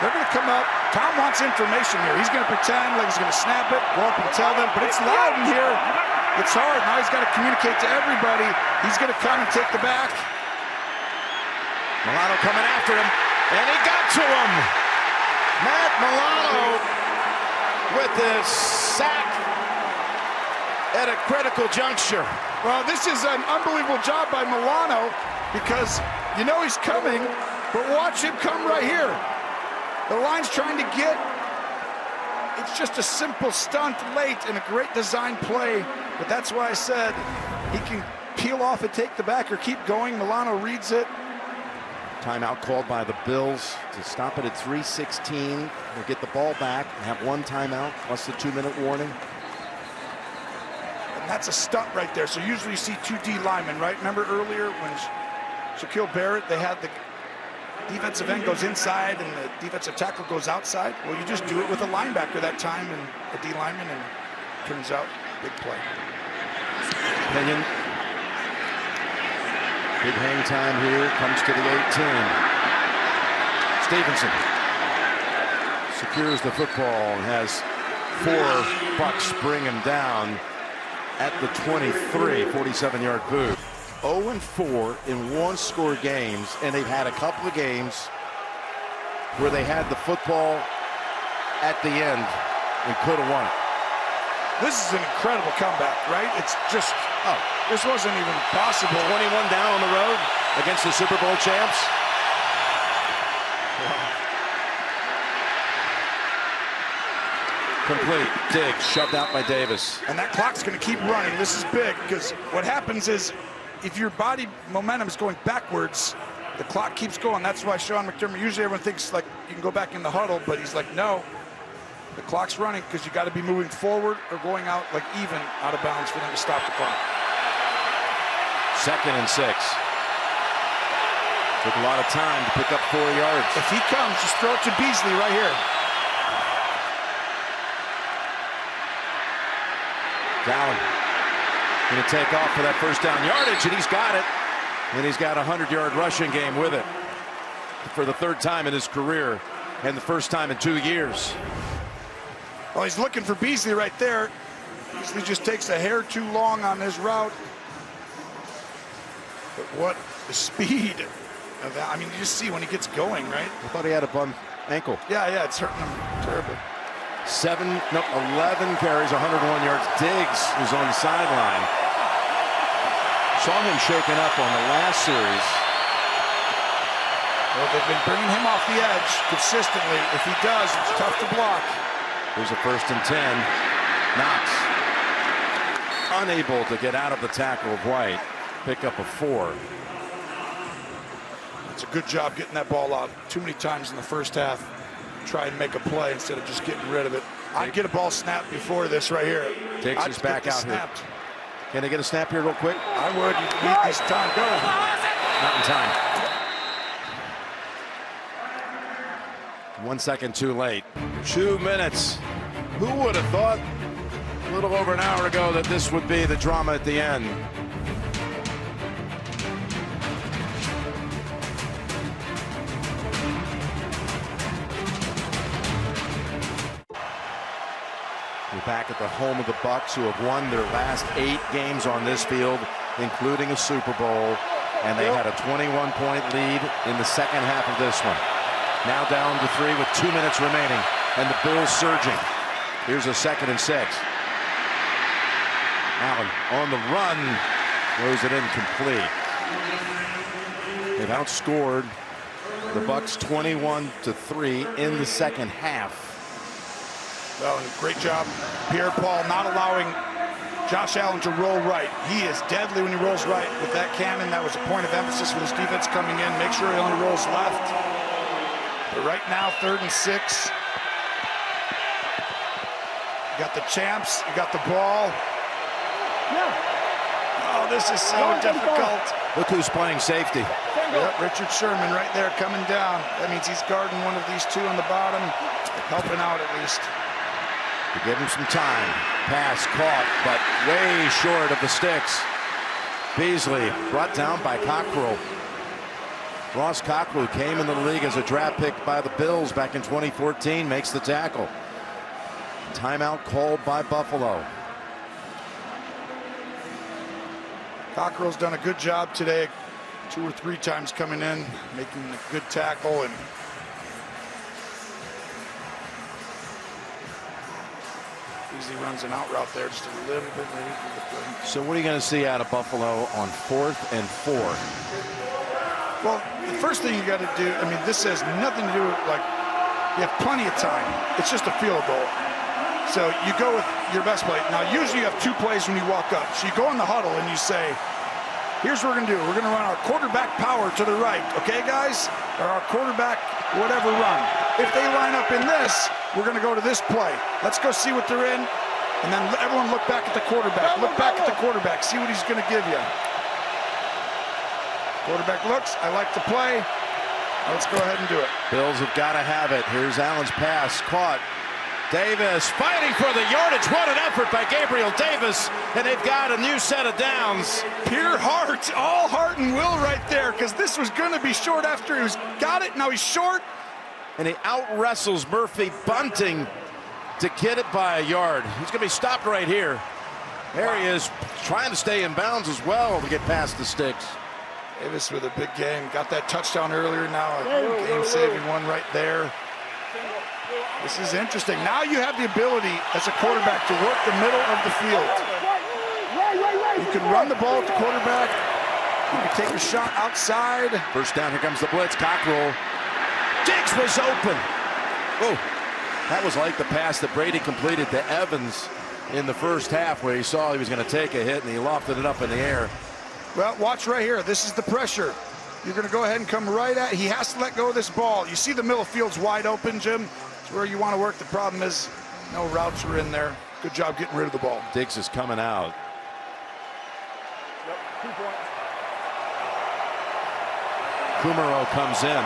they're going to come up. Tom wants information here. He's going to pretend like he's going to snap it, go up and tell them, but it's loud in here. It's hard. Now he's got to communicate to everybody. He's going to come and take the back. Milano coming after him, and he got to him. Matt Milano with the sack at a critical juncture. Well, this is an unbelievable job by Milano because you know he's coming, but watch him come right here. The line's trying to get. It's just a simple stunt late and a great design play, but that's why I said he can peel off and take the back or keep going. Milano reads it. Timeout called by the Bills to stop it at 3:16. We'll get the ball back and have one timeout plus the 2-minute warning. And that's a stunt right there. So usually you see 2 D linemen, right? Remember earlier when Shaquille Barrett, they had the defensive end goes inside and the defensive tackle goes outside. Well, you just do it with a linebacker that time and a D lineman, and turns out big play. Pinion. Big hang time here. Comes to the 18. Stevenson secures the football and has 4 Bucks bring him down at the 23. 47-yard boot. 0-4 in 1-score games, and they've had a couple of games where they had the football at the end and could have won it. This is an incredible comeback, right? It's just, this wasn't even possible. 21 down on the road against the Super Bowl champs. Complete. Diggs shoved out by Davis. And that clock's going to keep running. This is big because what happens is if your body momentum is going backwards, the clock keeps going. That's why Sean McDermott, usually everyone thinks like you can go back in the huddle, but he's like, no, the clock's running because you got to be moving forward or going out like even out of bounds for them to stop the clock. 2nd and 6. Took a lot of time to pick up 4 yards. If he comes, just throw it to Beasley right here. Allen going to take off for that first down yardage, and he's got it. And he's got a 100-yard rushing game with it for the 3rd time in his career and the first time in 2 years. Well, he's looking for Beasley right there. Beasley just takes a hair too long on his route. But what the speed of that. I mean, you just see when he gets going, right? I thought he had a bum ankle. Yeah, it's hurting him terribly. 11 carries, 101 yards. Diggs is on the sideline. Saw him shaken up on the last series. Well, they've been bringing him off the edge consistently. If he does, it's tough to block. There's a 1st and 10. Knox unable to get out of the tackle of White. Pick up a 4. It's a good job getting that ball out. Too many times in the first half, try and make a play instead of just getting rid of it. I'd get a ball snapped before this right here. Diggs is back out here. Can they get a snap here real quick? I would. You need this time. Go. Not in time. 1 second too late. 2 minutes. Who would have thought a little over an hour ago that this would be the drama at the end? We're back at the home of the Bucs, who have won their last 8 games on this field, including a Super Bowl, and they had a 21-point lead in the second half of this one. Now down to 3 with 2 minutes remaining, and the Bills surging. Here's a 2nd and 6. Allen on the run, throws it incomplete. They've outscored the Bucs 21-3 in the second half. Well, great job, Pierre-Paul, not allowing Josh Allen to roll right. He is deadly when he rolls right with that cannon. That was a point of emphasis for this defense coming in. Make sure he only rolls left. But right now, 3rd and 6. You got the champs. You got the ball. Oh, this is so difficult. Look who's playing safety. Yep, Richard Sherman right there coming down. That means he's guarding one of these two on the bottom, helping out at least. To give him some time. Pass caught, but way short of the sticks. Beasley brought down by Cockrell. Ross Cockrell came into the league as a draft pick by the Bills back in 2014, makes the tackle. Timeout called by Buffalo. Cockrell's done a good job today, 2 or 3 times coming in, making a good tackle. And Beasley runs an out route there just a little bit late. So what are you going to see out of Buffalo on 4th and 4? Well, the first thing you got to do, I mean, this has nothing to do with, like, you have plenty of time. It's just a field goal. So you go with your best play. Now, usually you have 2 plays when you walk up. So you go in the huddle and you say, here's what we're going to do. We're going to run our quarterback power to the right. Okay, guys? Or our quarterback whatever run. If they line up in this, we're going to go to this play. Let's go see what they're in. And then everyone look back at the quarterback. Look back at the quarterback. See what he's going to give you. Quarterback looks. I like the play. Let's go ahead and do it. Bills have got to have it. Here's Allen's pass. Caught. Davis fighting for the yardage. What an effort by Gabriel Davis. And they've got a new set of downs. Pure heart. All heart and will right there, because this was going to be short after he got it. Now he's short. And he out-wrestles Murphy Bunting to get it by a yard. He's going to be stopped right here. There he is, trying to stay in bounds as well to get past the sticks. Davis with a big game. Got that touchdown earlier. Now a game-saving one right there. This is interesting. Now you have the ability as a quarterback to work the middle of the field. You can run the ball at the quarterback. You can take a shot outside. First down, here comes the blitz. Cockrell. Diggs was open. Oh, that was like the pass that Brady completed to Evans in the first half, where he saw he was going to take a hit and he lofted it up in the air. Well, watch right here. This is the pressure. You're going to go ahead and come right at. He has to let go of this ball. You see the middle field's wide open, Jim. It's where you want to work. The problem is no routes are in there. Good job getting rid of the ball. Diggs is coming out. Kumaro comes in.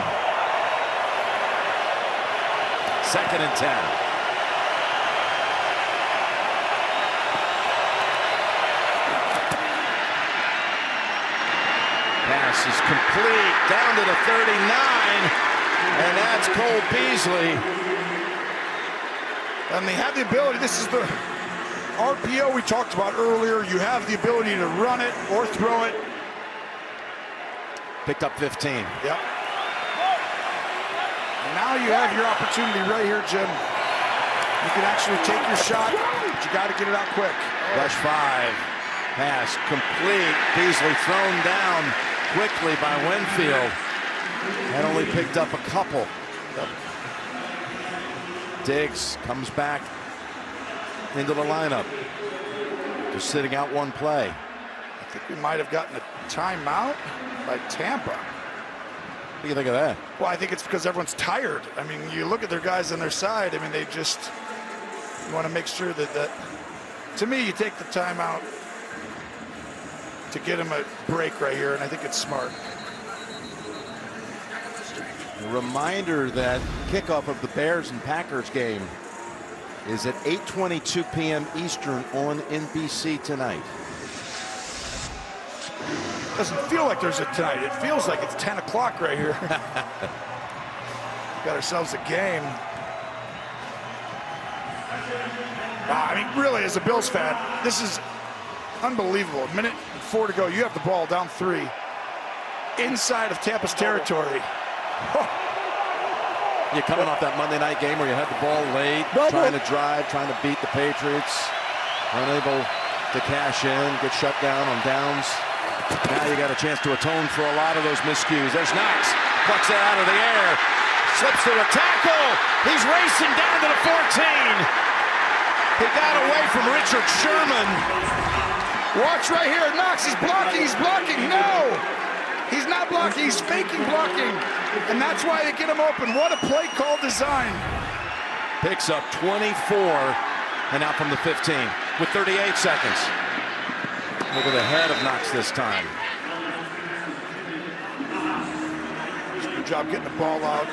2nd and 10. Pass is complete down to the 39, and that's Cole Beasley. And they have the ability. This is the RPO we talked about earlier. You have the ability to run it or throw it. Picked up 15. Yep. And now you have your opportunity right here, Jim. You can actually take your shot, but you got to get it out quick. Rush 5. Pass complete. Beasley thrown down quickly by Winfield. And only picked up a couple. Yep. Diggs comes back into the lineup. Just sitting out one play. I think we might have gotten a timeout by Tampa. What do you think of that? Well, I think it's because everyone's tired. I mean, you look at their guys on their side. I mean, they just want to make sure that to me, you take the timeout to get him a break right here, and I think it's smart. A reminder that kickoff of the Bears and Packers game is at 8:22 p.m. Eastern on NBC tonight. Doesn't feel like there's a tonight. It feels like it's 10 o'clock right here. Got ourselves a game. Wow, I mean, really, as a Bills fan, this is unbelievable. A minute and 4 to go. You have the ball down 3 inside of Tampa's territory. Oh. You're coming off that Monday night game where you had the ball late, trying to drive, trying to beat the Patriots, unable to cash in, get shut down on downs. Now you got a chance to atone for a lot of those miscues. There's Knox, plucks it out of the air, slips through a tackle. He's racing down to the 14. He got away from Richard Sherman. Watch right here. Knox, he's blocking. He's blocking. No! He's not blocking. He's faking blocking. And that's why they get him open. What a play call design. Picks up 24 and out from the 15 with 38 seconds. Over the head of Knox this time. Good job getting the ball out.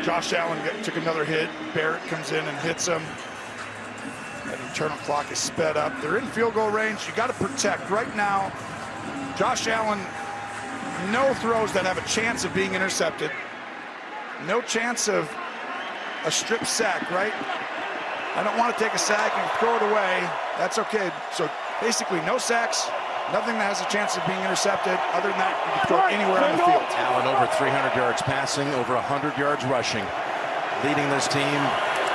Josh Allen took another hit. Barrett comes in and hits him. That internal clock is sped up. They're in field goal range. You got to protect. Right now, Josh Allen, no throws that have a chance of being intercepted. No chance of a strip sack, right? I don't want to take a sack and throw it away. That's okay. So basically no sacks, nothing that has a chance of being intercepted. Other than that, you can throw it anywhere on the field. Allen over 300 yards passing, over 100 yards rushing, leading this team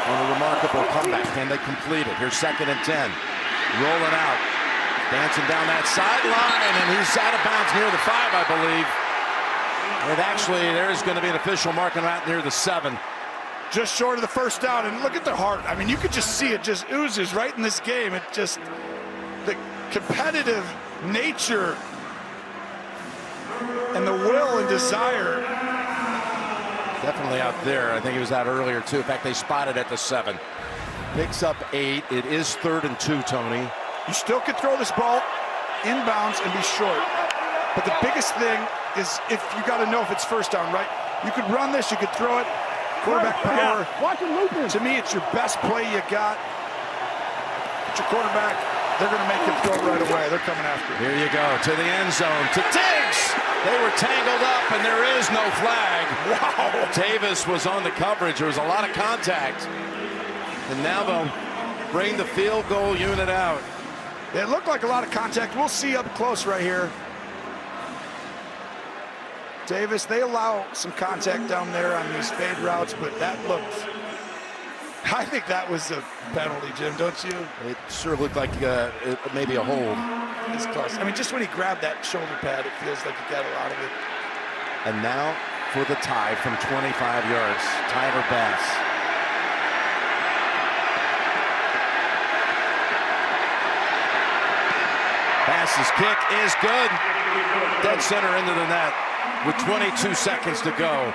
on a remarkable comeback. Can they complete it? Here's 2nd and 10. Rolling out, dancing down that sideline, and he's out of bounds near the 5, I believe. And actually, there's going to be an official marking him out near the 7. Just short of the first down, and look at the heart. I mean, you could just see it just oozes right in this game. It just, the competitive nature and the will and desire. Definitely out there. I think he was out earlier, too. In fact, they spotted at the 7. Picks up 8. It is 3rd and 2, Tony. You still could throw this ball inbounds and be short. But the biggest thing is if you got to know if it's first down, right? You could run this, you could throw it. Quarterback power. Watch him looping. To me, it's your best play you got. It's your quarterback. They're going to make him throw it right away. They're coming after him. Here you go to the end zone to Diggs. They were tangled up, and there is no flag. Wow. Davis was on the coverage. There was a lot of contact. And now they'll bring the field goal unit out. It looked like a lot of contact. We'll see up close right here. Davis, they allow some contact down there on these fade routes, but that looked, I think that was a penalty, Jim, don't you? It sure looked like maybe a hold. It's close. I mean, just when he grabbed that shoulder pad, it feels like he got a lot of it. And now for the tie from 25 yards, Tyler Bass. Bass's kick is good. Dead center into the net with 22 seconds to go.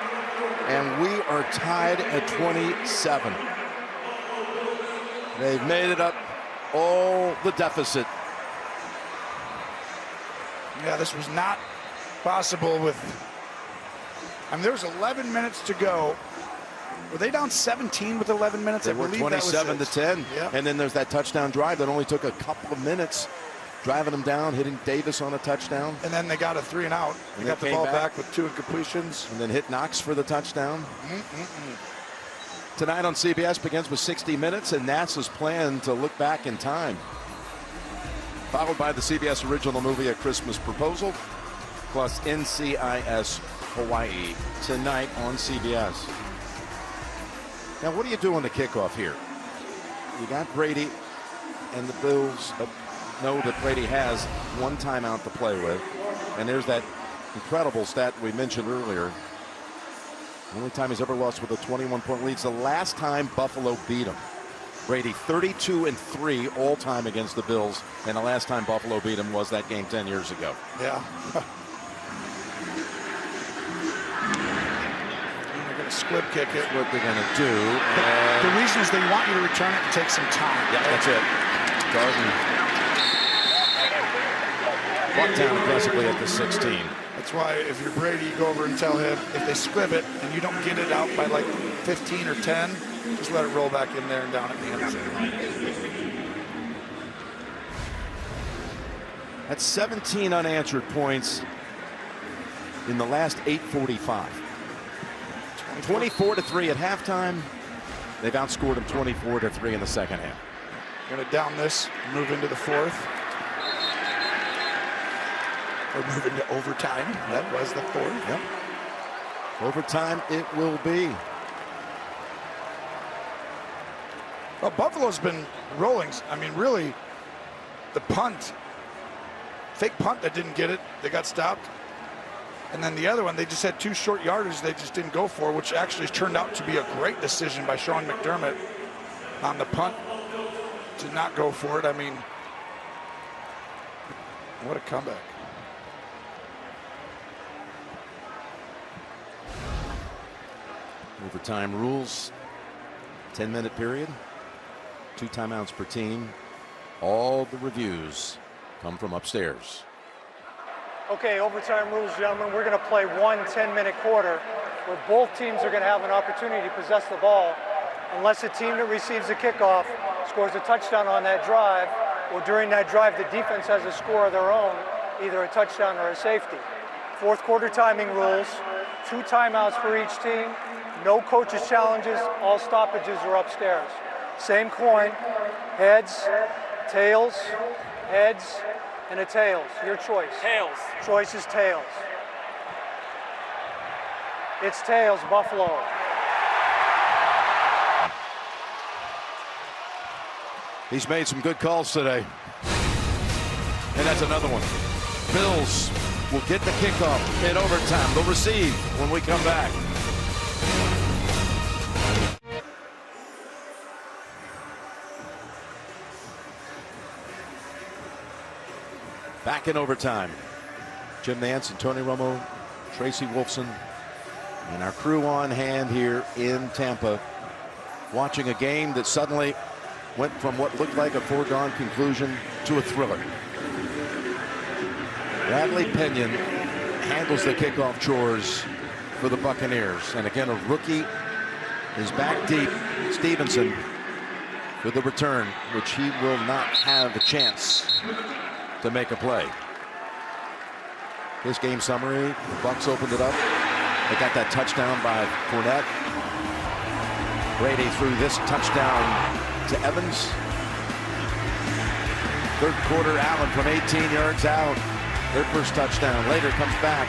And we are tied at 27. They've made it up all the deficit. Yeah, this was not possible with, I mean, there was 11 minutes to go. Were they down 17 with 11 minutes? They were 27 to 10. Yeah. And then there's that touchdown drive that only took a couple of minutes. Driving them down, hitting Davis on a touchdown. And then they got a 3 and out. They got the ball back with 2 incompletions. And then hit Knox for the touchdown. Tonight on CBS begins with 60 Minutes and NASA's plan to look back in time. Followed by the CBS original movie A Christmas Proposal, plus NCIS Hawaii tonight on CBS. Now, what do you do on the kickoff here? You got Brady, and the Bills know that Brady has 1 timeout to play with. And there's that incredible stat we mentioned earlier. The only time he's ever lost with a 21-point lead. It's the last time Buffalo beat him. Brady 32-3 all time against the Bills. And the last time Buffalo beat him was that game 10 years ago. Yeah. They're going to squib kick it. What they're going to do. The reason is they want you to return it and take some time. Yeah, that's it. Darden walked down aggressively at the 16. That's why if you're Brady, you go over and tell him if they squib it and you don't get it out by like 15 or 10, just let it roll back in there and down at the end zone. That's 17 unanswered points in the last 8:45. 24-3 at halftime. They've outscored them 24-3 in the second half. Going to down this, move into the 4th. Or move into overtime. That was the 4th. Yep. Overtime it will be. Well, Buffalo's been rolling. I mean, really, the punt, fake punt that didn't get it, they got stopped. And then the other one, they just had 2 short yarders they just didn't go for, which actually turned out to be a great decision by Sean McDermott on the punt to not go for it. I mean, what a comeback. Overtime rules, 10-minute period, 2 timeouts per team. All the reviews come from upstairs. Okay, overtime rules, gentlemen. We're going to play 1 10-minute quarter where both teams are going to have an opportunity to possess the ball unless the team that receives the kickoff scores a touchdown on that drive, or during that drive the defense has a score of their own, either a touchdown or a safety. 4th quarter timing rules, 2 timeouts for each team, no coaches' challenges, all stoppages are upstairs. Same coin, heads, tails, heads, and a tails. Your choice. Tails. Choice is tails. It's tails, Buffalo. He's made some good calls today. And that's another one. Bills will get the kickoff in overtime. They'll receive when we come back. Back in overtime. Jim Nance and Tony Romo, Tracy Wolfson, and our crew on hand here in Tampa, watching a game that suddenly went from what looked like a foregone conclusion to a thriller. Bradley Pinion handles the kickoff chores for the Buccaneers. And again, a rookie is back deep. Stevenson with the return, which he will not have a chance to make a play. His game summary, the Bucs opened it up. They got that touchdown by Fournette. Brady threw this touchdown to Evans. 3rd quarter, Allen from 18 yards out. Their first touchdown. Later comes back.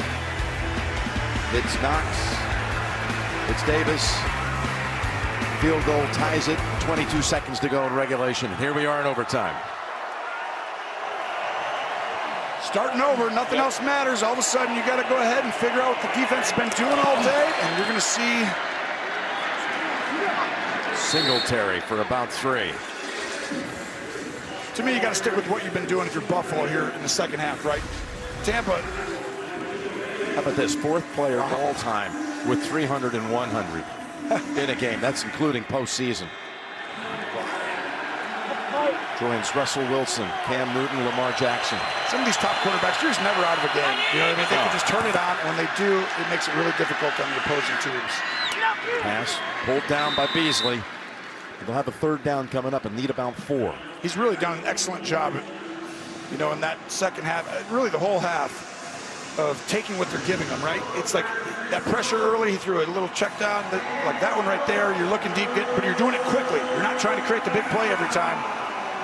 It's Knox. It's Davis. Field goal ties it. 22 seconds to go in regulation. Here we are in overtime. Starting over, nothing else matters. All of a sudden, you got to go ahead and figure out what the defense has been doing all day, and you're going to see Singletary for about 3. To me, you got to stick with what you've been doing if you're Buffalo here in the second half, right? Tampa. How about this? 4th player of all time with 300 and 100 in a game. That's including postseason. Joins Russell Wilson, Cam Newton, Lamar Jackson. Some of these top quarterbacks, you're just never out of a game. You know what I mean? They can just turn it on. When they do, it makes it really difficult on the opposing teams. Pass pulled down by Beasley. They'll have a 3rd down coming up and need about 4. He's really done an excellent job, you know, in that second half, really the whole half, of taking what they're giving him, right? It's like that pressure early, he threw a little check down, like that one right there. You're looking deep, but you're doing it quickly. You're not trying to create the big play every time.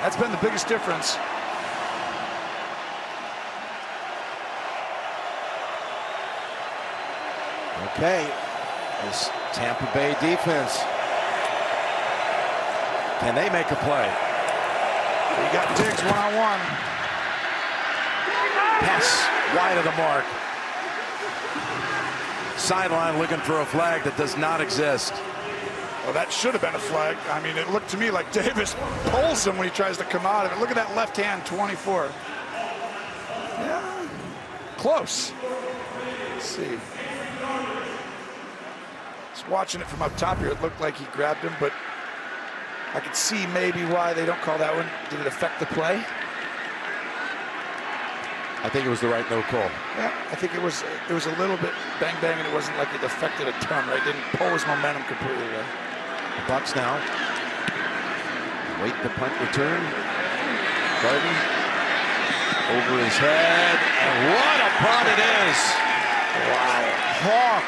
That's been the biggest difference. Okay, this Tampa Bay defense. Can they make a play? You got Diggs one-on-one. Pass wide of the mark. Sideline looking for a flag that does not exist. Well, that should have been a flag. I mean, it looked to me like Davis pulls him when he tries to come out of it. Look at that left hand, 24. Yeah, close. Let's see. Just watching it from up top here, it looked like he grabbed him, but I could see maybe why they don't call that one. Did it affect the play? I think it was the right no call. Yeah, I think it was a little bit bang bang, and it wasn't like it affected a ton, right? It didn't pull his momentum completely, right? The Bucs now wait the punt return. Garden over his head, and what a punt it is! Wow, Hawk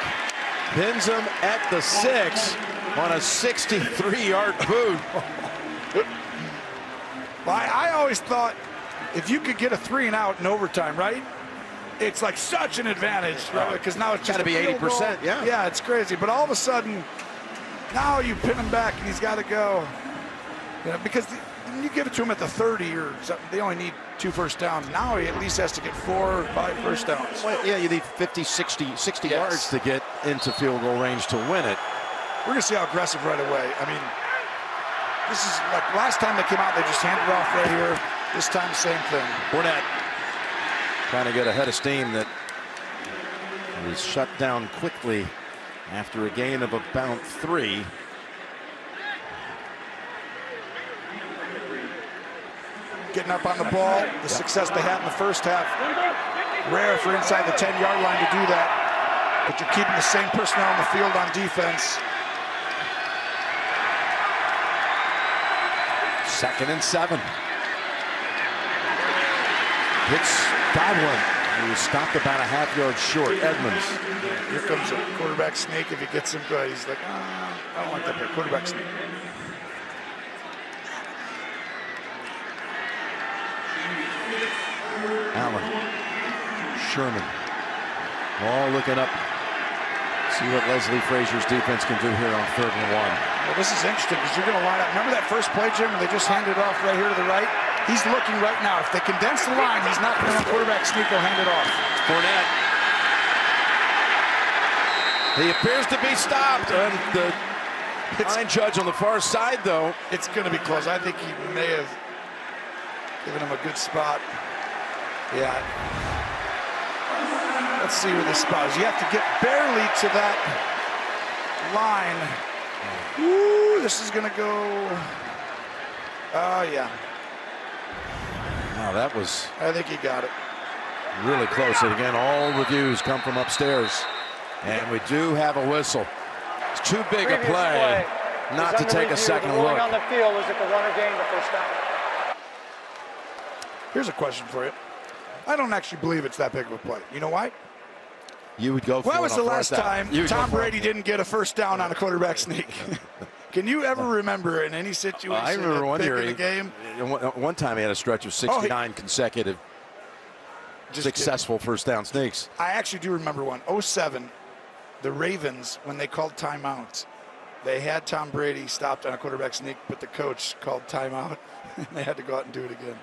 pins him at the 6 on a 63-yard boot. Well, I always thought if you could get a 3 and out in overtime, right? It's like such an advantage, right? Because now it's just got to be 80%. Yeah. Yeah, it's crazy. But all of a sudden, now you pin him back and he's got to go. You know, because when you give it to him at the 30 or something, they only need 2 first downs. Now he at least has to get 4 or 5 first downs. Well, yeah, you need 50, 60 Yes. yards to get into field goal range to win it. We're going to see how aggressive right away. I mean, this is like last time they came out, they just handed it off right here. This time, same thing. Fournette trying to get ahead of steam that was shut down quickly after a gain of about 3. Getting up on the ball, the success they had in the first half. Rare for inside the 10-yard line to do that. But you're keeping the same personnel on the field on defense. 2nd and 7. Hits Godwin, who was stopped about a half-yard short. Edmonds. Here comes a quarterback sneak. If he gets him good, he's like, I don't like that play. Quarterback sneak. Allen, Sherman, all looking up. See what Leslie Frazier's defense can do here on 3rd and 1. Well, this is interesting because you're going to line up. Remember that first play, Jim, and they just handed it off right here to the right? He's looking right now. If they condense the line, he's not going to quarterback sneak. He'll hand it off. Fournette. He appears to be stopped. And the line judge on the far side, though. It's going to be close. I think he may have given him a good spot. Yeah. Let's see where this spot is. You have to get barely to that line. Ooh, this is going to go. Oh, yeah. Wow, that was I think he got it. really close. And again, all reviews come from upstairs. And we do have a whistle. It's too big a play not to take a second look. On the field, is it the runner gained the first down? Here's a question for you. I don't actually believe it's that big of a play. You know why? You would go for When was it the on last 4th down. time You would go Tom for it. Brady didn't get a first down on a quarterback sneak? Can you ever remember in any situation I remember one year in the game? One time he had a stretch of 69 consecutive successful first down sneaks. I actually do remember one. 07, the Ravens, when they called timeout, they had Tom Brady stopped on a quarterback sneak, but the coach called timeout, and they had to go out and do it again.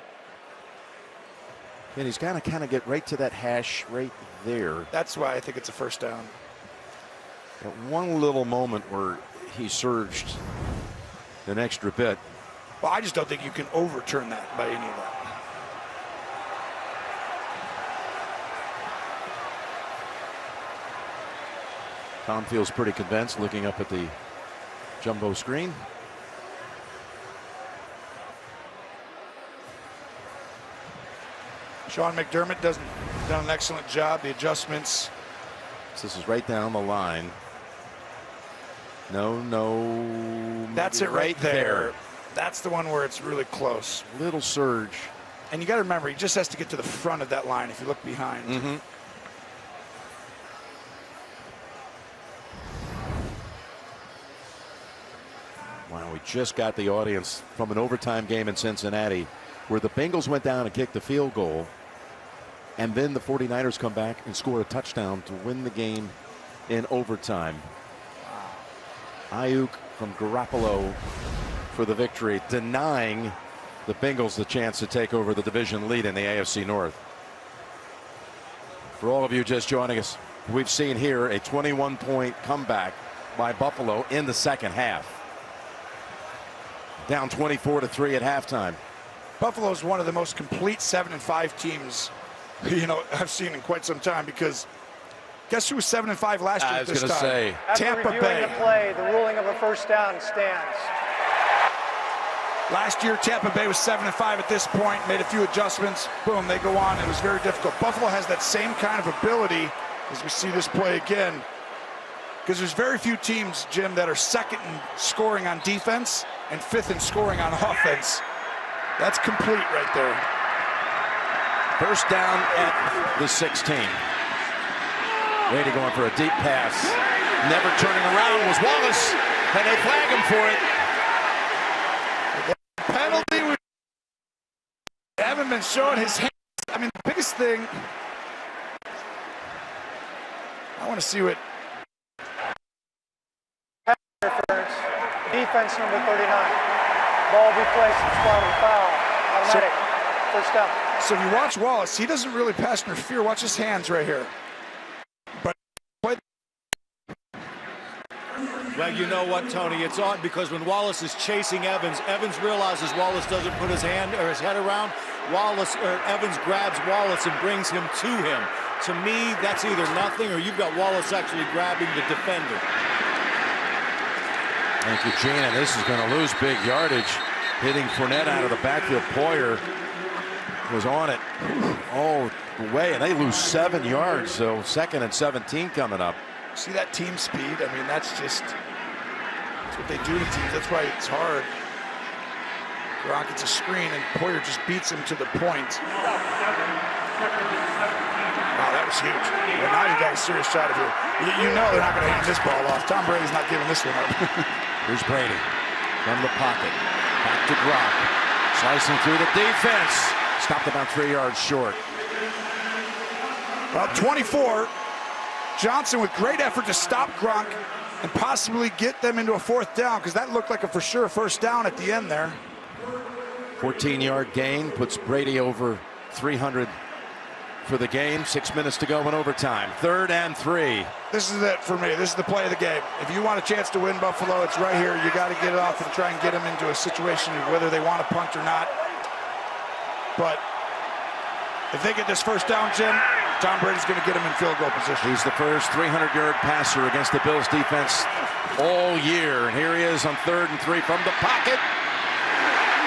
And he's got to kind of get right to that hash right there. That's why I think it's a first down. At one little moment where he surged an extra bit. Well, I just don't think you can overturn that by any of that. Tom feels pretty convinced looking up at the jumbo screen. Sean McDermott done an excellent job. The adjustments. This is right down the line. No. That's it right there. That's the one where it's really close. Little surge. And you got to remember, he just has to get to the front of that line if you look behind. Wow, we just got the audience from an overtime game in Cincinnati where the Bengals went down and kicked the field goal. And then the 49ers come back and score a touchdown to win the game in overtime. Ayuk from Garoppolo for the victory, denying the Bengals the chance to take over the division lead in the AFC North. For all of you just joining us, we've seen here a 21-point comeback by Buffalo in the second half. Down 24-3 at halftime. Buffalo is one of the most complete 7-5 teams, I've seen in quite some time, because guess who was 7-5 last year I at was this going to time? say. Tampa After Bay. reviewing the play, the ruling of a first down stands. Last year, Tampa Bay was 7-5 at this point, made a few adjustments. Boom, they go on. It was very difficult. Buffalo has that same kind of ability as we see this play again, because there's very few teams, Jim, that are second in scoring on defense and fifth in scoring on offense. That's complete right there. First down at the 16. Brady going for a deep pass. Never turning around was Wallace, and they flag him for it. Penalty. Haven't been showing his hands. I mean, the biggest thing, I want to see what. Defense number 39. Ball will be placed in spot of the foul. Automatic. First down. So if you watch Wallace, he doesn't really pass interfere. Watch his hands right here. But well, you know what, Tony? It's on because when Wallace is chasing Evans, Evans realizes Wallace doesn't put his hand or his head around. Evans grabs Wallace and brings him to him. To me, that's either nothing or you've got Wallace actually grabbing the defender. Thank you, Gene. And this is going to lose big yardage. Hitting Fournette out of the backfield. Poyer was on it all the way, and they lose 7 yards. So 2nd and 17 coming up. see that team speed? I mean, that's what they do to teams. That's why it's hard. Gronk gets a screen, and Poyer just beats him to the point. Wow, that was huge. Well, now you got a serious shot of it. You know they're not going to hand this ball off. Tom Brady's not giving this one up. Here's Brady from the pocket. Back to Gronk. Slicing through the defense. Stopped about 3 yards short. Well, 24. Johnson with great effort to stop Gronk and possibly get them into a 4th down, because that looked like a for sure 1st down at the end there. 14-yard gain puts Brady over 300 for the game. 6 minutes to go in overtime. 3rd and 3. This is it for me. This is the play of the game. If you want a chance to win Buffalo, it's right here. You got to get it off and try and get them into a situation whether they want to punt or not. But if they get this 1st down, Jim, Tom Brady's going to get him in field goal position. He's the first 300-yard passer against the Bills defense all year. And here he is on 3rd and 3 from the pocket.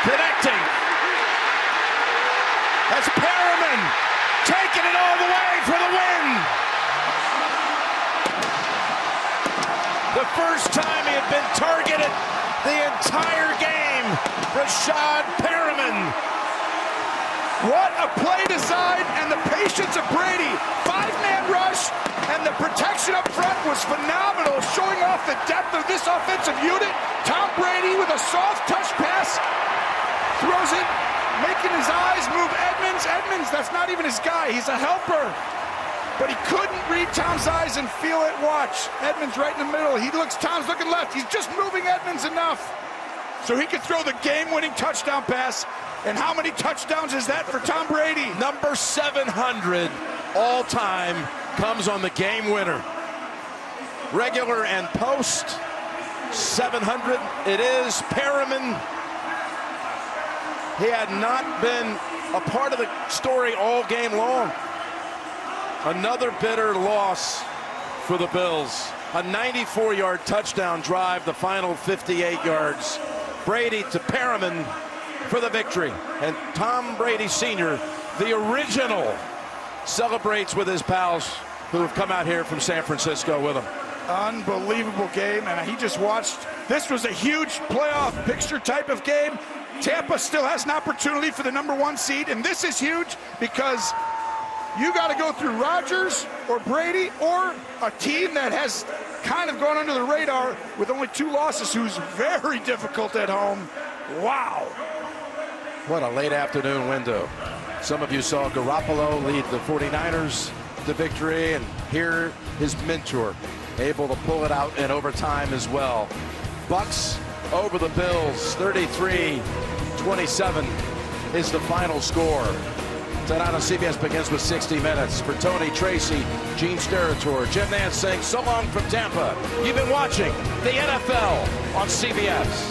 Connecting. That's Perriman taking it all the way for the win. The first time he had been targeted the entire game. Rashad Perriman. What a play design and the patience of Brady. 5-man rush, and the protection up front was phenomenal, showing off the depth of this offensive unit. Tom Brady with a soft touch pass. Throws it, making his eyes move Edmonds. Edmonds, that's not even his guy. He's a helper. But he couldn't read Tom's eyes and feel it. Watch. Edmonds right in the middle. Tom's looking left. He's just moving Edmonds enough so he could throw the game-winning touchdown pass. And how many touchdowns is that for Tom Brady? Number 700 all time comes on the game winner. Regular and post, 700 it is. Perriman, he had not been a part of the story all game long. Another bitter loss for the Bills. A 94-yard touchdown drive, the final 58 yards. Brady to Perriman for the victory. And Tom Brady Sr., the original, celebrates with his pals who have come out here from San Francisco with him. Unbelievable game, and he just watched. This was a huge playoff picture type of game. Tampa still has an opportunity for the #1 seed, and this is huge because you got to go through Rodgers or Brady or a team that has kind of gone under the radar with only 2 losses, who's very difficult at home. Wow. What a late afternoon window. Some of you saw Garoppolo lead the 49ers to victory, and here his mentor able to pull it out in overtime as well. Bucks over the Bills, 33-27 is the final score. Tonight on CBS begins with 60 Minutes. For Tony Tracy, Gene Steratore, Jim Nance saying so long from Tampa. You've been watching the NFL on CBS.